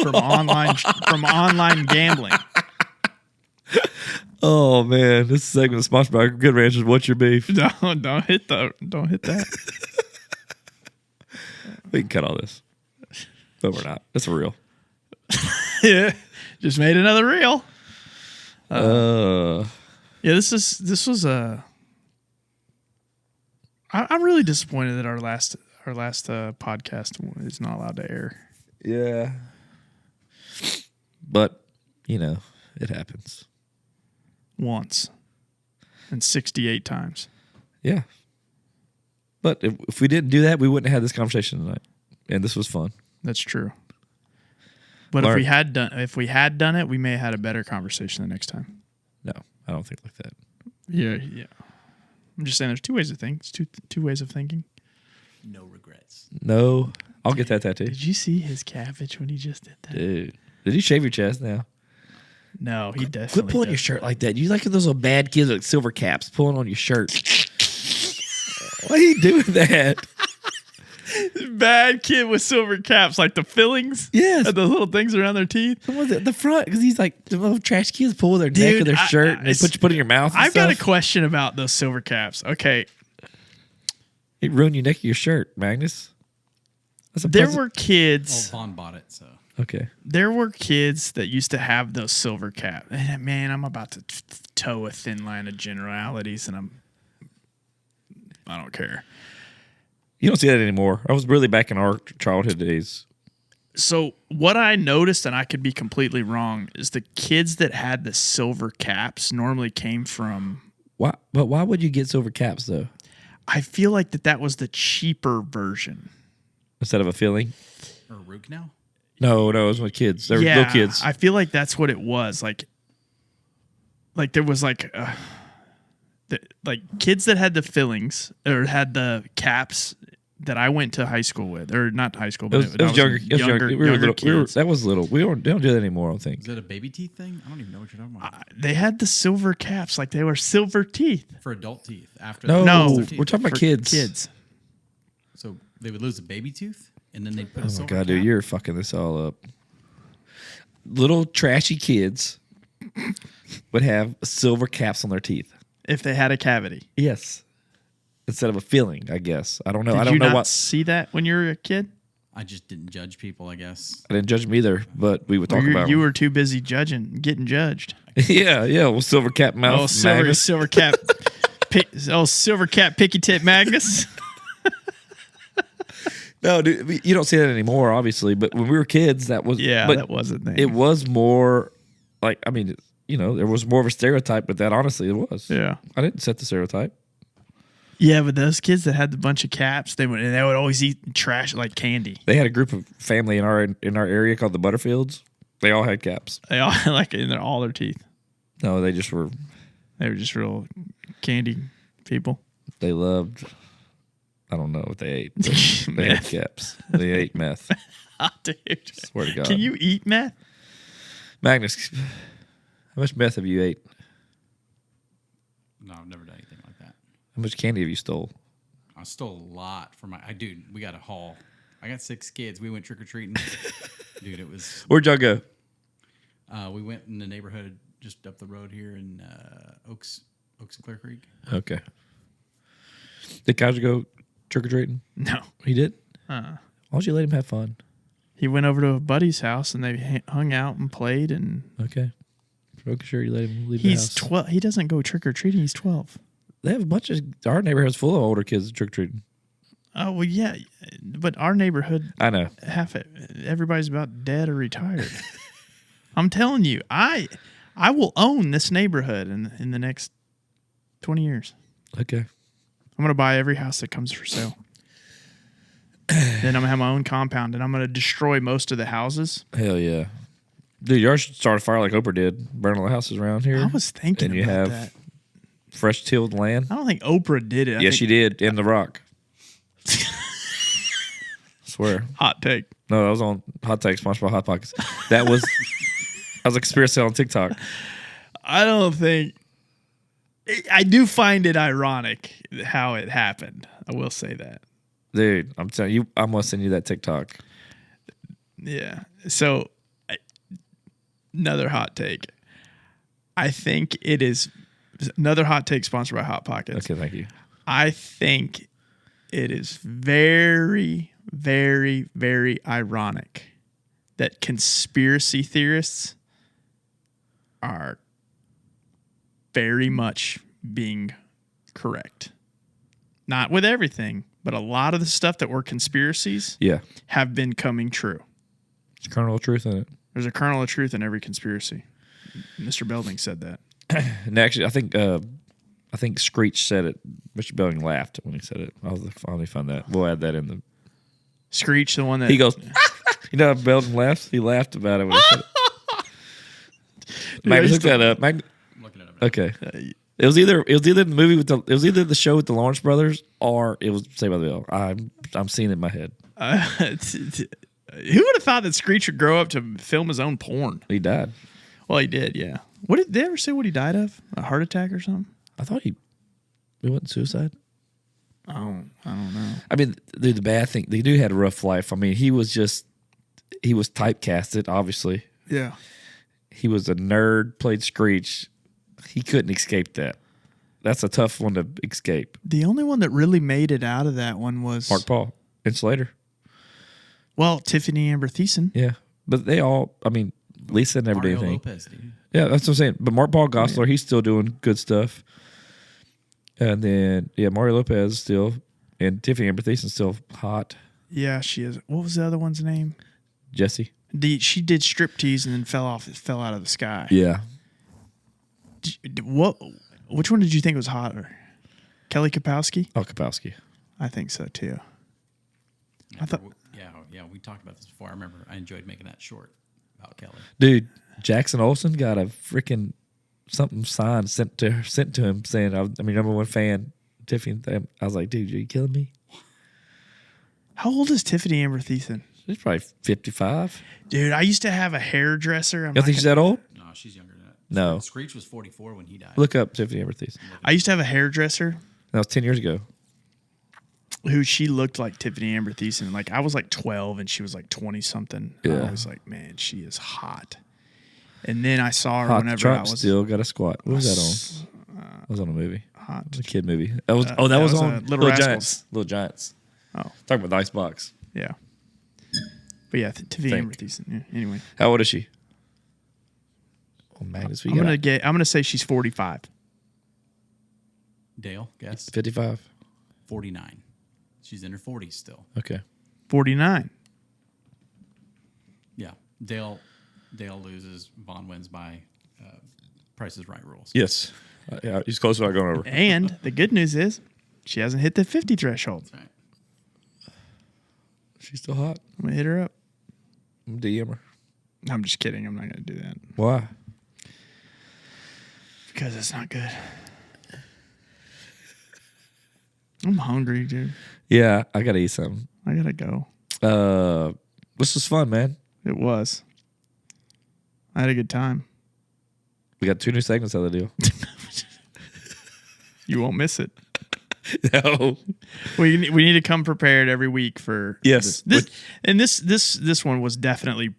Speaker 3: from online gambling.
Speaker 2: Oh man, this segment is sponsored by Good Ranchers. What's your beef?
Speaker 3: Don't hit that.
Speaker 2: We can cut all this, but we're not. It's real.
Speaker 3: Yeah, just made another reel.
Speaker 2: Uh,
Speaker 3: Yeah, this was a. I'm really disappointed that our last podcast is not allowed to air.
Speaker 2: yeah. But it happens.
Speaker 3: Once and 68 times.
Speaker 2: Yeah. But if we didn't do that, we wouldn't have had this conversation tonight, and this was fun.
Speaker 3: That's true. But
Speaker 2: Learn.
Speaker 3: if we had done it, we may have had a better conversation the next time.
Speaker 2: No, I don't think like that.
Speaker 3: Yeah. I'm just saying, there's two ways to think. It's two ways of thinking.
Speaker 4: No regrets.
Speaker 2: No, I'll get that tattoo.
Speaker 3: Did you see his cabbage when he just did that?
Speaker 2: Dude, did you shave your chest now?
Speaker 3: No, he definitely
Speaker 2: Quit pulling your
Speaker 3: does.
Speaker 2: shirt like that. You like those little bad kids with silver caps pulling on your shirt. Why are you doing that?
Speaker 3: Bad kid with silver caps, like the fillings.
Speaker 2: Yes.
Speaker 3: And those little things around their teeth.
Speaker 2: The ones at the front, because he's like the little trash kids pull their neck
Speaker 3: Dude,
Speaker 2: of their shirt and they
Speaker 3: I-
Speaker 2: put in your mouth. And
Speaker 3: I've got a
Speaker 2: stuff.
Speaker 3: question about those silver caps. Okay,
Speaker 2: It ruined your neck of your shirt, Magnus. That's a
Speaker 3: there
Speaker 2: present.
Speaker 3: were
Speaker 4: Well,
Speaker 3: kids.
Speaker 4: Vaughn bought it, so
Speaker 2: Okay.
Speaker 3: There were kids that used to have those silver caps. Man, I'm about to toe a thin line of generalities, and I don't care.
Speaker 2: You don't see that anymore. I was really back in our childhood days.
Speaker 3: So what I noticed, and I could be completely wrong, is the kids that had the silver caps normally came from.
Speaker 2: Why? But why would you get silver caps though,
Speaker 3: I feel like that was the cheaper version.
Speaker 2: instead of a filling?
Speaker 4: or Rook now.
Speaker 2: No, it was with kids. They were little kids.
Speaker 3: I feel like that's what it was. Like there was like kids that had the fillings or had the caps that I went to high school with, or not high school, but
Speaker 2: it was younger. It was younger. We were
Speaker 3: younger
Speaker 2: little.
Speaker 3: kids.
Speaker 2: That was little. We don't do that anymore. I don't think.
Speaker 4: Is it a baby teeth thing? I don't even know what you're talking about.
Speaker 3: They had the silver caps, like they were silver teeth.
Speaker 4: For adult teeth, after
Speaker 2: No,
Speaker 4: they lose
Speaker 3: No,
Speaker 4: their teeth.
Speaker 2: we're talking about
Speaker 3: For
Speaker 2: kids.
Speaker 3: Kids.
Speaker 4: So they would lose a baby tooth, and then they put a
Speaker 2: Oh my
Speaker 4: silver
Speaker 2: god, dude,
Speaker 4: cap?
Speaker 2: you're fucking this all up. Little trashy kids would have silver caps on their teeth.
Speaker 3: If they had a cavity.
Speaker 2: Yes, instead of a filling, I guess. I don't know.
Speaker 3: Did
Speaker 2: I don't
Speaker 3: you
Speaker 2: know
Speaker 3: not
Speaker 2: what.
Speaker 3: see that when you were a kid?
Speaker 4: I just didn't judge people, I guess.
Speaker 2: I didn't judge them either, but we would talk about.
Speaker 3: You
Speaker 2: them.
Speaker 3: were too busy getting judged.
Speaker 2: yeah. Well, silver cap mouth.
Speaker 3: Oh, silver cap, silver cap, picky tip, Magnus.
Speaker 2: No, dude, you don't see that anymore, obviously. But when we were kids, that was
Speaker 3: Yeah,
Speaker 2: But
Speaker 3: that was a thing.
Speaker 2: it was more like there was more of a stereotype, but that honestly it was.
Speaker 3: Yeah.
Speaker 2: I didn't set the stereotype.
Speaker 3: Yeah, but those kids that had the bunch of caps, they would always eat trash like candy.
Speaker 2: They had a group of family in our area called the Butterfields. They all had caps.
Speaker 3: They all like in all their teeth.
Speaker 2: No, they just were.
Speaker 3: They were just real candy people.
Speaker 2: They loved. I don't know what they ate. But they had
Speaker 3: Meth.
Speaker 2: caps. They ate meth.
Speaker 3: Oh, dude.
Speaker 2: Swear to God.
Speaker 3: Can you eat meth?
Speaker 2: Magnus, how much meth have you ate?
Speaker 4: No, I've never done anything like that.
Speaker 2: How much candy have you stole?
Speaker 4: I stole a lot from dude, we got a haul. I got 6 kids. We went trick-or-treating. Dude, it was,
Speaker 2: Where'd y'all go?
Speaker 4: we went in the neighborhood just up the road here in Oaks and Clear Creek.
Speaker 2: Okay. Did Kaiser go trick or treating?
Speaker 3: No.
Speaker 2: He did.
Speaker 3: Uh-uh.
Speaker 2: Why don't you let him have fun?
Speaker 3: He went over to a buddy's house and they hung out and played. And
Speaker 2: Okay. Making sure you let him leave the
Speaker 3: he's
Speaker 2: house.
Speaker 3: 12. He doesn't go trick or treating. He's 12.
Speaker 2: They have a bunch of our neighborhood's full of older kids trick or treating.
Speaker 3: Oh well, yeah, but our neighborhood,
Speaker 2: I know.
Speaker 3: everybody's about dead or retired. I'm telling you, I will own this neighborhood in the next 20 years.
Speaker 2: Okay.
Speaker 3: I'm gonna buy every house that comes for sale. Then I'm gonna have my own compound, and I'm gonna destroy most of the houses.
Speaker 2: Hell yeah. Dude, yours should start a fire like Oprah did, burn all the houses around here.
Speaker 3: I was thinking
Speaker 2: and you
Speaker 3: about
Speaker 2: have
Speaker 3: that.
Speaker 2: fresh tilled land.
Speaker 3: I don't think Oprah did it. I
Speaker 2: Yes,
Speaker 3: think,
Speaker 2: she did. In the Rock. Swear.
Speaker 3: hot take.
Speaker 2: No, that was on Hot Take, sponsored by Hot Pockets. That was a conspiracy on TikTok.
Speaker 3: I don't think. I do find it ironic how it happened. I will say that.
Speaker 2: Dude, I'm telling you, I'm gonna send you that TikTok.
Speaker 3: Yeah. So, another hot take. I think it is another hot take sponsored by Hot Pockets.
Speaker 2: Okay, thank you.
Speaker 3: I think it is very, very, very ironic that conspiracy theorists are very much being correct. Not with everything, but a lot of the stuff that were conspiracies
Speaker 2: Yeah.
Speaker 3: have been coming true.
Speaker 2: There's a kernel of truth in it.
Speaker 3: There's a kernel of truth in every conspiracy. Mr. Belding said that.
Speaker 2: And actually, I think Screech said it. Mr. Belding laughed when he said it. I'll finally find that. We'll add that in the.
Speaker 3: Screech, the one that
Speaker 2: He goes, you know how Belding laughs? He laughed about it when he said it. Magnus, look that up.
Speaker 4: I'm looking it up now.
Speaker 2: Okay. It was either the movie with it was either the show with the Lawrence brothers or it was Saved by the Bell. I'm seeing it in my head.
Speaker 3: who would have thought that Screech would grow up to film his own porn?
Speaker 2: He died.
Speaker 3: Well, he did, yeah. What did they ever say what he died of? A heart attack or something?
Speaker 2: I thought it wasn't suicide.
Speaker 3: I don't know.
Speaker 2: I mean, dude, the bad thing, the dude had a rough life. I mean, he was typecasted, obviously.
Speaker 3: Yeah.
Speaker 2: He was a nerd, played Screech. He couldn't escape that. That's a tough one to escape.
Speaker 3: The only one that really made it out of that one was
Speaker 2: Mark Paul and Slater.
Speaker 3: Well, Tiffany Amber Thiessen.
Speaker 2: Yeah. But they all, I mean, Lisa never did
Speaker 4: Mario
Speaker 2: anything.
Speaker 4: Lopez, dude.
Speaker 2: Yeah, that's what I'm saying. But Mark Paul Gosselaar, he's still doing good stuff. And then, Mario Lopez still, and Tiffany Amber Thiessen still hot.
Speaker 3: Yeah, she is. What was the other one's name?
Speaker 2: Jesse.
Speaker 3: She did striptease and then fell out of the sky.
Speaker 2: Yeah.
Speaker 3: Which one did you think was hotter? Kelly Kapowski?
Speaker 2: Oh, Kapowski.
Speaker 3: I think so too.
Speaker 4: Yeah, we talked about this before. I remember I enjoyed making that short about Kelly.
Speaker 2: Dude, Jackson Olsen got a freaking something signed sent to him saying, I'm your number one fan, Tiffany. I was like, dude, are you killing me?
Speaker 3: How old is Tiffany Amber Thiessen?
Speaker 2: She's probably 55.
Speaker 3: Dudude, I used to have a hairdresser.
Speaker 2: You don't think she's that old?
Speaker 4: No, she's younger than that.
Speaker 2: No.
Speaker 4: Screech was 44 when he died.
Speaker 2: Look up Tiffany Amber Thiessen.
Speaker 3: I used to have a hairdresser
Speaker 2: That was 10 years ago.
Speaker 3: who she looked like Tiffany Amber Thiessen. Like I was like 12 and she was like 20 something.
Speaker 2: Yeah.
Speaker 3: I was like, man, she is hot. And then I saw her
Speaker 2: Hot
Speaker 3: whenever
Speaker 2: Trump
Speaker 3: I was
Speaker 2: still got a squat. What was that on? That was on a movie.
Speaker 3: hot.
Speaker 2: It was a kid movie. That was that was
Speaker 3: was,
Speaker 2: on
Speaker 3: Little Rascals.
Speaker 2: Giants. Little Giants.
Speaker 3: Oh,
Speaker 2: Talking about the Icebox.
Speaker 3: yeah. But yeah, Tiffany
Speaker 2: Think.
Speaker 3: Amber Thiessen. Yeah. Anyway,
Speaker 2: How old is she? Oh, Magnus, we
Speaker 3: I'm
Speaker 2: got
Speaker 3: gonna say she's 45.
Speaker 4: Dale, guess
Speaker 2: 55.
Speaker 4: 49. She's in her 40s still.
Speaker 2: Okay.
Speaker 3: 49.
Speaker 4: Yeah, Dale loses. Vaughn wins by Price is Right rules.
Speaker 2: Yes. Yeah, he's close without going over.
Speaker 3: And the good news is she hasn't hit the 50 threshold.
Speaker 4: That's right.
Speaker 2: She's still hot.
Speaker 3: I'm gonna hit her up.
Speaker 2: I'm DM her.
Speaker 3: I'm just kidding. I'm not gonna do that
Speaker 2: Why?
Speaker 3: because it's not good. I'm hungry, dude.
Speaker 2: Yeah, I gotta eat something.
Speaker 3: I gotta go.
Speaker 2: This was fun, man.
Speaker 3: It was. I had a good time.
Speaker 2: We got 2 new segments out of the deal.
Speaker 3: You won't miss it.
Speaker 2: No.
Speaker 3: We need to come prepared every week for
Speaker 2: Yes.
Speaker 3: this one was definitely,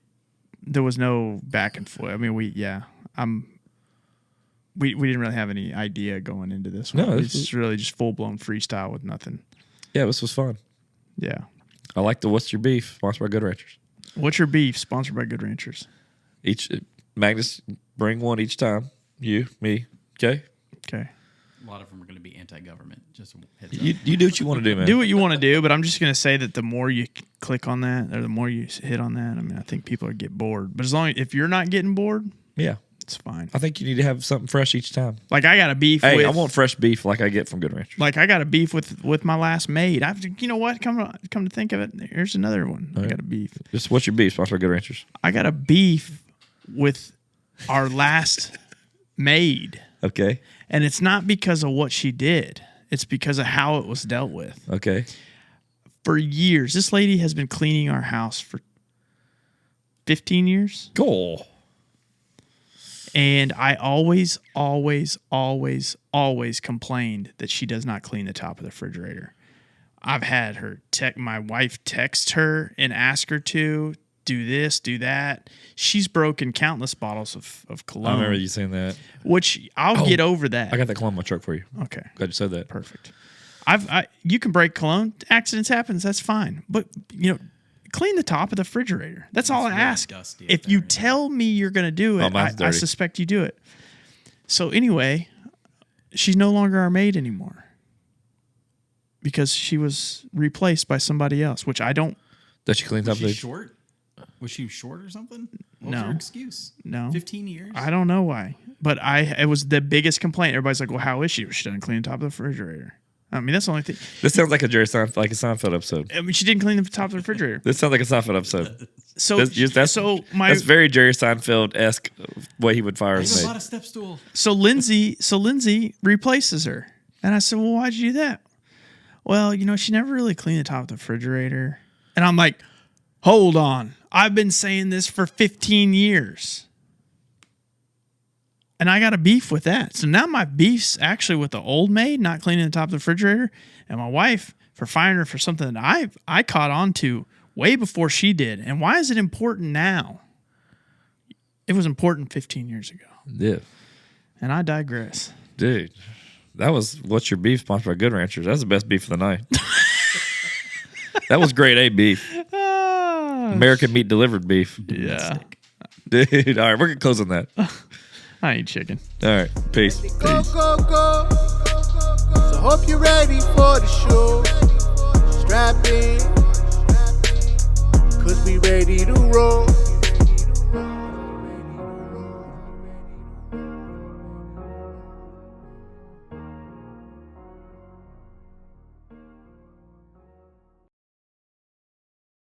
Speaker 3: there was no back and forth. I mean, we didn't really have any idea going into this one.
Speaker 2: No,
Speaker 3: It's really just full blown freestyle with nothing.
Speaker 2: Yeah, this was fun.
Speaker 3: Yeah.
Speaker 2: I like the What's Your Beef, sponsored by Good Ranchers.
Speaker 3: What's Your Beef? Sponsored by Good Ranchers.
Speaker 2: Magnus, bring one each time. You, me, okay?
Speaker 3: Okay.
Speaker 4: A lot of them are going to be anti-government. Just a heads up.
Speaker 2: You do what you want to do, man.
Speaker 3: Do what you want to do, but I'm just going to say that the more you click on that or the more you hit on that, I mean, I think people are get bored. But if you're not getting bored,
Speaker 2: Yeah.
Speaker 3: it's fine.
Speaker 2: I think you need to have something fresh each time.
Speaker 3: Like I got a beef
Speaker 2: Hey,
Speaker 3: with
Speaker 2: I want fresh beef like I get from Good Ranchers.
Speaker 3: Like I got a beef with my last maid. You know what? Come to think of it, here's another one. I got a beef.
Speaker 2: Just What's Your Beef, sponsored by Good Ranchers.
Speaker 3: I got a beef with our last maid,
Speaker 2: Okay.
Speaker 3: and it's not because of what she did. It's because of how it was dealt with.
Speaker 2: Okay.
Speaker 3: For years, this lady has been cleaning our house for 15 years.
Speaker 2: Cool.
Speaker 3: And I always complained that she does not clean the top of the refrigerator. I've had her my wife text her and ask her to do this, do that. She's broken countless bottles of cologne.
Speaker 2: I remember you saying that.
Speaker 3: Which I'll get over that.
Speaker 2: I got that cologne in my truck for you.
Speaker 3: Okay.
Speaker 2: Glad you said that.
Speaker 3: Perfect. You can break cologne. Accidents happens. That's fine. But, clean the top of the refrigerator. That's all I
Speaker 4: really
Speaker 3: ask.
Speaker 4: dusty up
Speaker 3: If
Speaker 4: there,
Speaker 3: you
Speaker 4: yeah.
Speaker 3: tell me you're going to do it,
Speaker 2: mine's
Speaker 3: I
Speaker 2: dirty.
Speaker 3: suspect you do it. So anyway, she's no longer our maid anymore because she was replaced by somebody else, which I don't
Speaker 2: That she cleaned up
Speaker 4: Was she
Speaker 2: the
Speaker 4: short? Was she short or something? What
Speaker 3: No.
Speaker 4: was her excuse?
Speaker 3: know.
Speaker 4: 15 years?
Speaker 3: I don't know why, but it was the biggest complaint. Everybody's like, "Well, how is she? She doesn't clean the top of the refrigerator." I mean, that's the only thing.
Speaker 2: This sounds like a Seinfeld episode.
Speaker 3: I mean, she didn't clean the top of the refrigerator.
Speaker 2: This sounds like a Seinfeld episode.
Speaker 3: So
Speaker 2: That's very Jerry Seinfeld-esque way he would fire
Speaker 4: There's
Speaker 2: his
Speaker 4: a
Speaker 2: maid.
Speaker 4: lot of step stool.
Speaker 3: So Lindsay replaces her. And I said, well, why'd you do that? Well, she never really cleaned the top of the refrigerator. And I'm like, hold on. I've been saying this for 15 years. And I got a beef with that. So now my beef's actually with the old maid not cleaning the top of the refrigerator, and my wife for firing her for something that I caught on to way before she did. And why is it important now? It was important 15 years ago.
Speaker 2: Yeah.
Speaker 3: And I digress.
Speaker 2: Dude, that was What's Your Beef sponsored by Good Ranchers. That's the best beef of the night. That was grade A beef. American meat delivered beef.
Speaker 3: Yeah.
Speaker 2: Dude, all right, we're going to close on that.
Speaker 3: I ain't chicken.
Speaker 2: All right, peace.
Speaker 5: Go, go, go. So hope you're ready for the show. Strap in, 'cause we ready to roll.